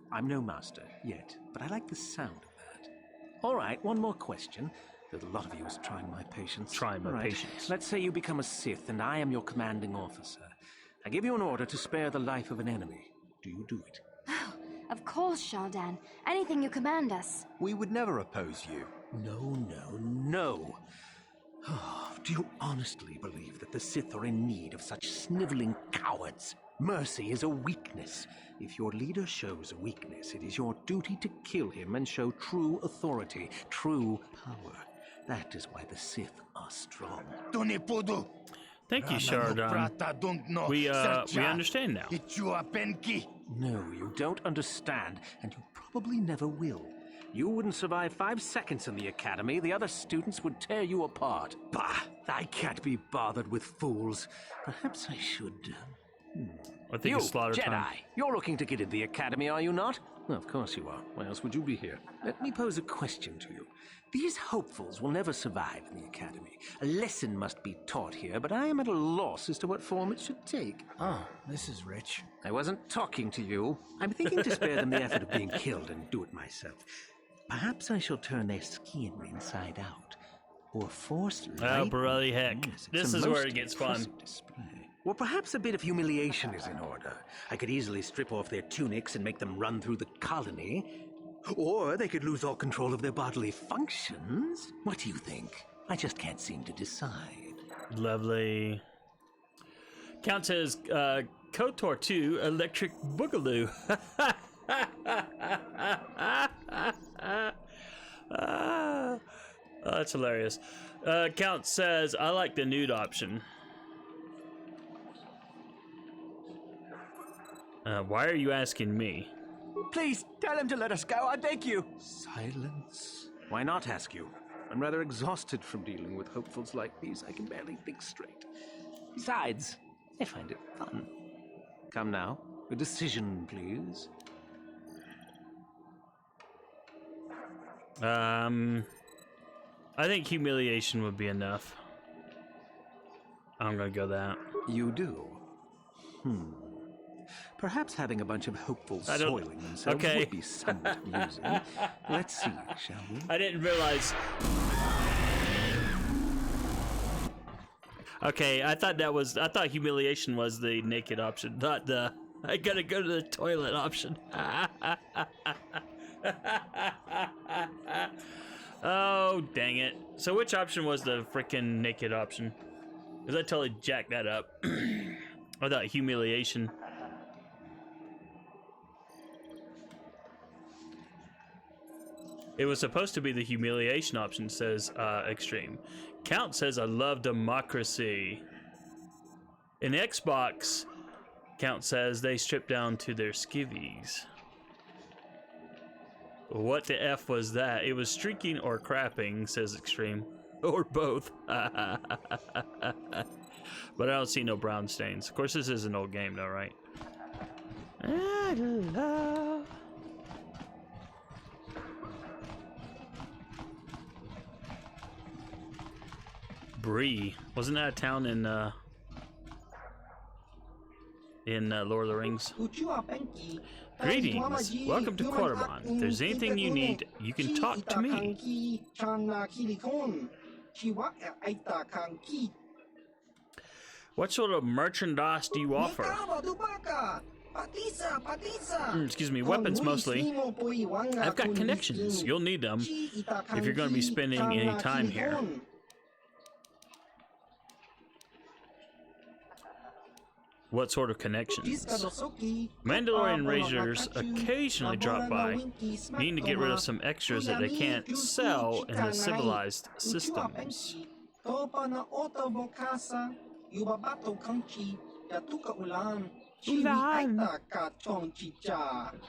I'm no master yet, but I like the sound of that. All right, one more question. There's a lot of you is trying my patience. Trying my patience. Let's say you become a Sith and I am your commanding officer. I give you an order to spare the life of an enemy. Do you do it? Oh, of course, Shardan. Anything you command us. We would never oppose you. No. Oh, do you honestly believe that the Sith are in need of such sniveling cowards? Mercy is a weakness. If your leader shows a weakness, it is your duty to kill him and show true authority, true power. That is why the Sith are strong. Thank you, Shardan. We understand now. No, you don't understand, and you probably never will. You wouldn't survive 5 seconds in the academy. The other students would tear you apart. Bah! I can't be bothered with fools. Perhaps I should... I think it's slaughter Jedi, time. You're looking to get into the academy, are you not? Well, of course you are. Why else would you be here? Let me pose a question to you. These hopefuls will never survive in the academy. A lesson must be taught here, but I am at a loss as to what form it should take. Oh, this is rich. I wasn't talking to you. I'm thinking to spare them the effort of being killed and do it myself. Perhaps I shall turn their skin inside out, or force light. Oh, bloody heck. Yes, This is where it gets fun. Display. Or perhaps a bit of humiliation is in order. I could easily strip off their tunics and make them run through the colony. Or they could lose all control of their bodily functions. What do you think? I just can't seem to decide. Lovely. Count says, KotOR 2 Electric Boogaloo. Oh, that's hilarious. Count says, I like the nude option. Why are you asking me? Please, tell him to let us go, I beg you. Silence. Why not ask you? I'm rather exhausted from dealing with hopefuls like these. I can barely think straight. Besides, I find it fun. Come now, a decision, please. I think humiliation would be enough. I'm gonna go that. You do? Perhaps having a bunch of hopefuls soiling themselves would be somewhat amusing. Let's see, shall we? I didn't realize. Okay, I thought humiliation was the naked option, not the I gotta go to the toilet option. Oh, dang it. So which option was the freaking naked option? Because I totally jacked that up. I thought humiliation. It was supposed to be the humiliation option, says Extreme. Count says, I love democracy. In Xbox, Count says they stripped down to their skivvies. What the F was that? It was streaking or crapping, says Extreme. Or both. But I don't see no brown stains. Of course, this is an old game, though, right? Bree. Wasn't that a town in Lord of the Rings? Greetings. Welcome to Korriban. If there's anything you need, you can talk to me. What sort of merchandise do you offer? Excuse me, weapons mostly. I've got connections. You'll need them if you're going to be spending any time here. What sort of connections? Mandalorian raiders occasionally drop by, needing to get rid of some extras that they can't sell in the civilized systems.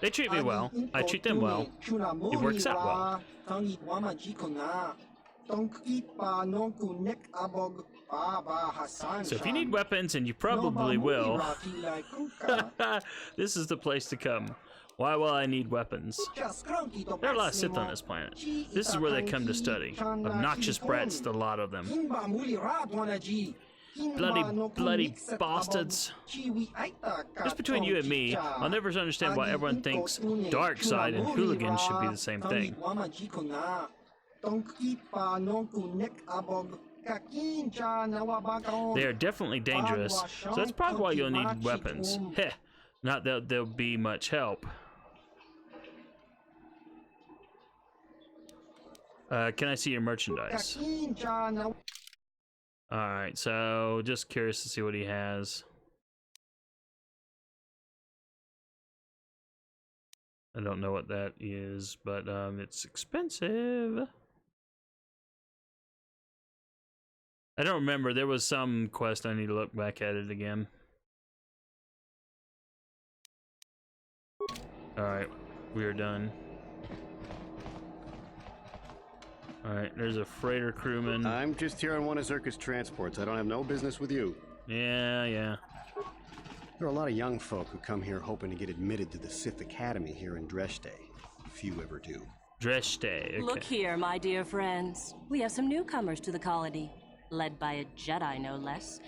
They treat me well. I treat them well. It works out well. So if you need weapons, and you probably will, this is the place to come. Why will I need weapons? There are a lot of Sith on this planet. This is where they come to study. Obnoxious brats, the lot of them. Bloody bastards. Just between you and me, I'll never understand why everyone thinks dark side and hooligans should be the same thing. They are definitely dangerous, so that's probably why you'll need weapons. Heh, not that they'll be much help. Can I see your merchandise? Alright, so just curious to see what he has. I don't know what that is, but it's expensive. I don't remember. There was some quest. I need to look back at it again. Alright, we are done. Alright, there's a freighter crewman. I'm just here on one of Zerka's transports. I don't have no business with you. Yeah. There are a lot of young folk who come here hoping to get admitted to the Sith Academy here in Dreshte. Few ever do. Dreshte, okay. Look here, my dear friends. We have some newcomers to the colony. Led by a Jedi, no less.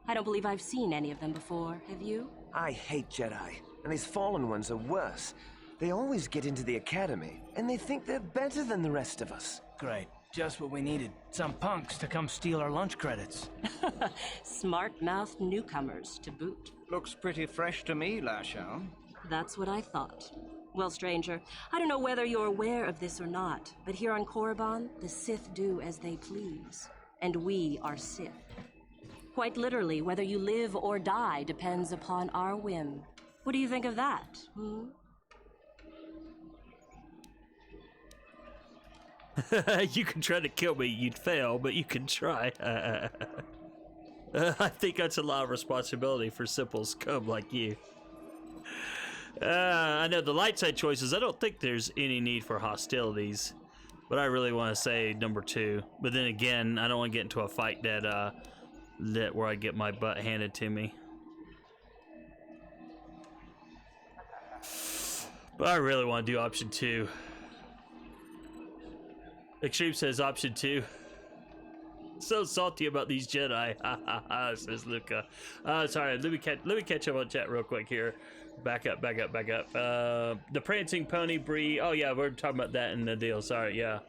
I don't believe I've seen any of them before, have you? I hate Jedi, and these fallen ones are worse. They always get into the academy, and they think they're better than the rest of us. Great. Just what we needed. Some punks to come steal our lunch credits. Smart-mouthed newcomers, to boot. Looks pretty fresh to me, Lashao. That's what I thought. Well, stranger, I don't know whether you're aware of this or not, but here on Korriban, the Sith do as they please. And we are Sith. Quite literally, whether you live or die depends upon our whim. What do you think of that, You can try to kill me, you'd fail, but you can try. I think that's a lot of responsibility for simple scum like you. I know the light side choices, I don't think there's any need for hostilities. But I really want to say number 2. But then again, I don't want to get into a fight that where I get my butt handed to me. But I really want to do option 2. Extreme says option 2. So salty about these Jedi. Says Luca. Sorry, let me catch up on chat real quick here. Back up. The prancing pony, Bree. Oh yeah, we're talking about that in the deal. Sorry, yeah.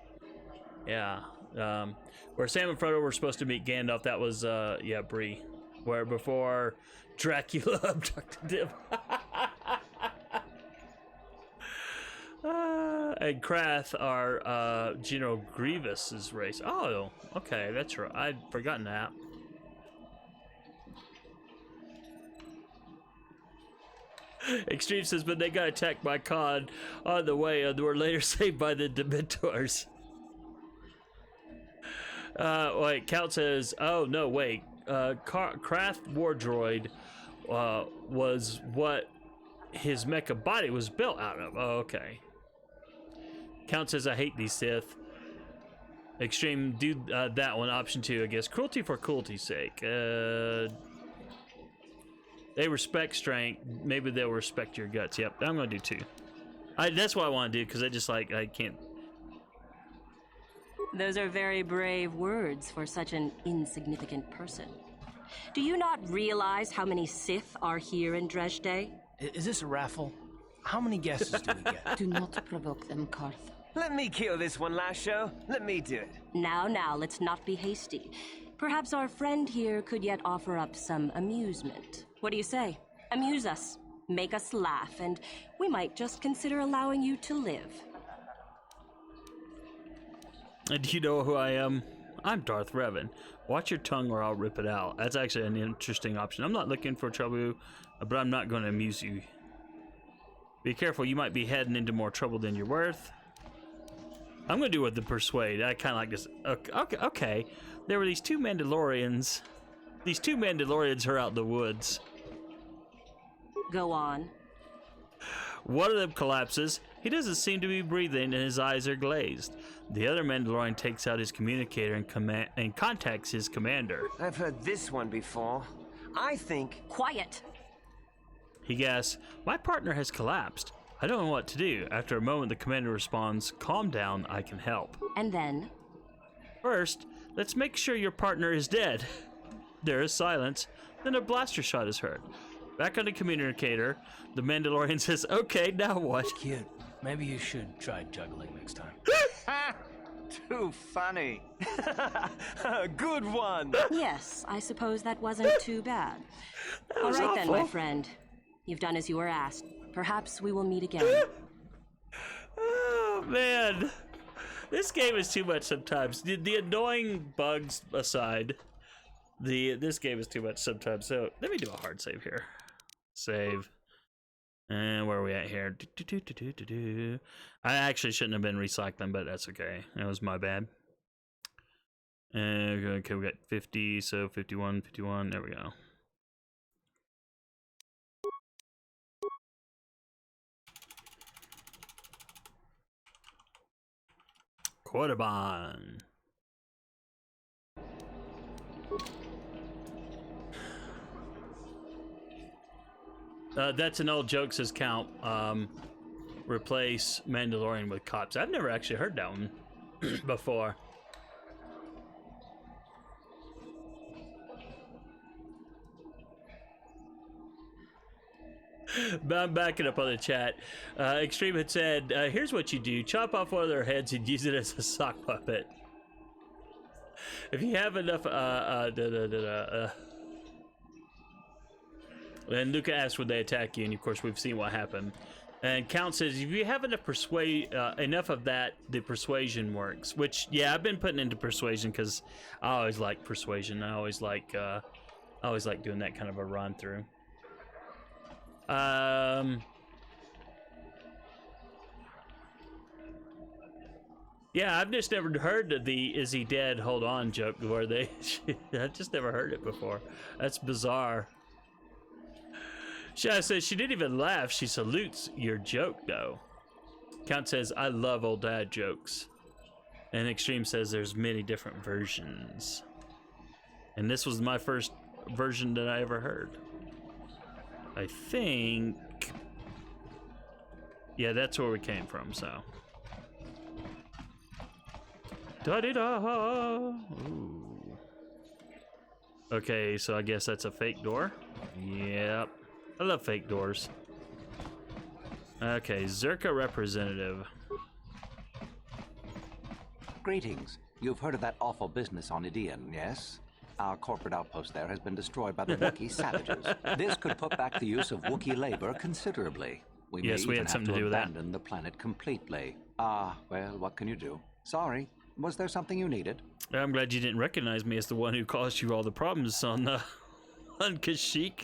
Where Sam and Frodo were supposed to meet Gandalf, that was Bree. Where before Dracula abducted him. And Krath are General Grievous's race. Oh, okay, that's right. I'd forgotten that. Extreme says, but they got attacked by Khan on the way and were later saved by the Dementors. Wait, Count says, oh no, wait. Krath War Droid was what his mecha body was built out of. Oh, okay. Count says, I hate these Sith. Extreme, do that one. Option 2, I guess. Cruelty for cruelty's sake. They respect strength. Maybe they'll respect your guts. Yep, I'm gonna do 2. That's what I want to do, because I can't. Those are very brave words for such an insignificant person. Do you not realize how many Sith are here in Dresde? Is this a raffle? How many guesses do we get? Do not provoke them, Karth. Let me kill this one, Lasho. Let me do it. Now, let's not be hasty. Perhaps our friend here could yet offer up some amusement. What do you say? Amuse us, make us laugh, and we might just consider allowing you to live. And do you know who I am? I'm Darth Revan. Watch your tongue or I'll rip it out. That's actually an interesting option. I'm not looking for trouble, but I'm not going to amuse you. Be careful, you might be heading into more trouble than you're worth. I'm going to do with the persuade. I kind of like this. Okay. There were these 2 Mandalorians. These 2 Mandalorians are out in the woods. Go on. One of them collapses. He doesn't seem to be breathing and his eyes are glazed. The other Mandalorian takes out his communicator and contacts his commander. I've heard this one before. I think... Quiet! He gasps, "My partner has collapsed. I don't know what to do." After a moment, the commander responds, "Calm down, I can help." And then? "First, let's make sure your partner is dead." There is silence. Then a blaster shot is heard. Back on the communicator, the Mandalorian says, "Okay, now what?" Kid, maybe you should try juggling next time. Too funny. Good one. Yes, I suppose that wasn't too bad. All right then, my friend. You've done as you were asked. Perhaps we will meet again. Oh, man. This game is too much sometimes. The annoying bugs aside, this game is too much sometimes. So let me do a hard save here. Save. And where are we at here? I actually shouldn't have been recycling, but that's okay. That was my bad. Okay, we got 50, so 51, 51. There we go. Korriban. That's an old joke, says Count. Replace Mandalorian with cops. I've never actually heard that one before. But I'm backing up on the chat. Extreme had said, here's what you do. Chop off one of their heads and use it as a sock puppet. If you have enough... And Luca asked, would they attack you? And of course, we've seen what happened. And Count says, if you have enough enough of that, the persuasion works. Which, yeah, I've been putting into persuasion because I always like persuasion. I always like doing that kind of a run through. Yeah, I've just never heard the "is he dead? Hold on" joke where they. I've just never heard it before. That's bizarre. Shia says she didn't even laugh. She salutes your joke, though. Count says, I love old dad jokes. And Extreme says there's many different versions. And this was my first version that I ever heard. I think... Yeah, that's where we came from, so... Da-di-da! Ooh. Okay, so I guess that's a fake door. Yep. I love fake doors. Okay, Zerka representative. Greetings. You've heard of that awful business on Idian, yes? Our corporate outpost there has been destroyed by the Wookiee savages. This could put back the use of Wookiee labor considerably. We may even have to abandon the planet completely. Well, what can you do? Sorry. Was there something you needed? I'm glad you didn't recognize me as the one who caused you all the problems on Kashyyyk.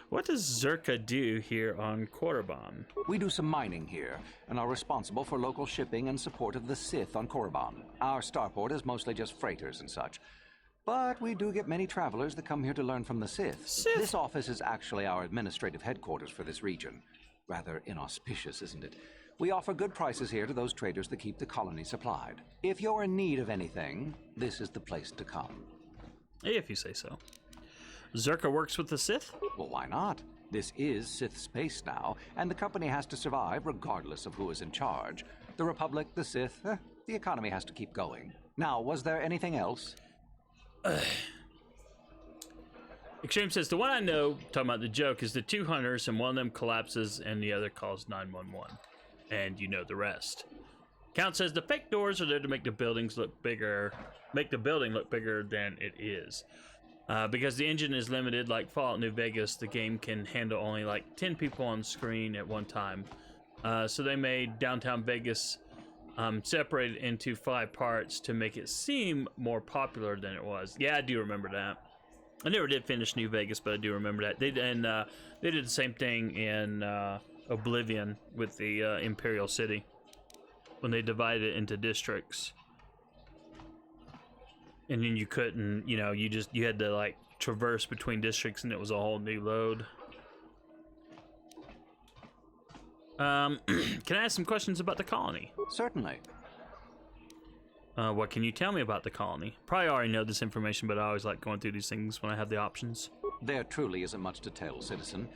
What does Zerka do here on Korriban? We do some mining here, and are responsible for local shipping and support of the Sith on Korriban. Our starport is mostly just freighters and such. But we do get many travelers that come here to learn from the Sith. This office is actually our administrative headquarters for this region. Rather inauspicious, isn't it? We offer good prices here to those traders that keep the colony supplied. If you're in need of anything, this is the place to come. If you say so. Zerka works with the Sith? Well, why not? This is Sith space now, and the company has to survive regardless of who is in charge. The Republic, the Sith, the economy has to keep going. Now, was there anything else? Extreme says, the one I know, talking about the joke, is the two hunters, and one of them collapses and the other calls 911. And you know the rest. Count says, the fake doors are there to make the buildings look bigger, make the building look bigger than it is. Because the engine is limited, like Fallout New Vegas, the game can handle only like 10 people on screen at one time. So they made downtown Vegas separated into 5 parts to make it seem more popular than it was. Yeah, I do remember that. I never did finish New Vegas, but I do remember that. They did the same thing in Oblivion with the Imperial City when they divided it into districts. And then you couldn't, you know, you had to like traverse between districts, and it was a whole new load. Can I ask some questions about the colony? Certainly. What can you tell me about the colony? Probably already know this information, but I always like going through these things when I have the options. There truly isn't much to tell, citizen.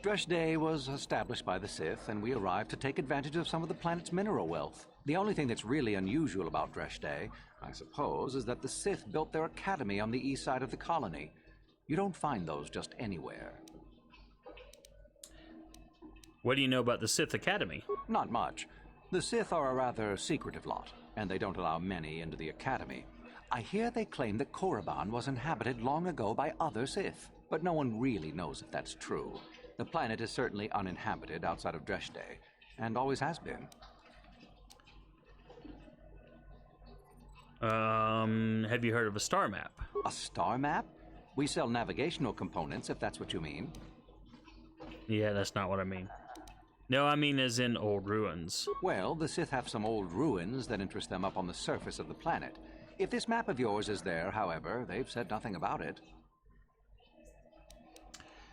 Dresh Day was established by the Sith, and we arrived to take advantage of some of the planet's mineral wealth. The only thing that's really unusual about Dresh Day, I suppose, is that the Sith built their academy on the east side of the colony. You don't find those just anywhere. What do you know about the Sith Academy? Not much. The Sith are a rather secretive lot, and they don't allow many into the academy. I hear they claim that Korriban was inhabited long ago by other Sith, but no one really knows if that's true. The planet is certainly uninhabited outside of Dresh Day, and always has been. Have you heard of a star map? A star map? We sell navigational components, if that's what you mean. Yeah, that's not what I mean. No, I mean as in old ruins. Well, the Sith have some old ruins that interest them up on the surface of the planet. If this map of yours is there, however, they've said nothing about it.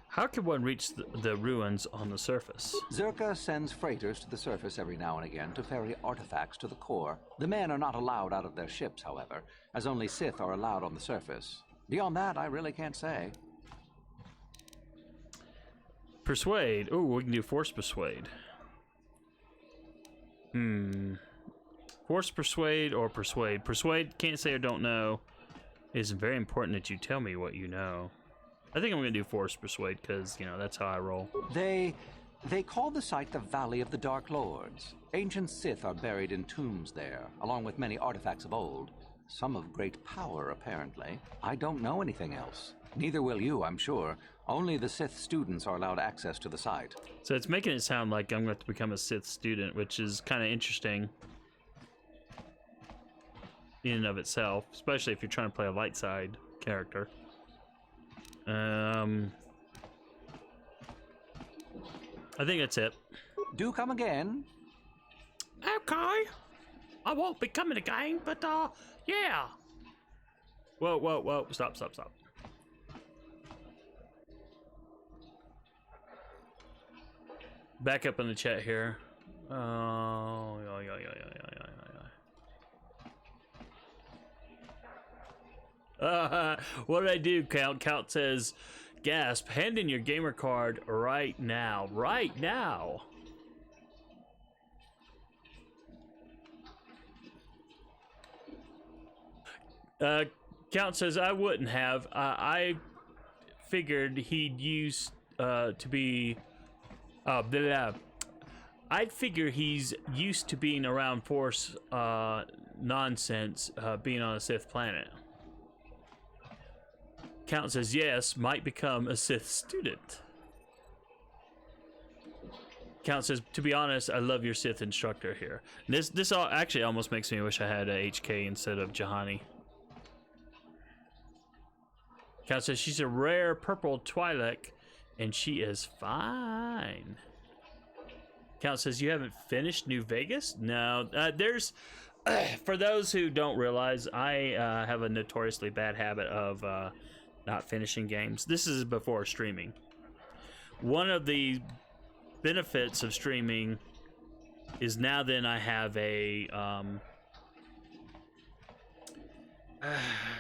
How can one reach the ruins on the surface? Zerka sends freighters to the surface every now and again to ferry artifacts to the core. The men are not allowed out of their ships, however, as only Sith are allowed on the surface. Beyond that, I really can't say. Persuade. Ooh, we can do Force Persuade. Force Persuade or Persuade. Persuade, can't say or don't know. It's very important that you tell me what you know. I think I'm going to do Force Persuade because, you know, that's how I roll. They call the site the Valley of the Dark Lords. Ancient Sith are buried in tombs there, along with many artifacts of old. Some of great power, apparently. I don't know anything else. Neither will you, I'm sure. Only the Sith students are allowed access to the site. So it's making it sound like I'm going to become a Sith student, which is kind of interesting in and of itself, especially if you're trying to play a light side character. I think that's it. Do come again. Okay. I won't be coming again, but yeah. Whoa. Stop. Back up in the chat here. Oh, yeah. What did I do, Count? Count says, gasp, hand in your gamer card right now. Right now. Count says, I wouldn't have. I figured he'd used to be... I'd figure he's used to being around Force nonsense, being on a Sith planet. Count says, yes, might become a Sith student. Count says, to be honest, I love your Sith instructor here. This all actually almost makes me wish I had a HK instead of Jahani. Count says, she's a rare purple Twi'lek, and she is fine. Count says, you haven't finished New Vegas? No, there's... for those who don't realize, I have a notoriously bad habit of not finishing games. This is before streaming. One of the benefits of streaming is now then I have a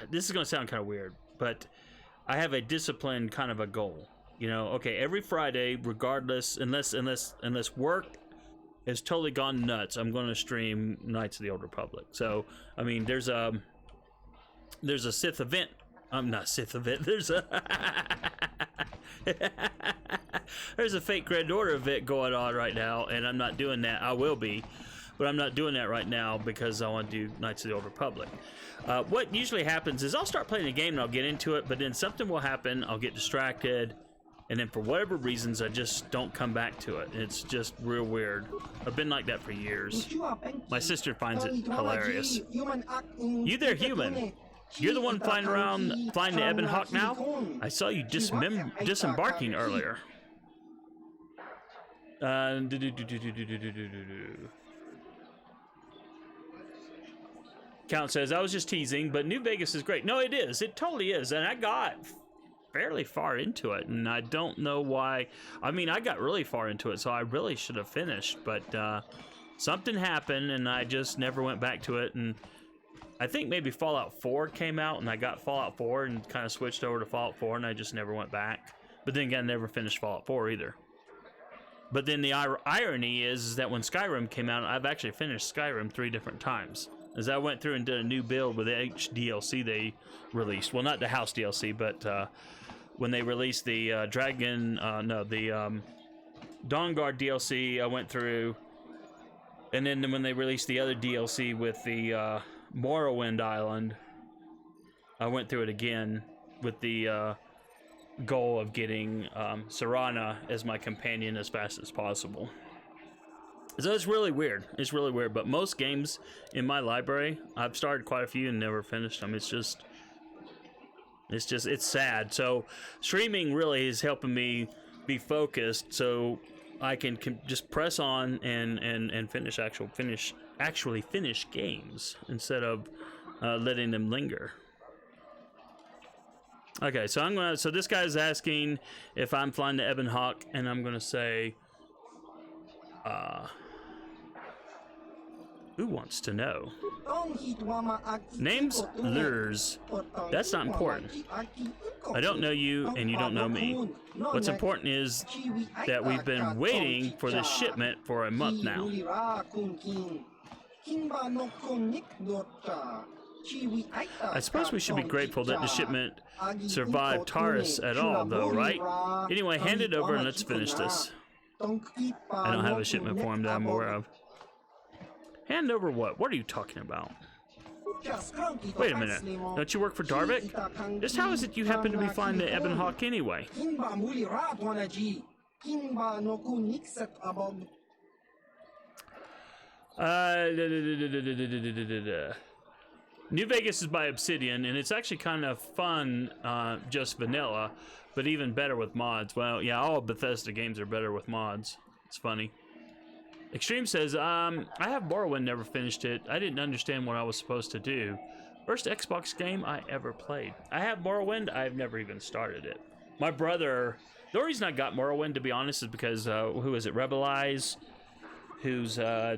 this is gonna sound kind of weird, but I have a disciplined kind of a goal. You know, okay, every Friday, regardless, unless work has totally gone nuts, I'm going to stream Knights of the Old Republic. So, I mean, there's a Sith event. Not Sith event. There's a there's a fake Grand Order event going on right now, and I'm not doing that. I will be, but I'm not doing that right now because I want to do Knights of the Old Republic. What usually happens is I'll start playing a game and I'll get into it, but then something will happen. I'll get distracted. And then for whatever reasons, I just don't come back to it. It's just real weird. I've been like that for years. My sister finds it hilarious. You there, human? You're the one flying around, flying the Ebon Hawk now? I saw you disembarking earlier. Count says, I was just teasing, but New Vegas is great. No, it is. It totally is. And I got fairly far into it, and I don't know why. I mean, I got really far into it, so I really should have finished, but something happened and I just never went back to it. And I think maybe Fallout 4 came out and I got Fallout 4 and kind of switched over to Fallout 4, and I just never went back. But then again, I never finished Fallout 4 either. But then the irony is that when Skyrim came out, I've actually finished Skyrim 3 different times. As I went through and did a new build with the DLC they released. Well, not the house DLC, but when they released the Dawnguard DLC, I went through, and then when they released the other DLC with the Morrowind Island, I went through it again with the goal of getting Serana as my companion as fast as possible. So it's really weird. It's really weird, but most games in my library, I've started quite a few and never finished them. It's sad. So streaming really is helping me be focused, so I can just press on and actually finish games instead of letting them linger. Okay, so this guy's asking if I'm flying the Ebon Hawk, and I'm gonna say, who wants to know? Name's Lurs. That's not important. I don't know you, and you don't know me. What's important is that we've been waiting for this shipment for a month now. I suppose we should be grateful that the shipment survived Taurus at all, though, right? Anyway, hand it over and let's finish this. I don't have a shipment for him that I'm aware of. Hand over what? What are you talking about? Wait a minute. Don't you work for Darvik? Just how is it you happen to be flying the Ebon Hawk anyway? New Vegas is by Obsidian, and it's actually kind of fun, just vanilla, but even better with mods. Well, yeah, all Bethesda games are better with mods. It's funny. Extreme says, I have Morrowind, never finished it. I didn't understand what I was supposed to do. First Xbox game I ever played. I have Morrowind, I've never even started it. My brother, the only reason I got Morrowind, to be honest, is because, who is it, Rebel Eyes, who's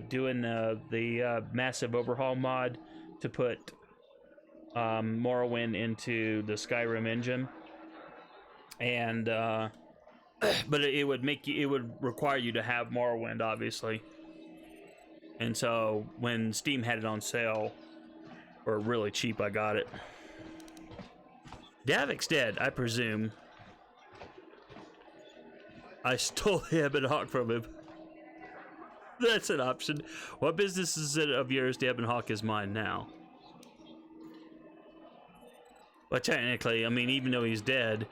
doing the massive overhaul mod to put Morrowind into the Skyrim engine. And, but it would require you to have Morrowind, obviously. And so when Steam had it on sale, or really cheap, I got it. Davik's dead, I presume. I stole the Ebon Hawk from him. That's an option. What business is it of yours? The Ebon Hawk is mine now. Well, technically, I mean, even though he's dead,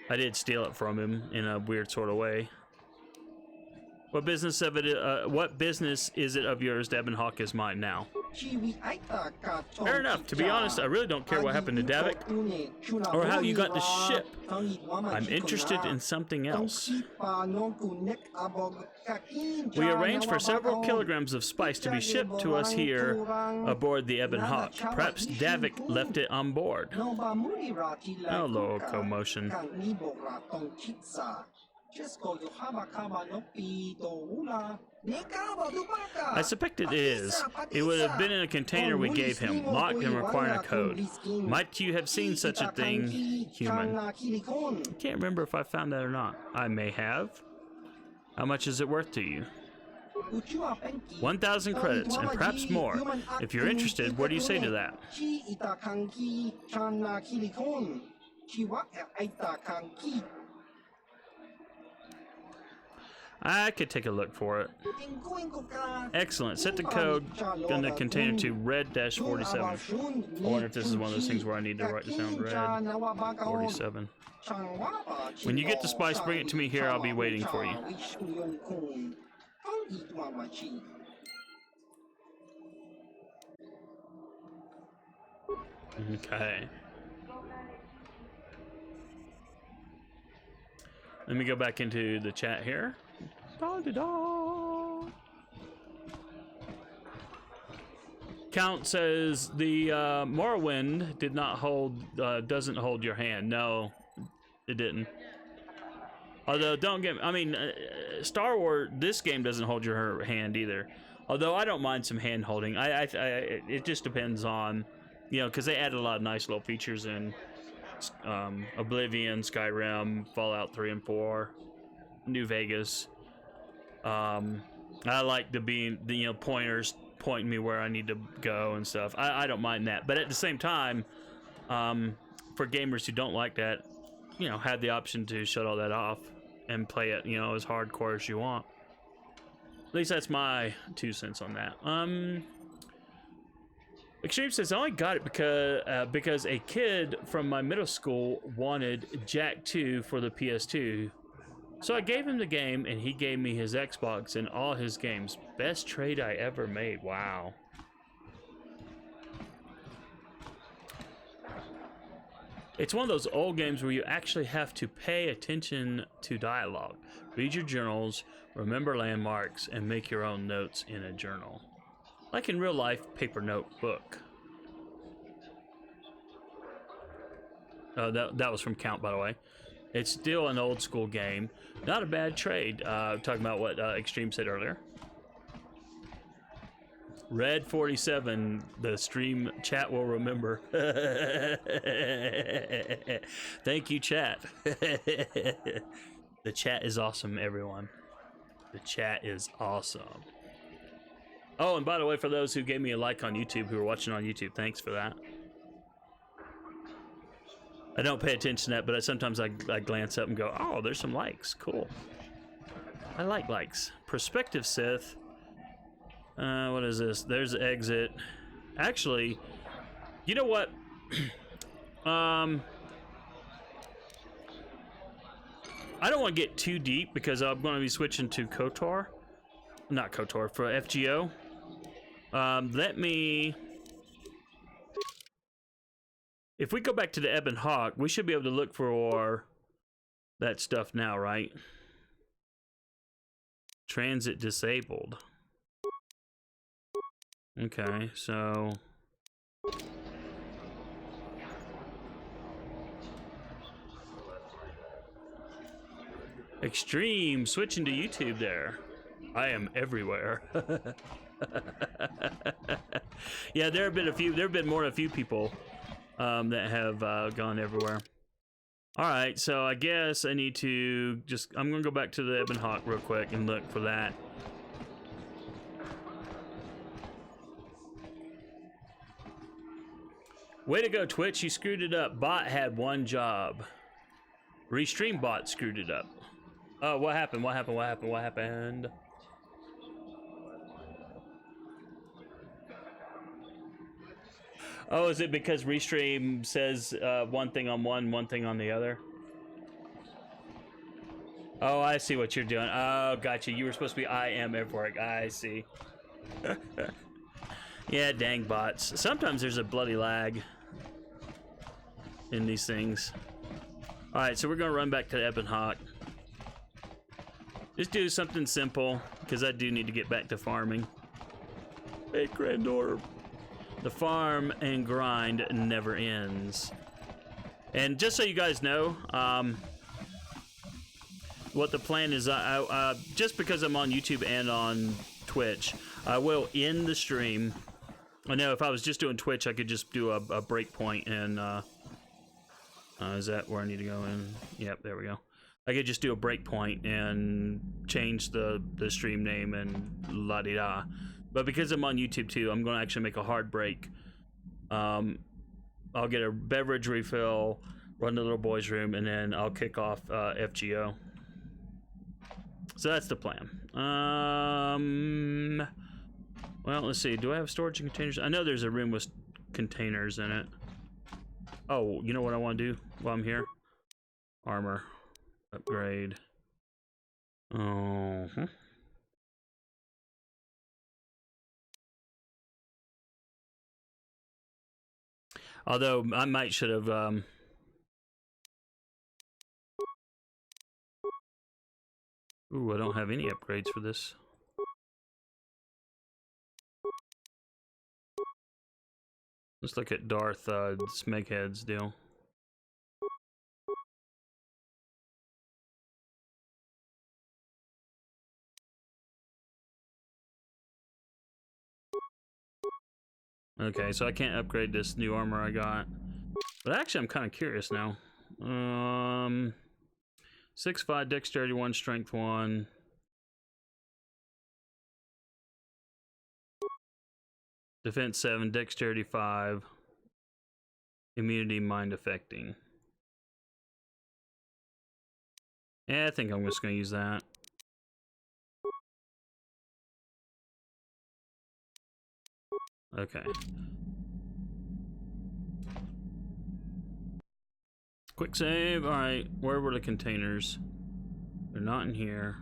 I did steal it from him in a weird sort of way. What business of it? What business is it of yours? The Ebon Hawk is mine now. Fair enough. To be honest, I really don't care what happened to Davik or how you got the ship. I'm interested in something else. We arranged for several kilograms of spice to be shipped to us here aboard the Ebon Hawk. Perhaps Davik left it on board. No locomotion. I suspect it is. It would have been in a container we gave him, locked and requiring a code. Might you have seen such a thing, human? I can't remember if I found that or not. I may have. How much is it worth to you? 1,000 credits, and perhaps more. If you're interested, what do you say to that? I could take a look for it. Excellent. Set the code in the container to red-47. I wonder if this is one of those things where I need to write this down. Red-47. When you get the spice, bring it to me here. I'll be waiting for you. Okay. Let me go back into the chat here. Da-da-da. Count says the Morrowind did not hold, doesn't hold your hand. No, it didn't. Although, don't get, I mean, Star Wars, this game doesn't hold your hand either. Although I don't mind some hand holding. It just depends on, you know, because they added a lot of nice little features in Oblivion, Skyrim, Fallout 3 and 4, New Vegas. I like the pointers pointing me where I need to go and stuff. I don't mind that, but at the same time, for gamers who don't like that, you know, have the option to shut all that off and play it, you know, as hardcore as you want. At least that's my 2 cents on that. Extreme says I only got it because a kid from my middle school wanted Jak 2 for the PS2. So I gave him the game, and he gave me his Xbox and all his games. Best trade I ever made. Wow. It's one of those old games where you actually have to pay attention to dialogue, read your journals, remember landmarks, and make your own notes in a journal. Like in real life, paper notebook. That was from Count, by the way. It's still an old school game. Not a bad trade. Talking about what Extreme said earlier. Red-47, the stream chat will remember. Thank you, chat. The chat is awesome, everyone. The chat is awesome. Oh, and by the way, for those who gave me a like on YouTube, who are watching on YouTube, thanks for that. I don't pay attention to that, but sometimes I glance up and go, oh, there's some likes. Cool. I like likes. Prospective Sith. What is this? There's the exit. Actually, you know what? I don't want to get too deep because I'm going to be switching to KotOR. Not KotOR, for FGO. Let me... If we go back to the Ebon Hawk, we should be able to look for that stuff now, right? Transit disabled. Okay, so... Extreme, switching to YouTube there. I am everywhere. Yeah, there have been more than a few people that have gone everywhere. All right, so I guess I need to I'm gonna go back to the Ebon Hawk real quick and look for that. Way to go, Twitch, you screwed it up. Bot had one job. Restream bot screwed it up. Oh, what happened? What happened? Oh, is it because Restream says one thing on one thing on the other? Oh, I see what you're doing. Oh, gotcha. You were supposed to be I am everywhere. I see. Yeah, dang bots. Sometimes there's a bloody lag in these things. Alright, so we're going to run back to the Ebon Hawk. Just do something simple, because I do need to get back to farming. Hey, granddaughter. The farm and grind never ends. And just so you guys know, what the plan is, I just because I'm on YouTube and on Twitch, I will end the stream. I know if I was just doing Twitch, I could just do a break point and is that where I need to go in? Yep, there we go. I could just do a break point and change the stream name and la-di-da. But because I'm on YouTube too, I'm going to actually make a hard break. I'll get a beverage refill, run to the little boy's room, and then I'll kick off FGO. So that's the plan. Well, let's see. Do I have storage and containers? I know there's a room with containers in it. Oh, you know what I want to do while I'm here? Armor. Upgrade. Oh. Although, I might should have... Ooh, I don't have any upgrades for this. Let's look at Darth Smeghead's deal. Okay, so I can't upgrade this new armor I got. But actually, I'm kind of curious now. 6'5", dexterity 1, strength 1. Defense 7, dexterity 5. Immunity mind affecting. Yeah, I think I'm just going to use that. Okay. Quick save. Alright, where were the containers? They're not in here.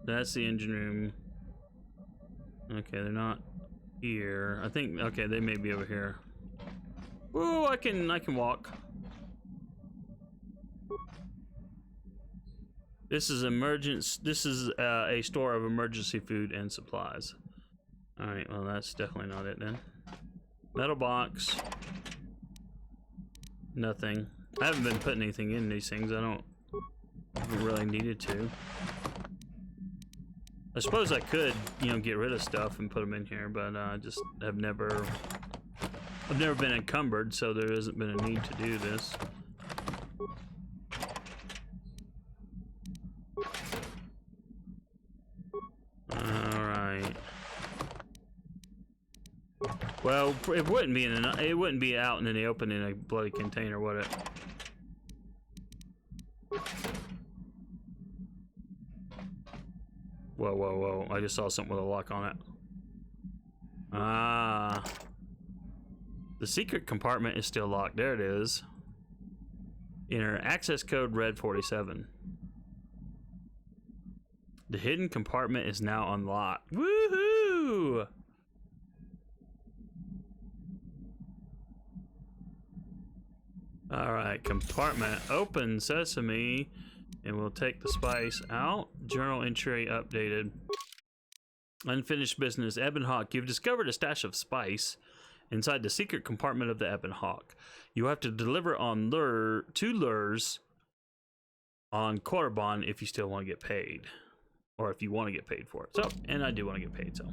That's the engine room. Okay, they're not here. I think, okay, they may be over here. Woo, I can walk. This is a store of emergency food and supplies. Alright, well that's definitely not it then. Metal box. Nothing. I haven't been putting anything in these things. I don't really needed to. I suppose I could, you know, get rid of stuff and put them in here, but I just have never been encumbered, so there hasn't been a need to do this. Alright. Well, it wouldn't be out in the open in a bloody container, would it? Whoa, whoa, whoa. I just saw something with a lock on it. Ah. The secret compartment is still locked. There it is. Enter access code red 47. The hidden compartment is now unlocked. Woohoo! Alright, compartment open sesame. And we'll take the spice out. Journal entry updated. Unfinished business. Ebon Hawk. You've discovered a stash of spice inside the secret compartment of the Ebon Hawk. You have to deliver on two lures on Korriban if you still want to get paid. Or if you want to get paid for it. So, and I do want to get paid, so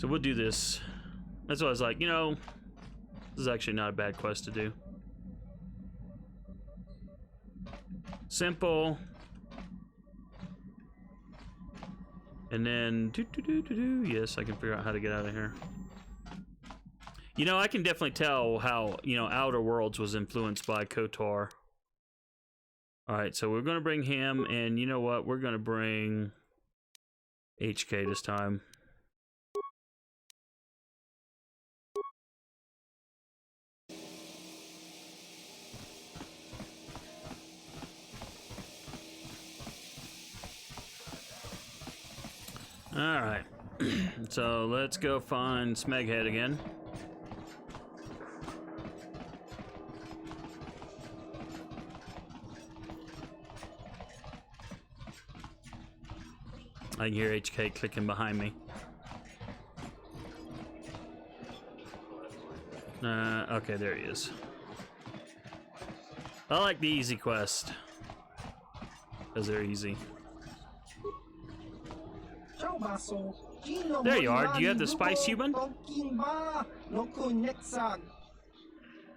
we'll do this. That's why I was like, you know, this is actually not a bad quest to do. Simple. And then yes, I can figure out how to get out of here. You know, I can definitely tell how, you know, Outer Worlds was influenced by KotOR. Alright, so we're gonna bring him, and you know what? We're gonna bring HK this time. Alright, so let's go find Smeghead again. I can hear HK clicking behind me. Okay, there he is. I like the easy quest. Because they're easy. There you are. Do you have the spice, human?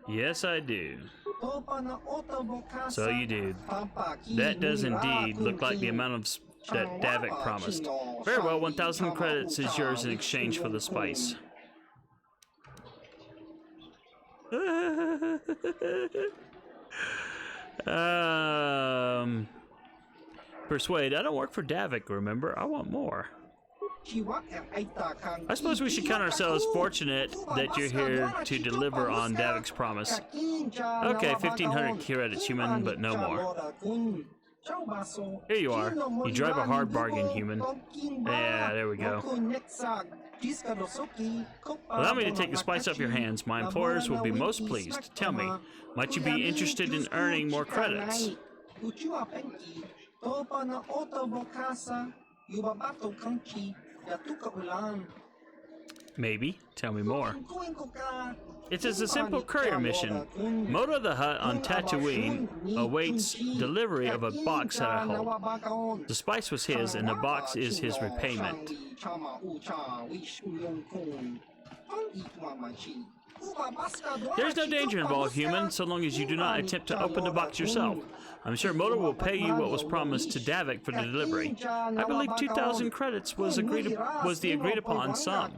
Yes, I do. So you do. That does indeed look like the amount of that Davik promised. Very well, 1,000 credits is yours in exchange for the spice. Persuade. I don't work for Davik, remember? I want more. I suppose we should count ourselves fortunate that you're here to deliver on Davik's promise. Okay, 1,500 credits, human, but no more. Here you are. You drive a hard bargain, human. Yeah, there we go. Allow me to take the spice off your hands. My employers will be most pleased. Tell me, might you be interested in earning more credits? Maybe. Tell me more. It is a simple courier mission. Moto the Hut on Tatooine awaits delivery of a box that I hold. The spice was his, and the box is his repayment. There's no danger involved, human, so long as you do not attempt to open the box yourself. I'm sure Moto will pay you what was promised to Davik for the delivery. I believe 2,000 credits was the agreed upon sum.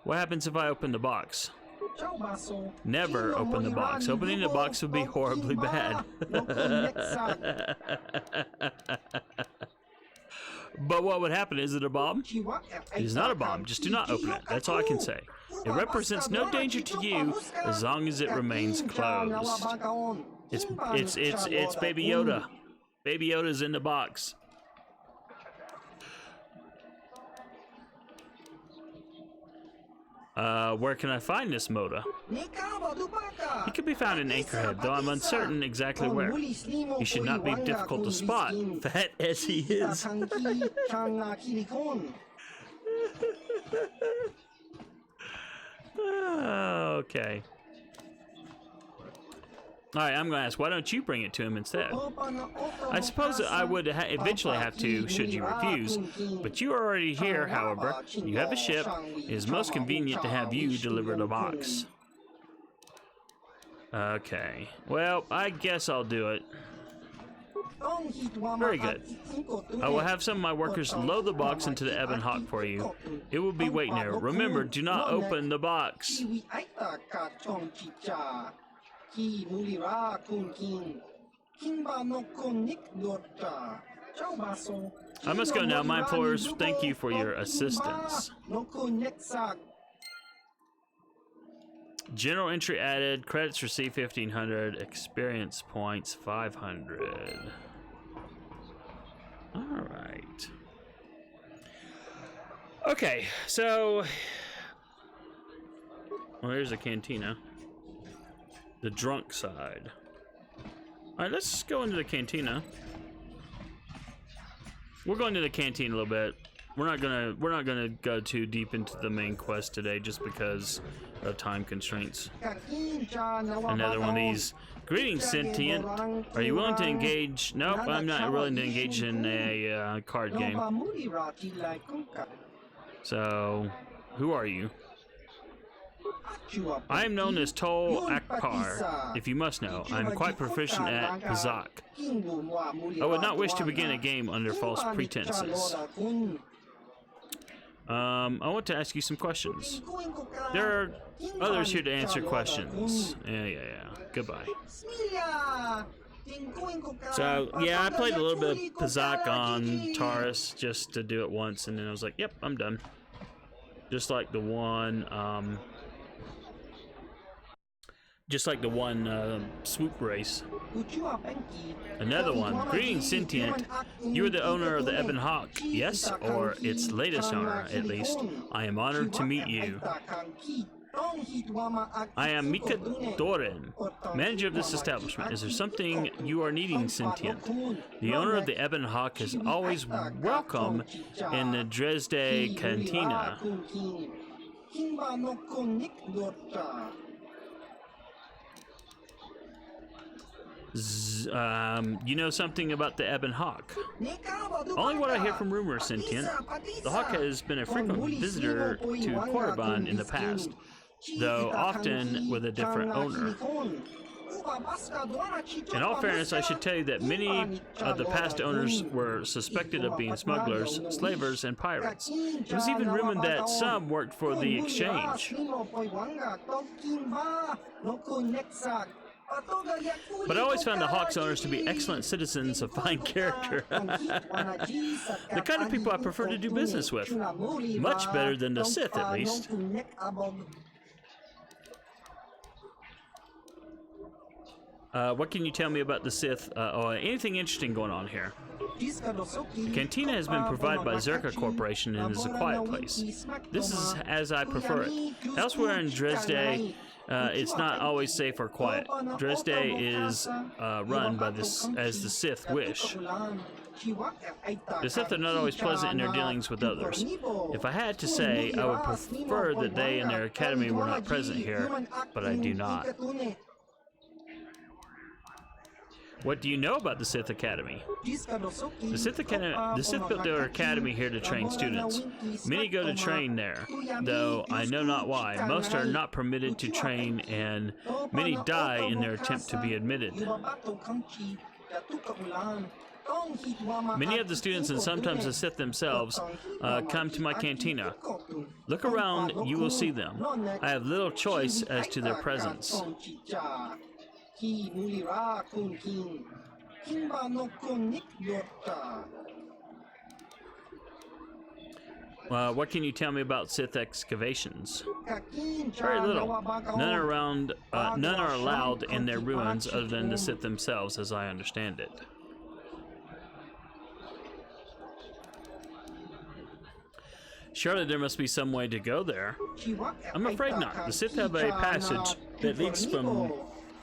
What happens if I open the box? Never open the box. Opening the box would be horribly bad. But what would happen? Is it a bomb? It is not a bomb. Just do not open it. That's all I can say. It represents no danger to you as long as it remains closed. It's Baby Yoda. Baby Yoda's in the box. Where can I find this Moda? He could be found in Anchorhead, though I'm uncertain exactly where. He should not be difficult to spot, fat as he is. Okay. Alright, I'm going to ask, why don't you bring it to him instead? I suppose I would eventually have to, should you refuse, but you are already here, however. You have a ship. It is most convenient to have you deliver the box. Okay. Well, I guess I'll do it. Very good. I will have some of my workers load the box into the Ebon Hawk for you. It will be waiting there. Remember, do not open the box. I must go now. My employers thank you for your assistance. General entry added. Credits received 1,500. Experience points 500. Alright. Okay, so... Well, here's a cantina. The drunk side. Alright, let's go into the cantina. We're going to the canteen a little bit. We're not gonna go too deep into the main quest today just because of time constraints. Another one of these. Greetings, sentient. Are you willing to engage? Nope, I'm not willing to engage in a card game. So, who are you? I am known as Tol Akbar. If you must know, I am quite proficient at Pazak. I would not wish to begin a game under false pretenses. I want to ask you some questions. There are others here to answer questions. Yeah. Goodbye. So, yeah, I played a little bit of Pazak on Taurus just to do it once, and then I was like, yep, I'm done. Just like the one, swoop race. Another one. Greetings, sentient. You are the owner of the Ebon Hawk, yes? Or its latest owner, at least. I am honored to meet you. I am Mika Doran, manager of this establishment. Is there something you are needing, sentient? The owner of the Ebon Hawk is always welcome in the Dresde Cantina. You know something about the Ebon Hawk? Only what I hear from rumors, Sentient. The Hawk has been a frequent visitor to Korriban in the past, though often with a different owner. In all fairness, I should tell you that many of the past owners were suspected of being smugglers, slavers, and pirates. It was even rumored that some worked for the exchange. But I always found the Hawk's owners to be excellent citizens of fine character. The kind of people I prefer to do business with. Much better than the Sith, at least. What can you tell me about the Sith? Anything interesting going on here? The cantina has been provided by Zerka Corporation and is a quiet place. This is as I prefer it. Elsewhere in Dresde, it's not always safe or quiet. Dresde is run by as the Sith wish. The Sith are not always pleasant in their dealings with others. If I had to say, I would prefer that they and their academy were not present here, but I do not. What do you know about the Sith Academy? The Sith built their academy here to train students. Many go to train there, though I know not why. Most are not permitted to train, and many die in their attempt to be admitted. Many of the students, and sometimes the Sith themselves, come to my cantina. Look around, you will see them. I have little choice as to their presence. What can you tell me about Sith excavations? Very little. None are allowed in their ruins other than the Sith themselves, as I understand it. Surely there must be some way to go there. I'm afraid not. The Sith have a passage that leads from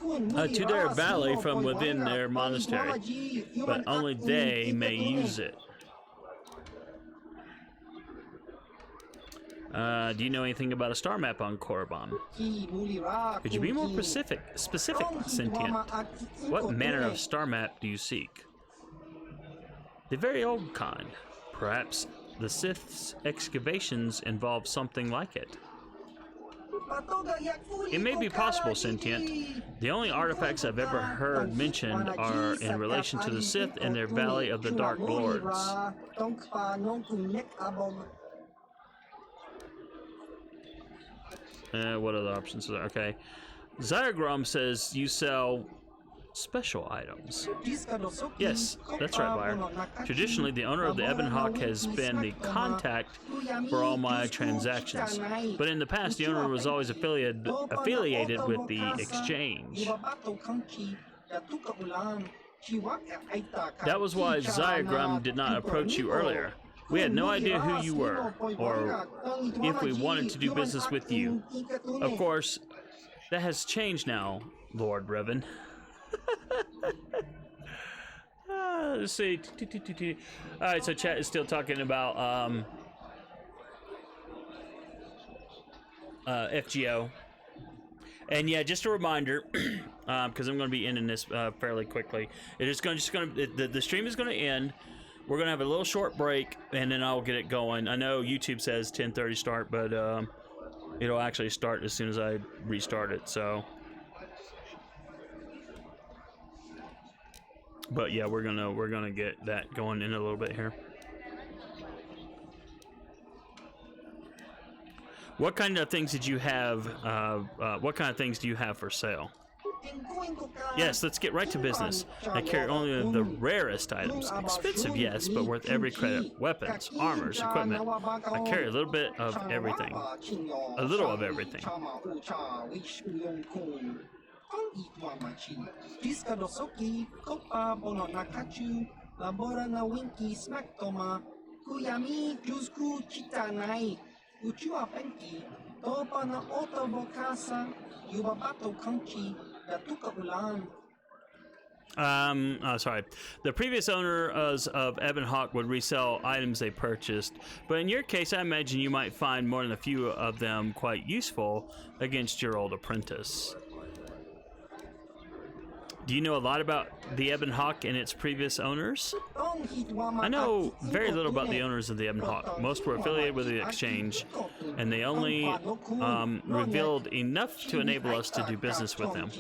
to their valley from within their monastery, but only they may use it. Do you know anything about a star map on Korriban? Could you be more specific, Sentient? What manner of star map do you seek? The very old kind. Perhaps the Sith's excavations involve something like it. It may be possible, Sentient. The only artifacts I've ever heard mentioned are in relation to the Sith and their Valley of the Dark Lords. What other options are there? Okay. Zyagrom says you sell special items. Yes, that's right, Buyer. Traditionally, the owner of the Ebon Hawk has been the contact for all my transactions. But in the past, the owner was always affiliated with the exchange. That was why Zyagrom did not approach you earlier. We had no idea who you were, or if we wanted to do business with you. Of course, that has changed now, Lord Revan. Let's see. Alright, so chat is still talking about FGO. And yeah, just a reminder, because I'm going to be ending this fairly quickly. The stream is going to end. We're going to have a little short break, and then I'll get it going. I know YouTube says 10:30 start, but it'll actually start as soon as I restart it, so. But yeah, we're gonna get that going in a little bit here. What kind of things did you have? What kind of things do you have for sale? Yes, let's get right to business. I carry only the rarest items. Expensive, yes, but worth every credit. Weapons, armors, equipment. I carry a little bit of everything. A little of everything. Sorry. The previous owners of Ebon Hawk would resell items they purchased, but in your case, I imagine you might find more than a few of them quite useful against your old apprentice. Do you know a lot about the Ebon Hawk and its previous owners? I know very little about the owners of the Ebon Hawk. Most were affiliated with the exchange, and they only revealed enough to enable us to do business with them.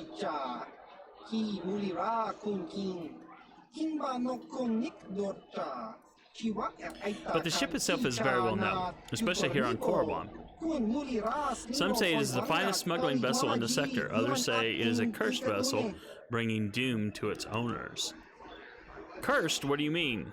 But the ship itself is very well known, especially here on Korriban. Some say it is the finest smuggling vessel in the sector. Others say it is a cursed vessel, bringing doom to its owners. Cursed? What do you mean?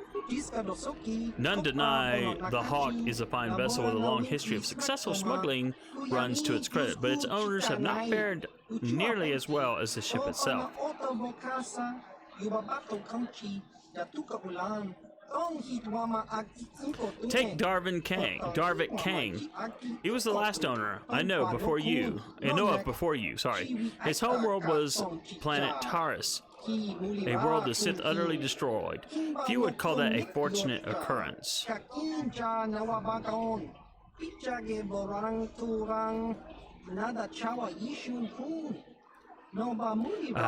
None deny the Hawk is a fine vessel with a long history of successful smuggling runs to its credit, but its owners have not fared nearly as well as the ship itself. Take Darvin Kang. He was the last owner I know before you. Sorry. His homeworld was planet Taurus, a world the Sith utterly destroyed. Few would call that a fortunate occurrence.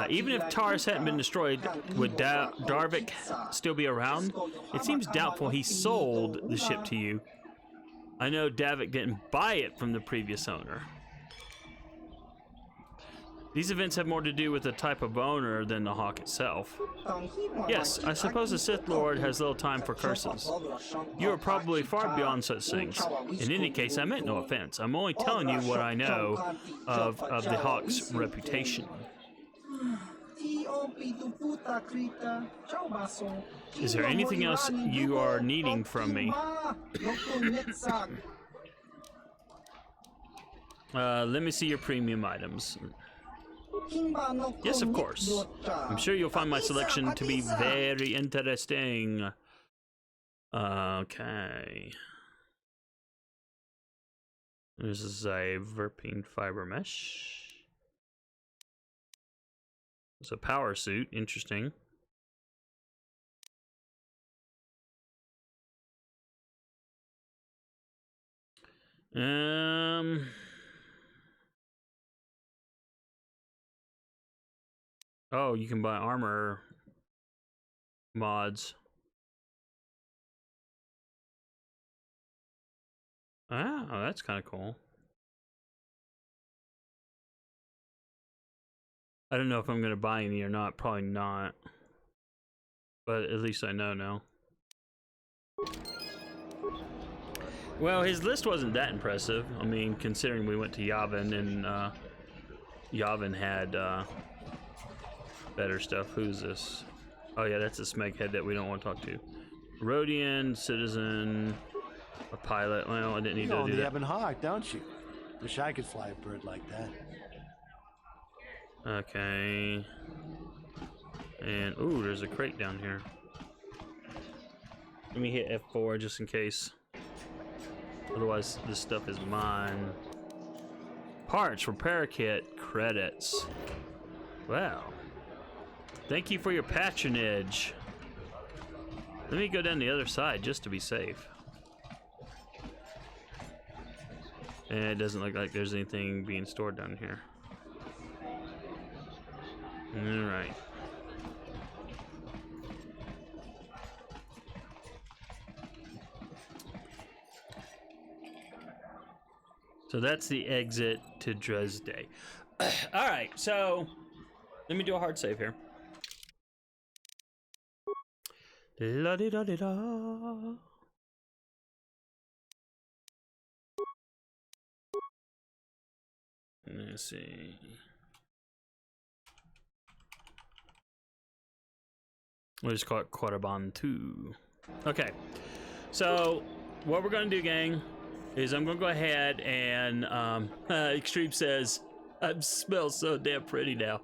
Even if Taurus hadn't been destroyed, would Darvik still be around? It seems doubtful he sold the ship to you. I know Davik didn't buy it from the previous owner. These events have more to do with the type of owner than the Hawk itself. Yes, I suppose the Sith Lord has little time for curses. You are probably far beyond such things. In any case, I meant no offense. I'm only telling you what I know of the Hawk's reputation. Is there anything else you are needing from me? Let me see your premium items. Yes, of course. I'm sure you'll find my selection to be very interesting. Okay. This is a verpine fiber mesh. It's a power suit. Interesting. Oh, you can buy armor mods. Oh, that's kind of cool. I don't know if I'm going to buy any or not. Probably not. But at least I know now. Well, his list wasn't that impressive. I mean, considering we went to Yavin and Yavin had better stuff. Who's this? Oh yeah, that's a smeghead that we don't want to talk to. Rhodian, citizen, a pilot. Well, I didn't need to do that. You know the Ebon Hawk, don't you? Wish I could fly a bird like that. Okay. And ooh, there's a crate down here. Let me hit F4 just in case. Otherwise, this stuff is mine. Parts, repair kit, credits. Wow. Thank you for your patronage. Let me go down the other side just to be safe. And it doesn't look like there's anything being stored down here. Alright. So that's the exit to Dresde. Alright, so let me do a hard save here. La-di-da-di-da. Let's see. We'll just call it Korriban 2. Okay, so what we're going to do, gang, is I'm going to go ahead and Extreme says, I smell so damn pretty now.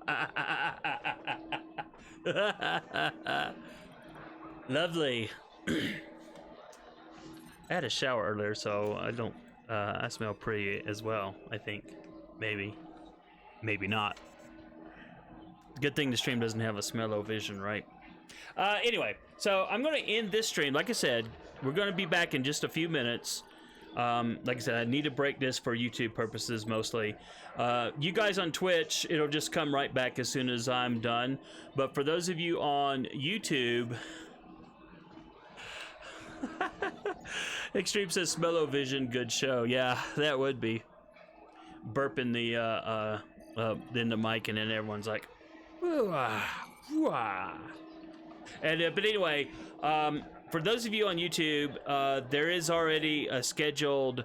Lovely. I had a shower earlier, so I don't, I smell pretty as well, I think. Maybe. Maybe not. Good thing the stream doesn't have a smell-o-vision, right? Anyway, so I'm going to end this stream. Like I said, we're going to be back in just a few minutes. Like I said, I need to break this for YouTube purposes mostly. You guys on Twitch, it'll just come right back as soon as I'm done. But for those of you on YouTube... Extreme says smell-o-vision, good show. Yeah, that would be. Burping in the mic, and then everyone's like, wah, wah. And but anyway, for those of you on YouTube, there is already a scheduled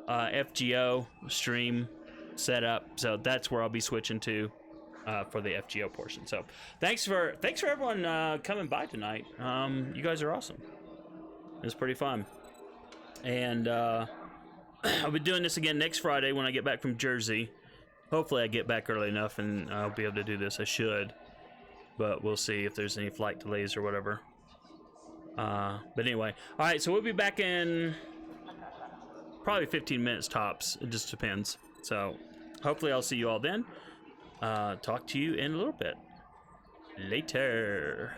FGO stream set up, so that's where I'll be switching to for the FGO portion. So thanks for everyone coming by tonight. You guys are awesome. It's pretty fun, and I'll be doing this again next Friday when I get back from Jersey. Hopefully I get back early enough and I'll be able to do this. I should, but we'll see if there's any flight delays or whatever. But anyway, all right, so we'll be back in probably 15 minutes tops. It just depends. So hopefully I'll see you all then. Talk to you in a little bit. Later.